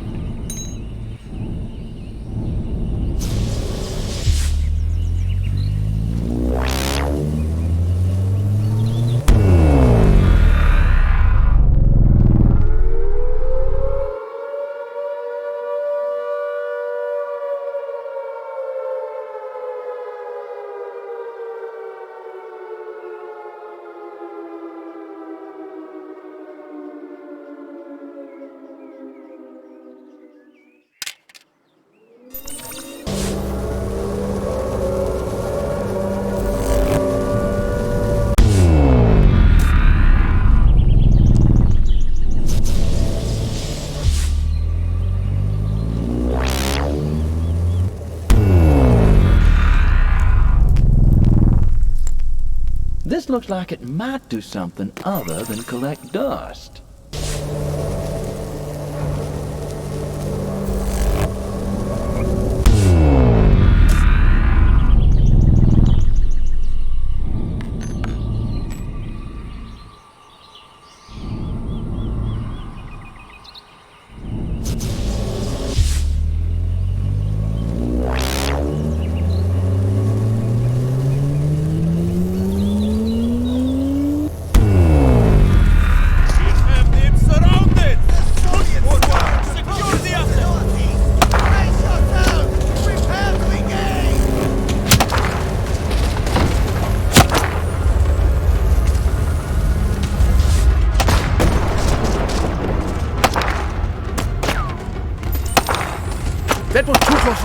This looks like it might do something other than collect dust.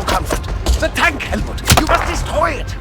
for comfort. The tank, Helmut! You must destroy it!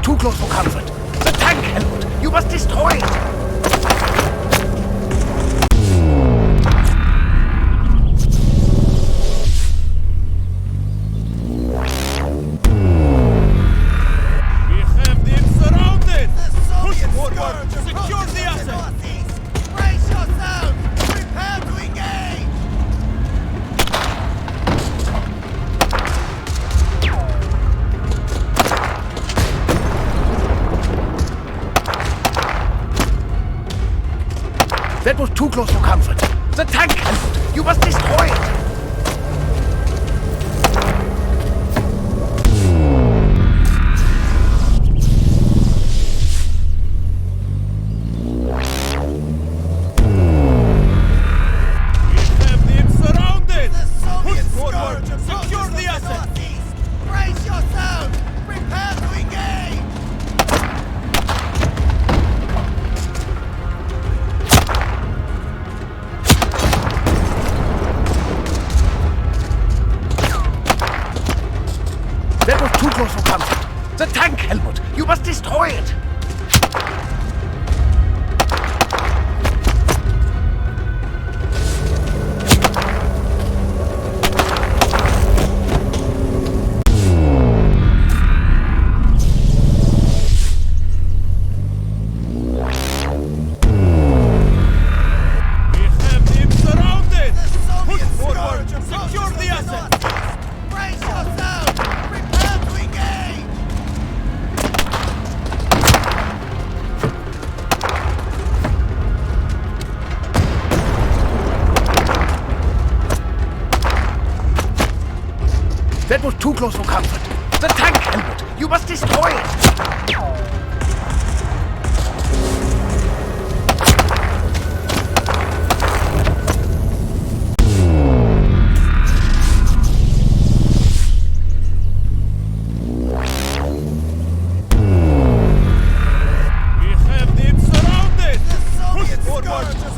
Too close for comfort. The tank, Helmut! You must destroy it! We have them surrounded! Push forward! Secure the asset! Brace yourself! Prepare to engage! That was too close for comfort. The tank, Helmut! You must destroy it! That was too close for comfort. The tank, Helmut! You must destroy it! We have them surrounded! Push forward! Secure the asset! Brace yourself! Prepare to engage! That was too close for comfort. The tank, Helmut! You must destroy it! We have them surrounded! Push forward!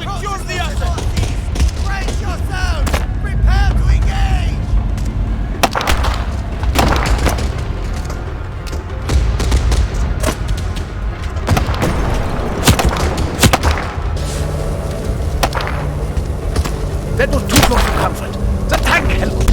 That was too close for comfort. The tank, Helmut!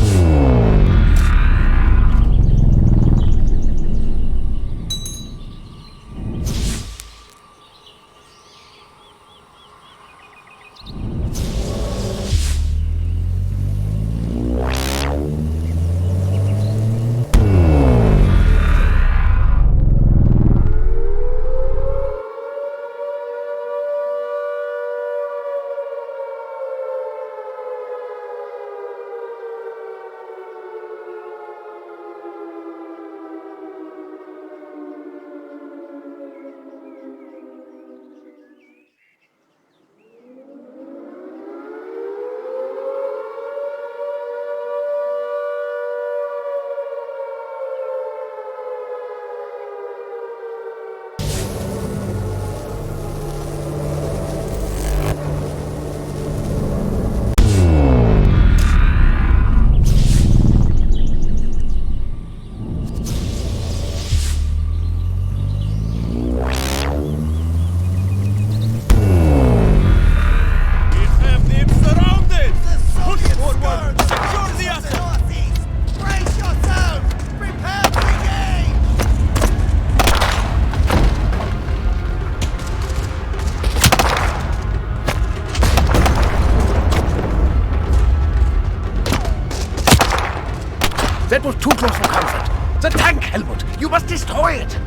That was too close for comfort. The tank, Helmut! You must destroy it!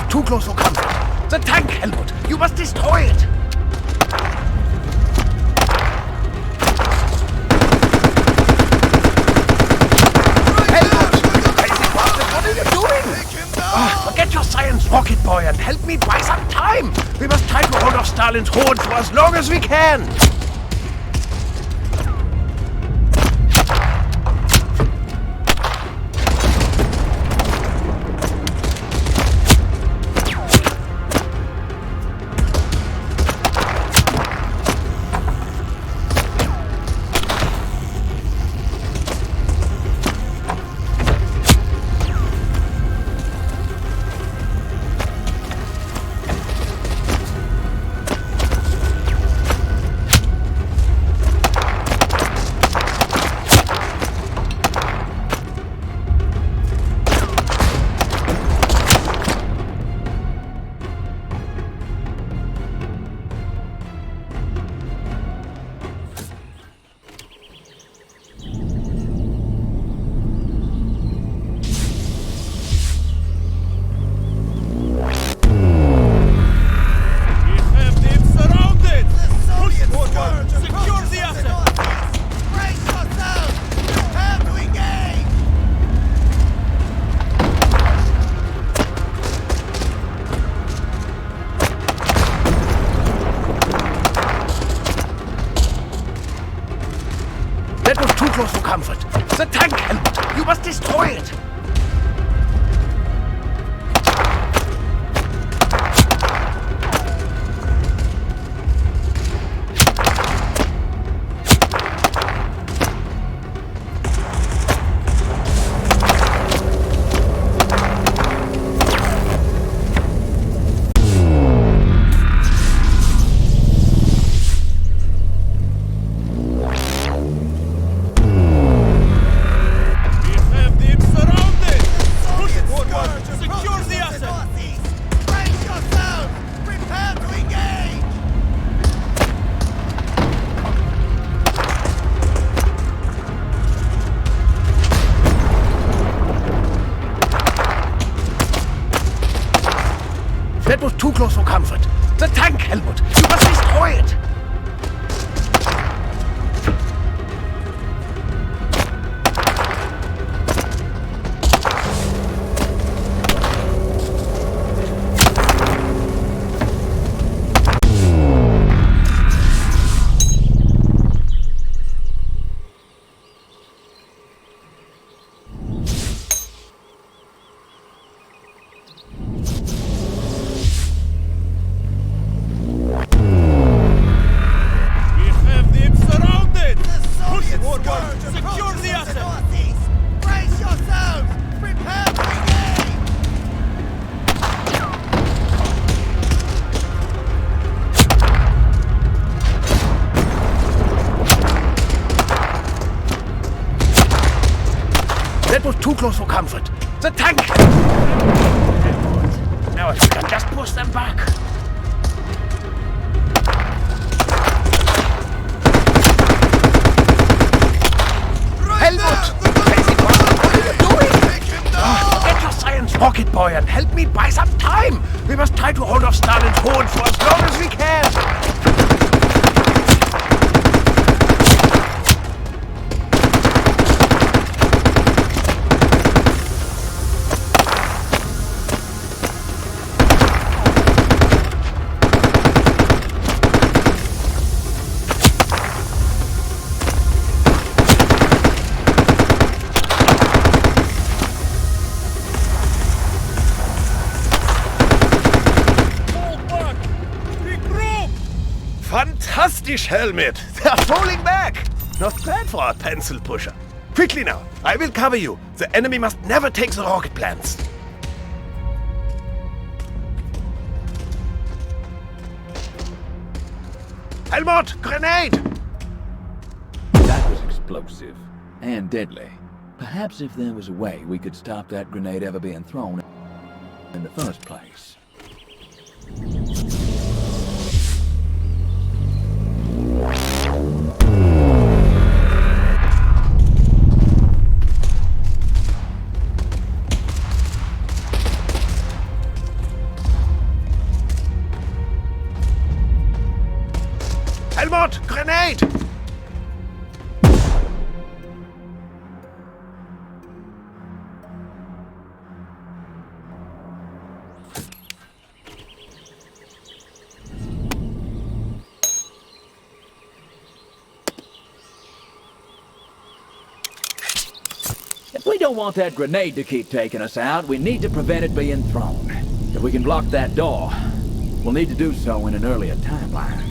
Too close for comfort. The tank, Helmut! You must destroy it! Helmut! You crazy bastard! What are you doing? Forget your science, rocket boy, and help me buy some time! We must try to hold off Stalin's horde for as long as we can! Close for comfort. The tank, Helmut! You must destroy it! That was too close for comfort. The tank, Helmut! You must destroy it! too close for comfort. The tank! Now if we can just push them back. Helmut! Crazy bastard, what are you doing? Get your science rocket boy and help me buy some time! We must try to hold off Stalin's horde for as long as we can! Fantastic helmet! They're falling back! Not bad for a pencil pusher. Quickly now, I will cover you. The enemy must never take the rocket plants. Helmut, grenade! That was explosive. And deadly. Perhaps if there was a way we could stop that grenade ever being thrown in the first place. Helmut, grenade! If we don't want that grenade to keep taking us out, we need to prevent it being thrown. If we can block that door, we'll need to do so in an earlier timeline.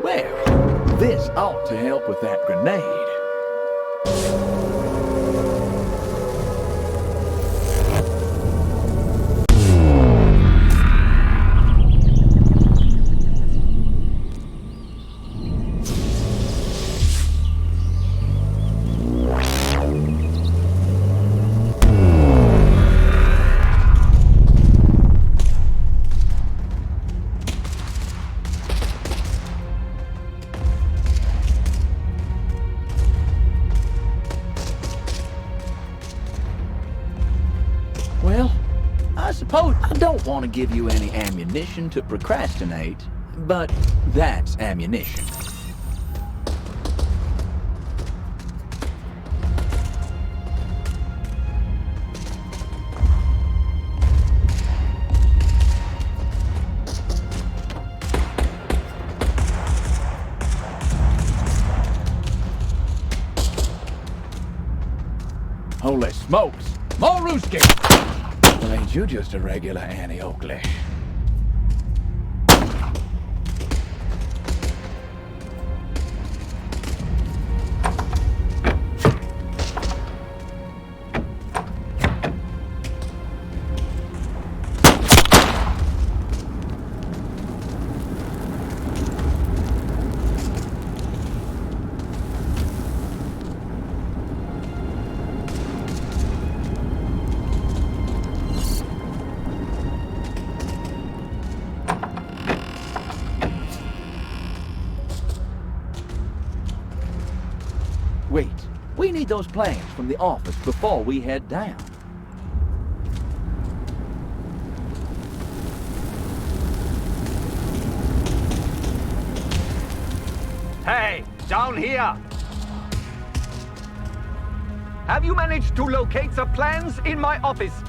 Well, this ought to help with that grenade. I don't want to give you any ammunition to procrastinate, but that's ammunition. Hold Holy smokes! More Ruski! Well, ain't you just a regular Annie Oakley? Wait, we need those plans from the office before we head down. Hey, down here! Have you managed to locate the plans in my office?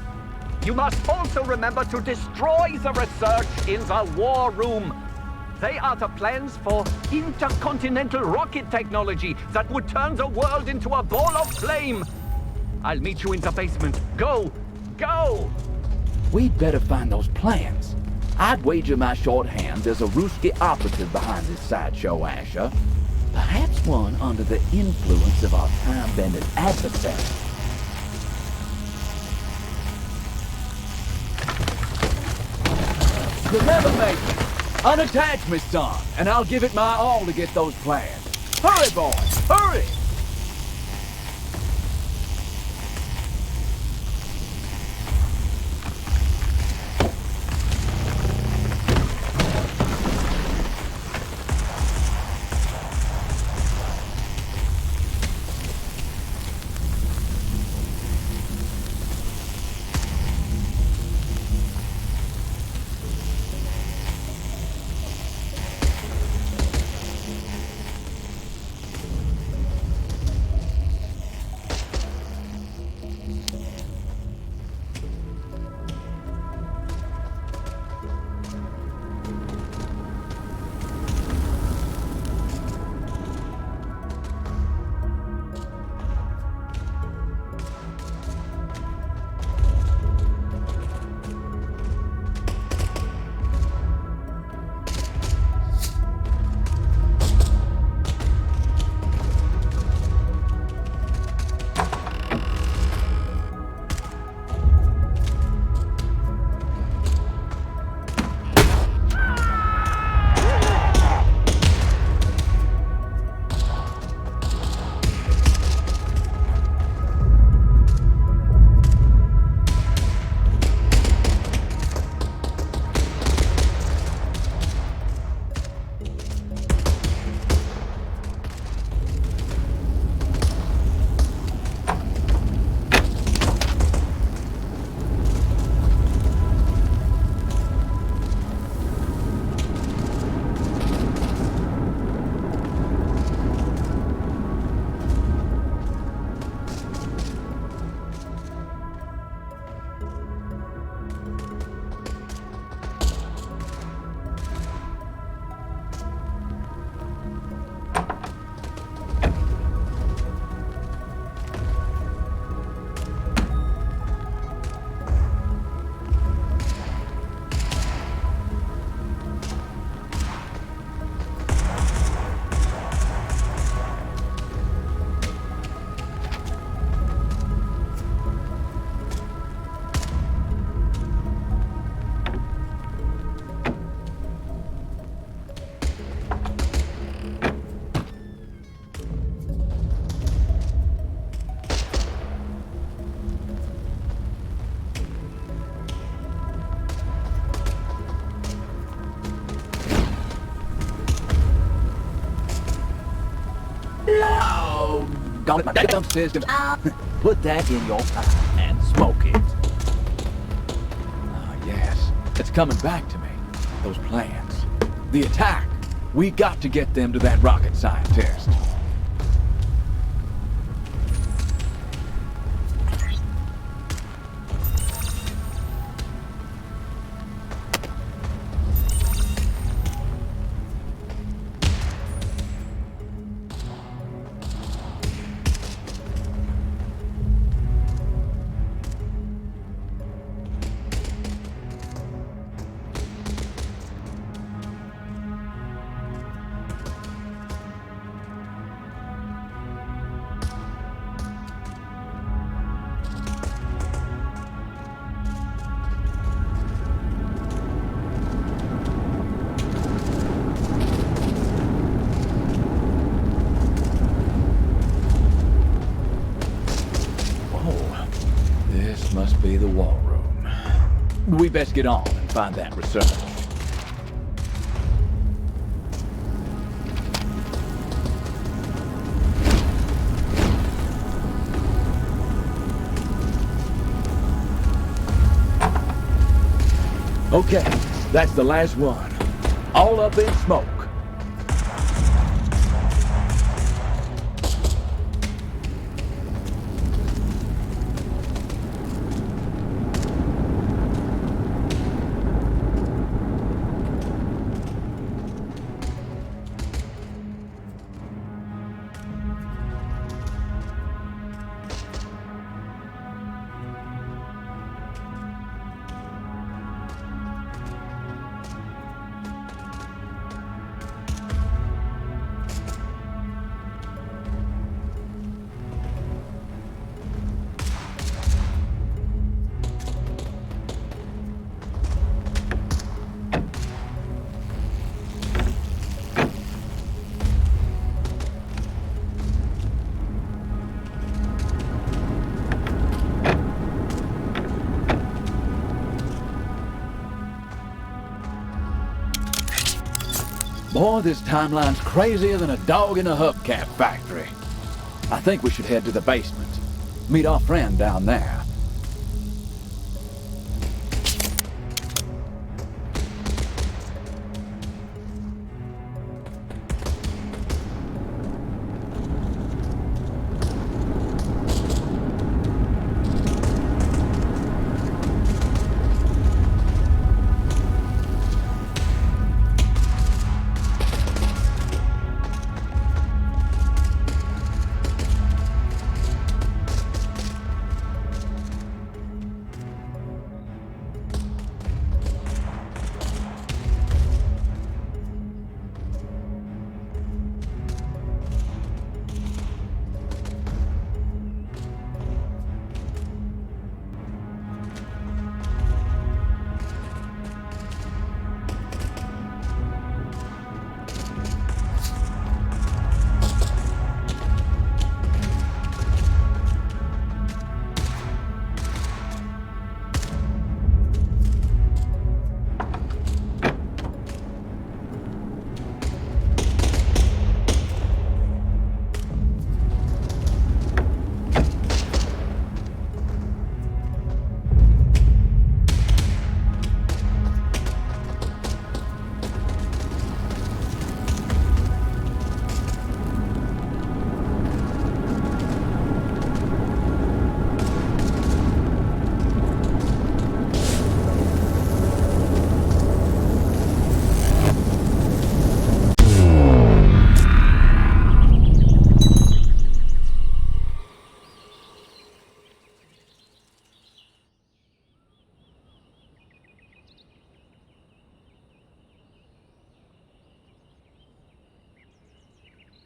You must also remember to destroy the research in the war room. They are the plans for intercontinental rocket technology that would turn the world into a ball of flame. I'll meet you in the basement. Go! Go! We'd better find those plans. I'd wager my shorthand there's a Ruski operative behind this sideshow, Asher. Perhaps one under the influence of our time-bended adversary. You'll never make it. Unattach me, son, and I'll give it my all to get those plans. Hurry, boys, hurry! Call it my damn system. Put that in your pipe and smoke it. Ah, yes. It's coming back to me. Those plans. The attack. We got to get them to that rocket scientist. best get on and find that research. Okay, that's the last one. All up in smoke. Boy, this timeline's crazier than a dog in a hubcap factory. I think we should head to the basement. Meet our friend down there.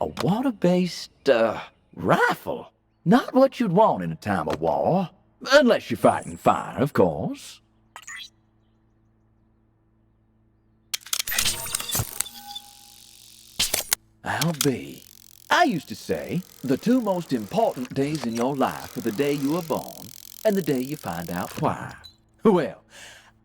A water-based, rifle. Not what you'd want in a time of war. Unless you're fighting fire, of course. I'll be. I used to say, the two most important days in your life are the day you were born and the day you find out why. Well,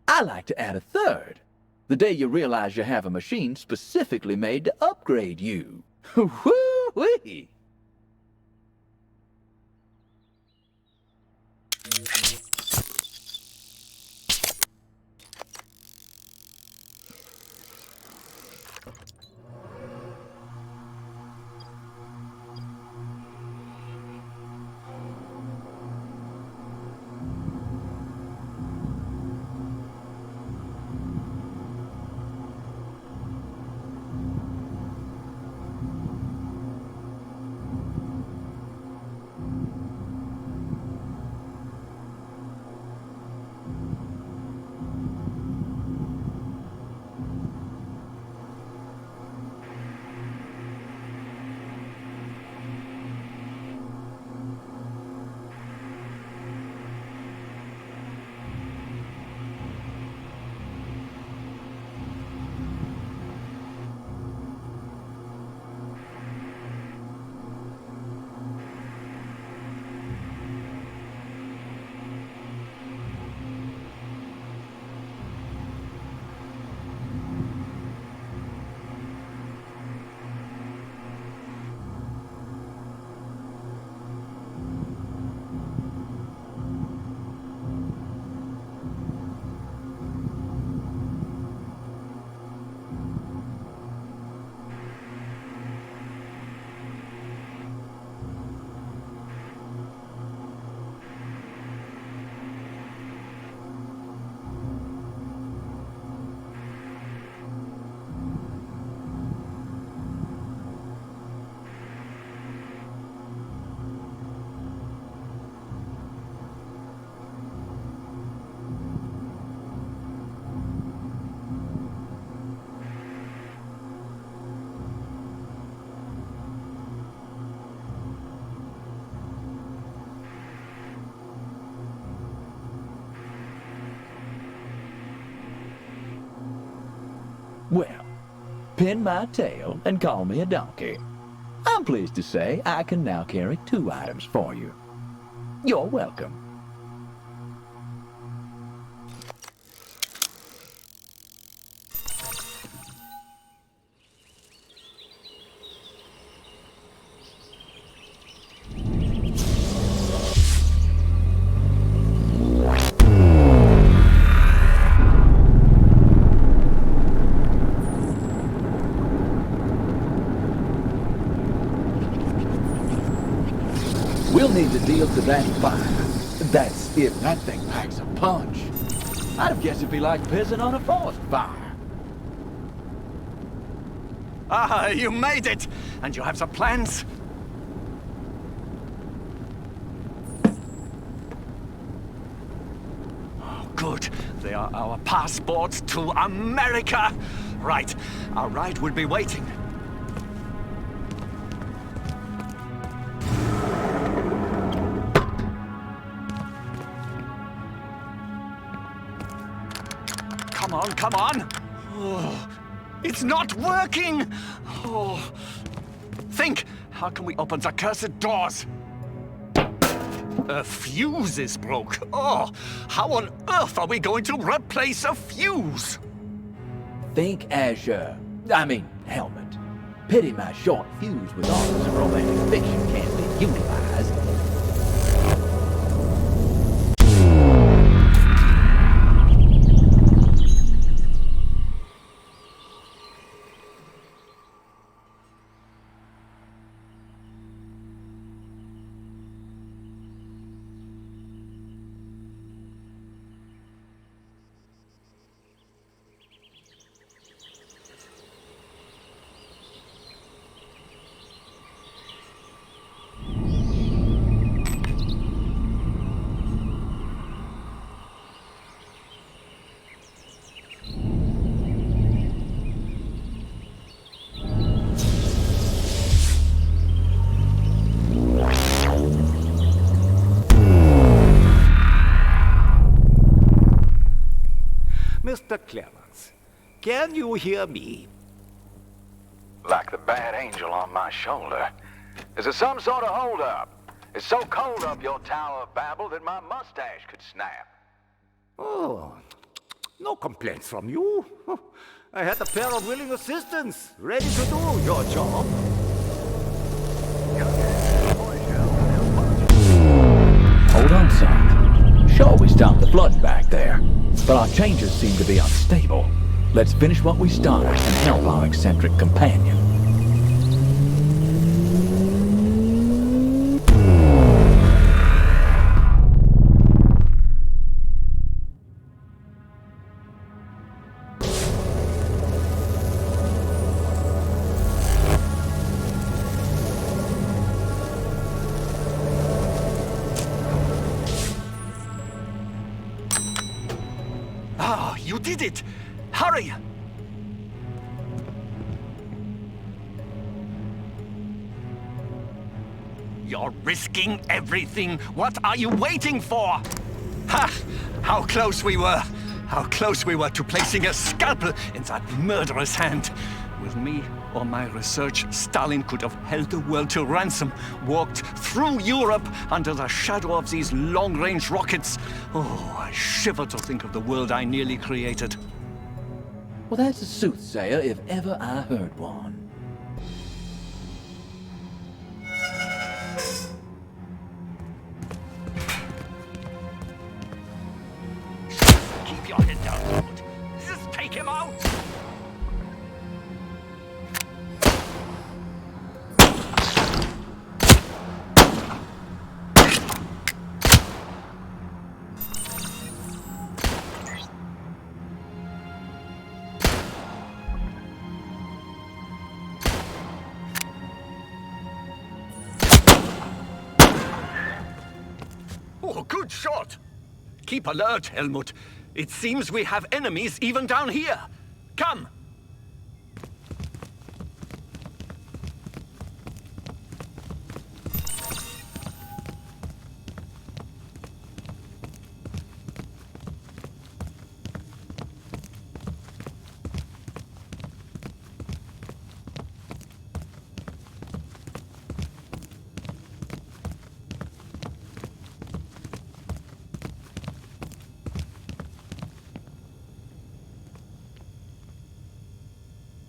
I like to add a third. The day you realize you have a machine specifically made to upgrade you. Woo-wee! Well, pin my tail and call me a donkey. I'm pleased to say I can now carry 2 items for you. You're welcome. We'll need to deal to that fire. That's if that thing packs a punch. I'd have guessed it'd be like pissing on a forest fire. Ah, you made it! And you have some plans? Oh, good. They are our passports to America! Right, our ride will be waiting. Come on, come on! Oh, it's not working! Oh. Think, how can we open the cursed doors? A fuse is broke. Oh, how on earth are we going to replace a fuse? Think Azure. Helmet. Pity my short fuse with authors of romantic fiction can't be utilized. Mr. Clemens, can you hear me? Like the bad angel on my shoulder. Is there some sort of holdup? It's so cold up your Tower of Babel that my mustache could snap. Oh, no complaints from you. I had a pair of willing assistants ready to do your job. Hold on, son. Sure, we stopped the flood back there, but our changes seem to be unstable. Let's finish what we started and help our eccentric companion. Ah, you did it! Hurry! You're risking everything. What are you waiting for? Ha! How close we were! How close we were to placing a scalpel in that murderous hand. With me or my research, Stalin could have held the world to ransom, walked through Europe under the shadow of these long-range rockets. Oh, I shiver to think of the world I nearly created. Well, that's a soothsayer if ever I heard one. Keep your head down, Lord. Just take him out! Oh, good shot! Keep alert, Helmut. It seems we have enemies even down here. Come!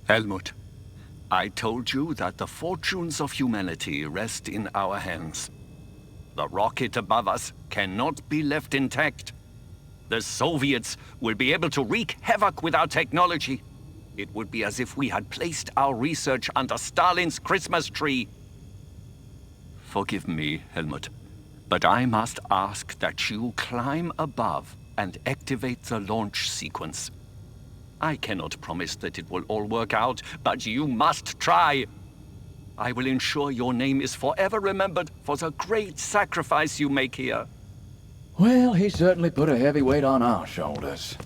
Helmut, I told you that the fortunes of humanity rest in our hands. The rocket above us cannot be left intact. The Soviets will be able to wreak havoc with our technology. It would be as if we had placed our research under Stalin's Christmas tree. Forgive me, Helmut, but I must ask that you climb above and activate the launch sequence. I cannot promise that it will all work out, but you must try. I will ensure your name is forever remembered for the great sacrifice you make here. Well, he certainly put a heavy weight on our shoulders.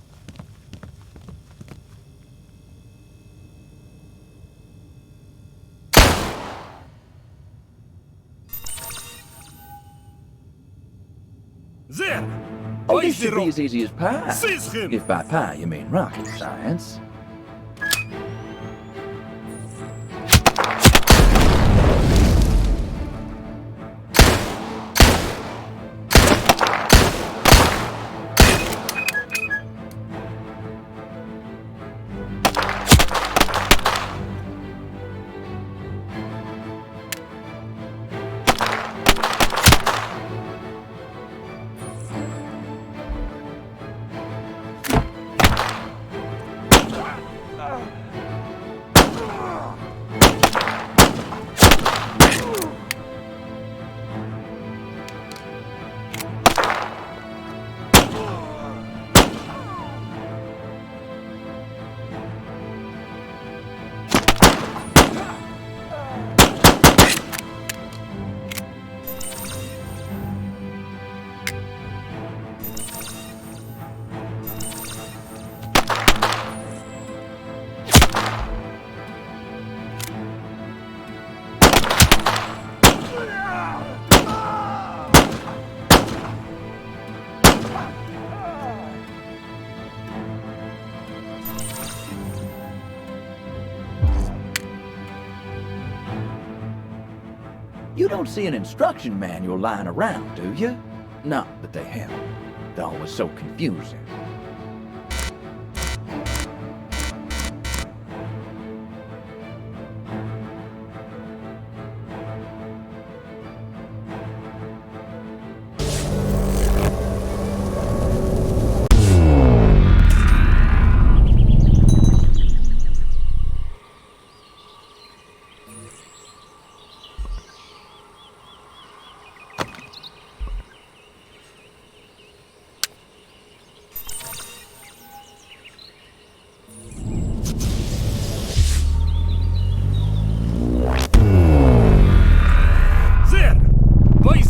There! Oh, this should be as easy as pie. If by pie you mean rocket science. You don't see an instruction manual lying around, do you? Not that they help. They're always so confusing.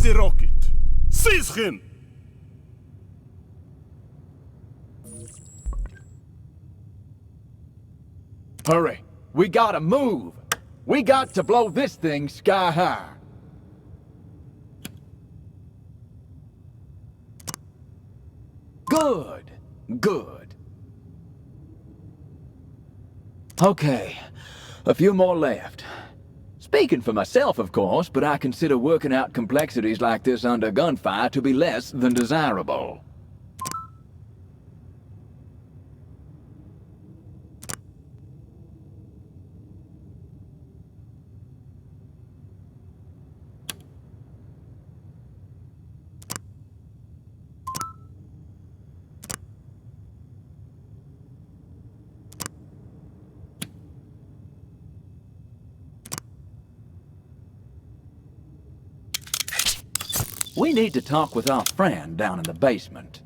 the rocket! Seize him! Hurry! We gotta move! We got to blow this thing sky high! Good! Good. Okay, a few more left. Speaking for myself, of course, but I consider working out complexities like this under gunfire to be less than desirable. We need to talk with our friend down in the basement.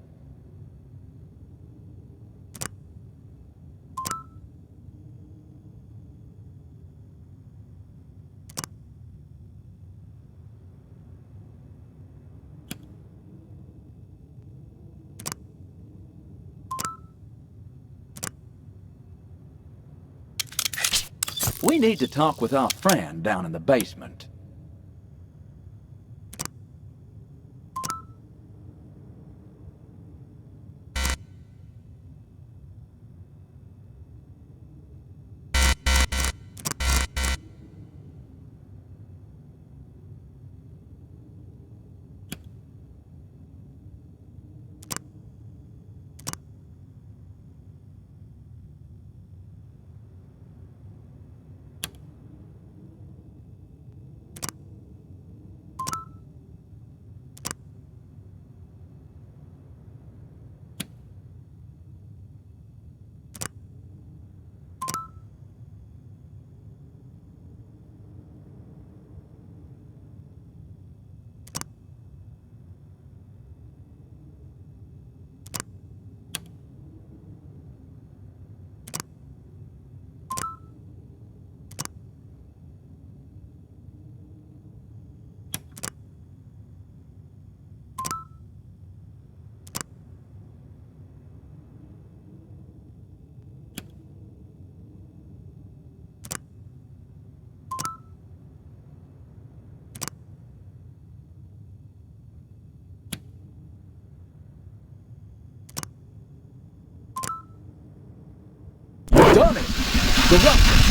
We need to talk with our friend down in the basement. running! The Russians!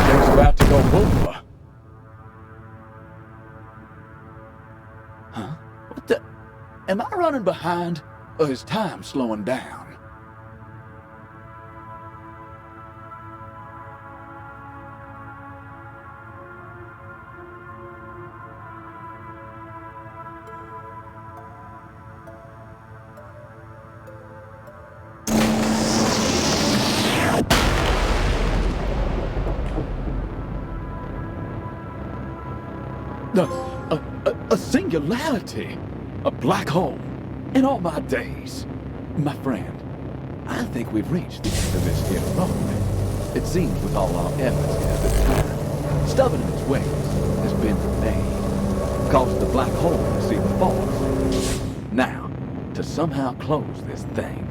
Things about to go over. Huh? What the? Am I running behind, or is time slowing down? A singularity, a black hole, in all my days. My friend, I think we've reached the end of this here road. It seems with all our efforts here this time, stubborn in its ways has been remained, caused the black hole to see the force. Now, to somehow close this thing.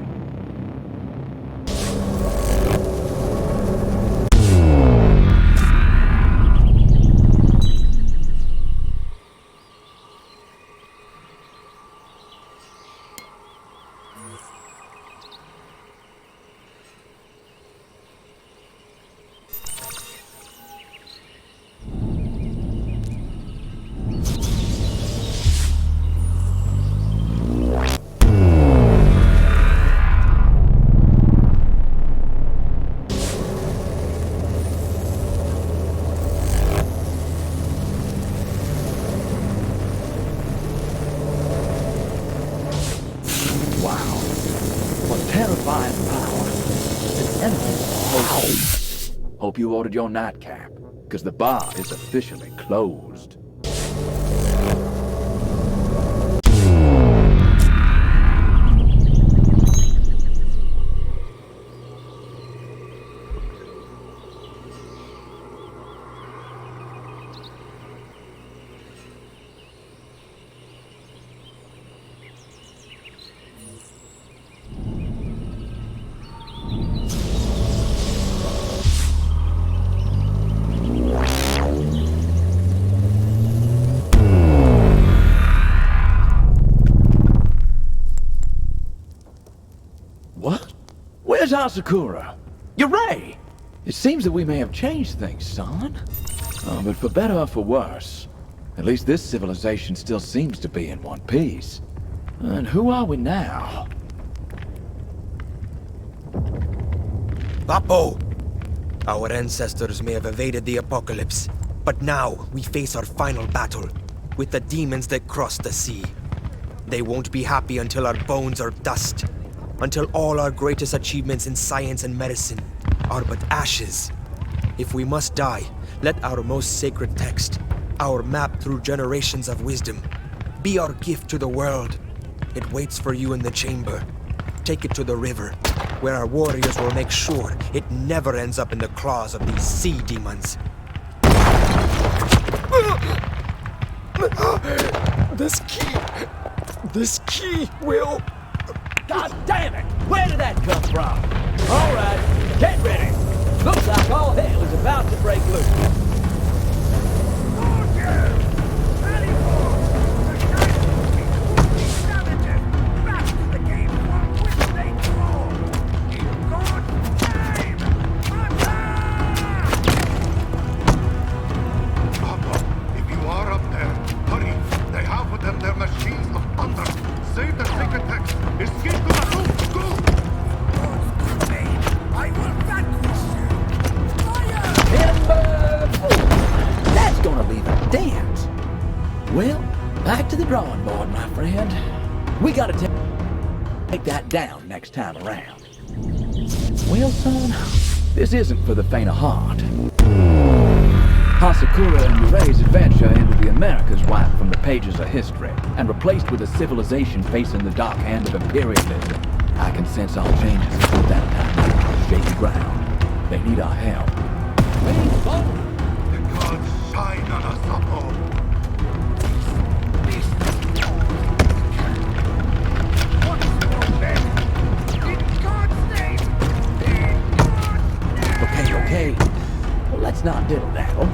Hope you ordered your nightcap, because the bar is officially closed. Where's Asakura? You're right! It seems that we may have changed things, son. Oh, but for better or for worse, at least this civilization still seems to be in one piece. And who are we now? Bappo! Our ancestors may have evaded the apocalypse, but now we face our final battle with the demons that cross the sea. They won't be happy until our bones are dust. Until all our greatest achievements in science and medicine are but ashes. If we must die, let our most sacred text, our map through generations of wisdom, be our gift to the world. It waits for you in the chamber. Take it to the river, where our warriors will make sure it never ends up in the claws of these sea demons. This key will... God damn it! Where did that come from? All right, get ready. Looks like all hell is about to break loose. Well, back to the drawing board, my friend. We gotta take that down next time around. Well, son, this isn't for the faint of heart. Hasakura and Yurei's adventure into the Americas wiped from the pages of history and replaced with a civilization facing the dark hand of imperialism. I can sense all changes have put that time on shaky ground. They need our help. Wait, The gods shine on us, Appo. Okay, well, let's not diddle-daddle.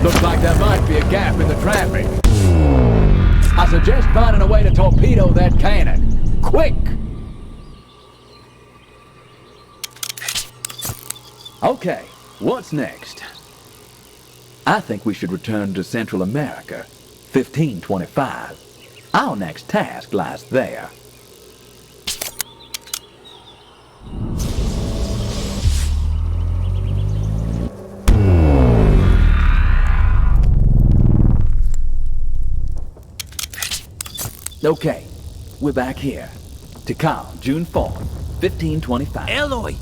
Looks like there might be a gap in the traffic. I suggest finding a way to torpedo that cannon. Quick! Okay, what's next? I think we should return to Central America, 1525. Our next task lies there. Okay, we're back here. Tikal, June 4th, 1525. Eloy!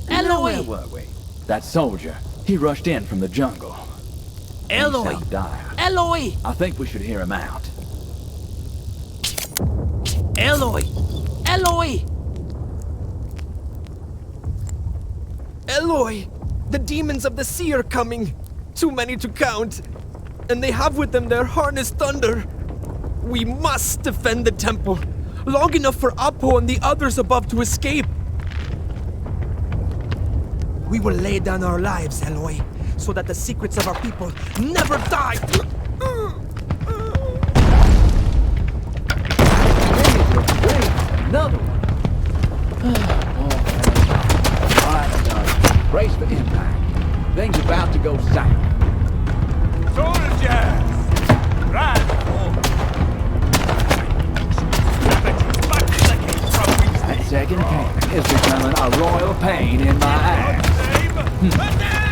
Where were we? That soldier, he rushed in from the jungle. Eloy! He sounds dire. Eloy! I think we should hear him out. Eloy! Eloy! Eloy! The demons of the sea are coming! Too many to count! And they have with them their harnessed thunder! We must defend the temple! Long enough for Apo and the others above to escape! We will lay down our lives, Eloy, so that the secrets of our people never die! Another one. Alright, son. Brace for impact. Things about to go south. Soldiers! Run! That second cannon is becoming a royal pain in my ass.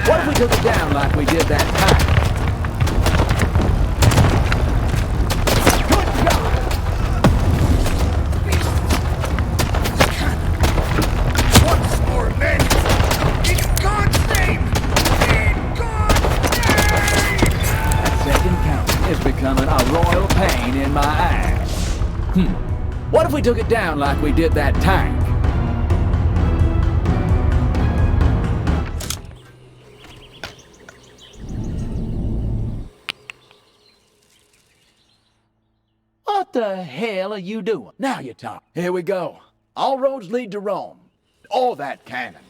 What if we took it down like we did that time? Good God! Once more, men! In God's name! In God's name! That second cannon is becoming a royal pain in my ass. What if we took it down like we did that tank? What the hell are you doing? Now you talk. Here we go. All roads lead to Rome. Or that cannon.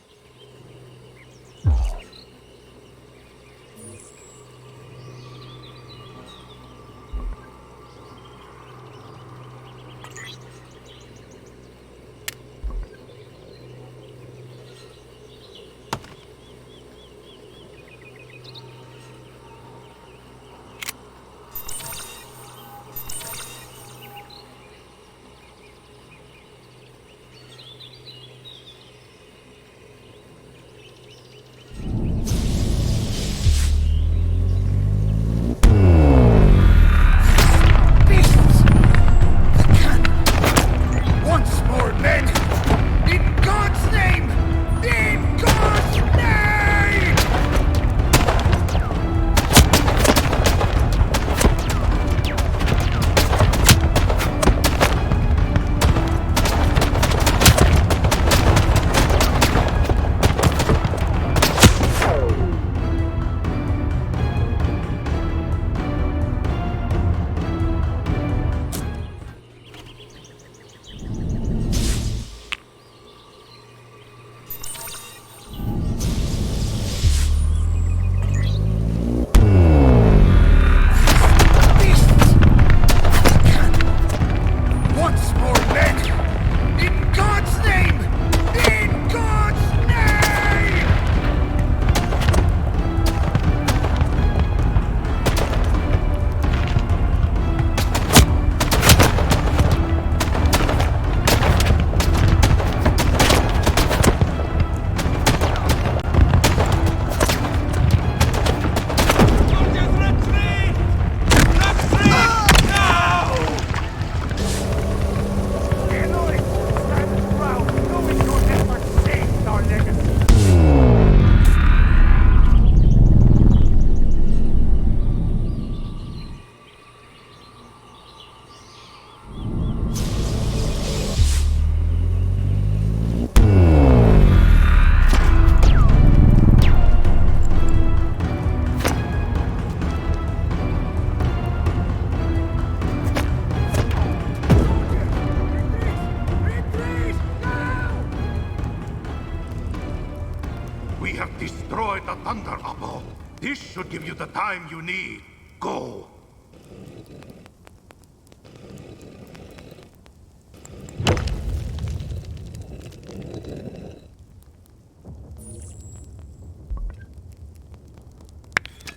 We have destroyed the Thunder Apple. This should give you the time you need. Go.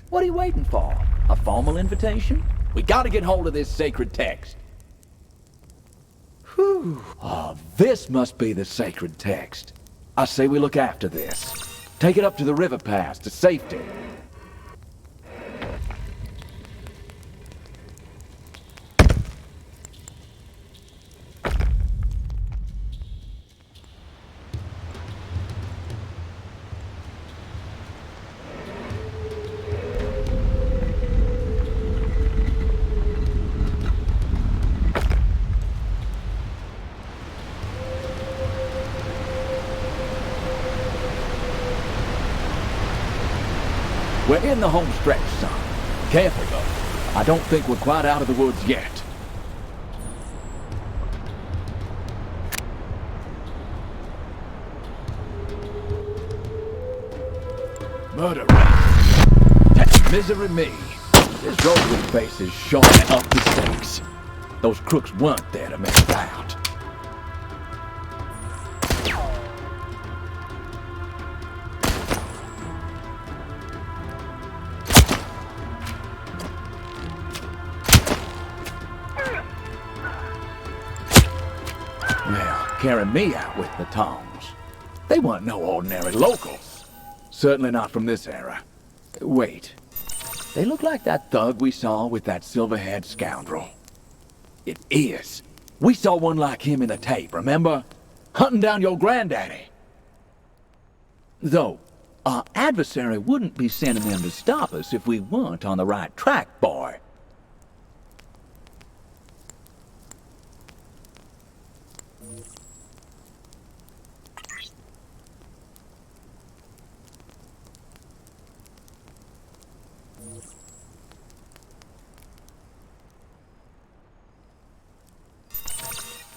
What are you waiting for? A formal invitation? We gotta get hold of this sacred text. Whew. Oh, this must be the sacred text. I say we look after this. Take it up to the river pass to safety. We're in the home stretch, son. Careful, though. I don't think we're quite out of the woods yet. Murder rap. That's misery me. This road we face is short and up the stakes. Those crooks weren't there to mess about. Carrying me out with the tongs. They weren't no ordinary locals. Certainly not from this era. Wait. They look like that thug we saw with that silver-haired scoundrel. It is. We saw one like him in a tape, remember? Hunting down your granddaddy. Though, our adversary wouldn't be sending them to stop us if we weren't on the right track, boy.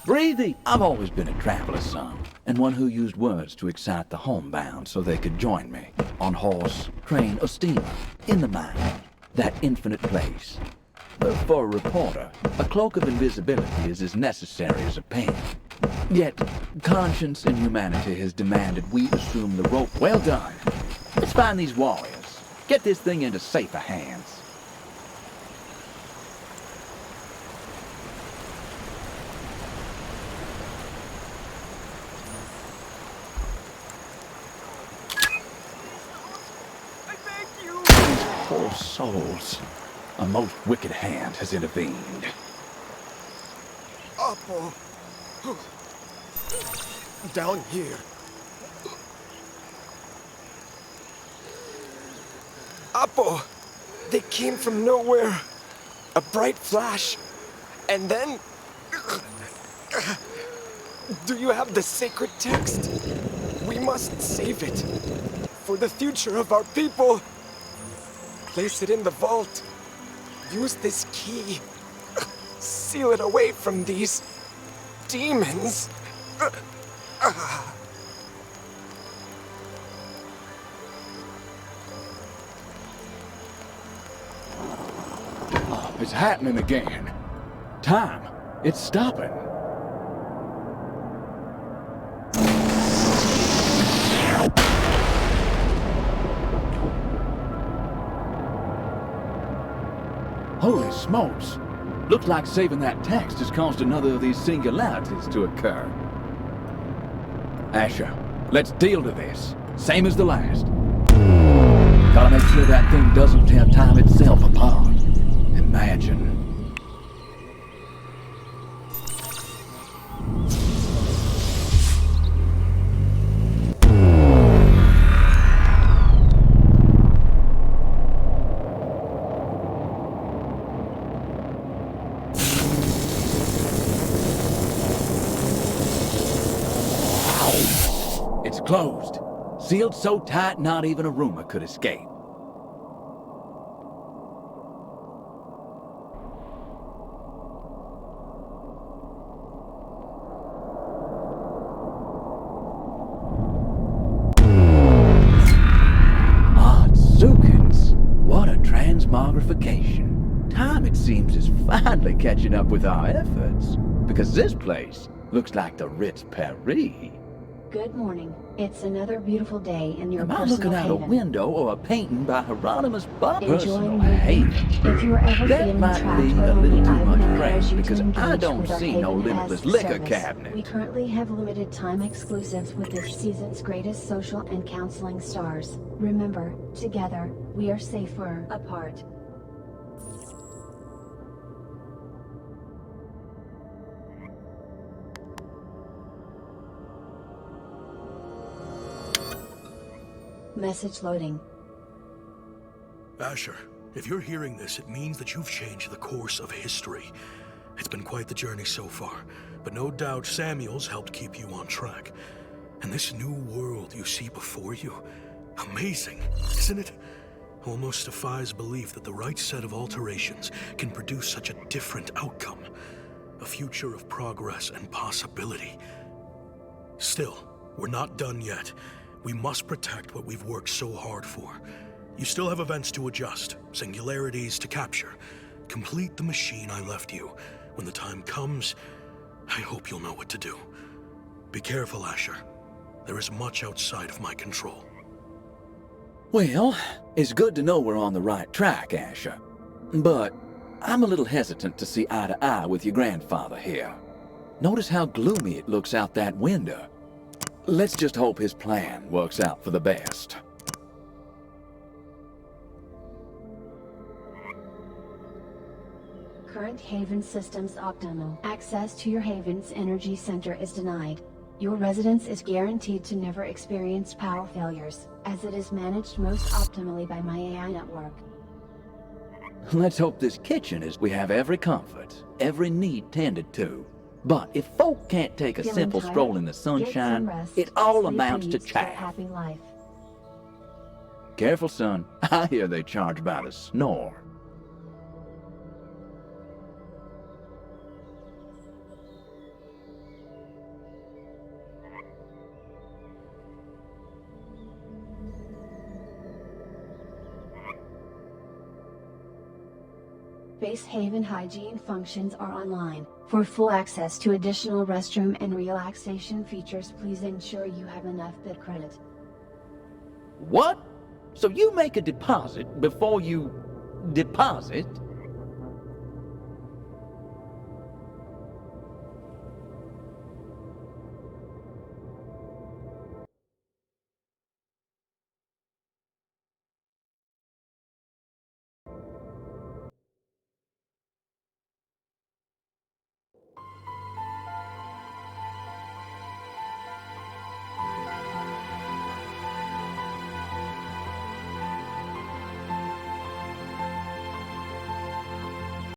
Breathy! I've always been a traveler's son, and one who used words to excite the homebound so they could join me, on horse, train, or steamer, in the mind, that infinite place. But for a reporter, a cloak of invisibility is as necessary as a pen. Yet, conscience and humanity has demanded we assume the rope. Well done. Let's find these warriors. Get this thing into safer hands. Poor souls. A most wicked hand has intervened. Apple. Down here. Apple. They came from nowhere. A bright flash. And then... Do you have the sacred text? We must save it. For the future of our people. Place it in the vault. Use this key. Seal it away from these demons. Oh, it's happening again. Time. It's stopping. Holy smokes! Looks like saving that text has caused another of these singularities to occur. Asher, let's deal to this. Same as the last. Gotta make sure that thing doesn't tear time itself apart. Imagine. Closed. Sealed so tight, not even a rumor could escape. Odd Zookins. finally catching up with our efforts. Because this place looks like the Ritz Paris. Good morning. It's another beautiful day in your Am I personal looking out a haven. window or a painting by Hieronymus Bob? Enjoying Personal your haven. If you are ever That feeling might trapped be or a little lonely, too I would much encourage praise you because to I engage don't with our see no Haven limitless as liquor service. cabinet. We currently have limited time exclusives with this season's greatest social and counseling stars. Remember, together, we are safer apart. Message loading. Asher, if you're hearing this, it means that you've changed the course of history. It's been quite the journey so far, but no doubt Samuel's helped keep you on track. And this new world you see before you, amazing, isn't it? Almost defies belief that the right set of alterations can produce such a different outcome. A future of progress and possibility. Still, we're not done yet. We must protect what we've worked so hard for. You still have events to adjust, singularities to capture. Complete the machine I left you. When the time comes, I hope you'll know what to do. Be careful, Asher. There is much outside of my control. Well, it's good to know we're on the right track, Asher. But I'm a little hesitant to see eye to eye with your grandfather here. Notice how gloomy it looks out that window. Let's just hope his plan works out for the best. Current Haven systems optimal. Access to your Haven's energy center is denied. Your residence is guaranteed to never experience power failures, as it is managed most optimally by my AI network. Let's hope this kitchen is we have every comfort, every need tended to. But if folk can't take a Feeling simple tired? stroll in the Get some sunshine, rest. it all Sleep amounts to leads a chaff. happy life. Careful, son. I hear they charge by the snore. Base Haven hygiene functions are online. For full access to additional restroom and relaxation features, please ensure you have enough bit credit. What? So you make a deposit before you deposit?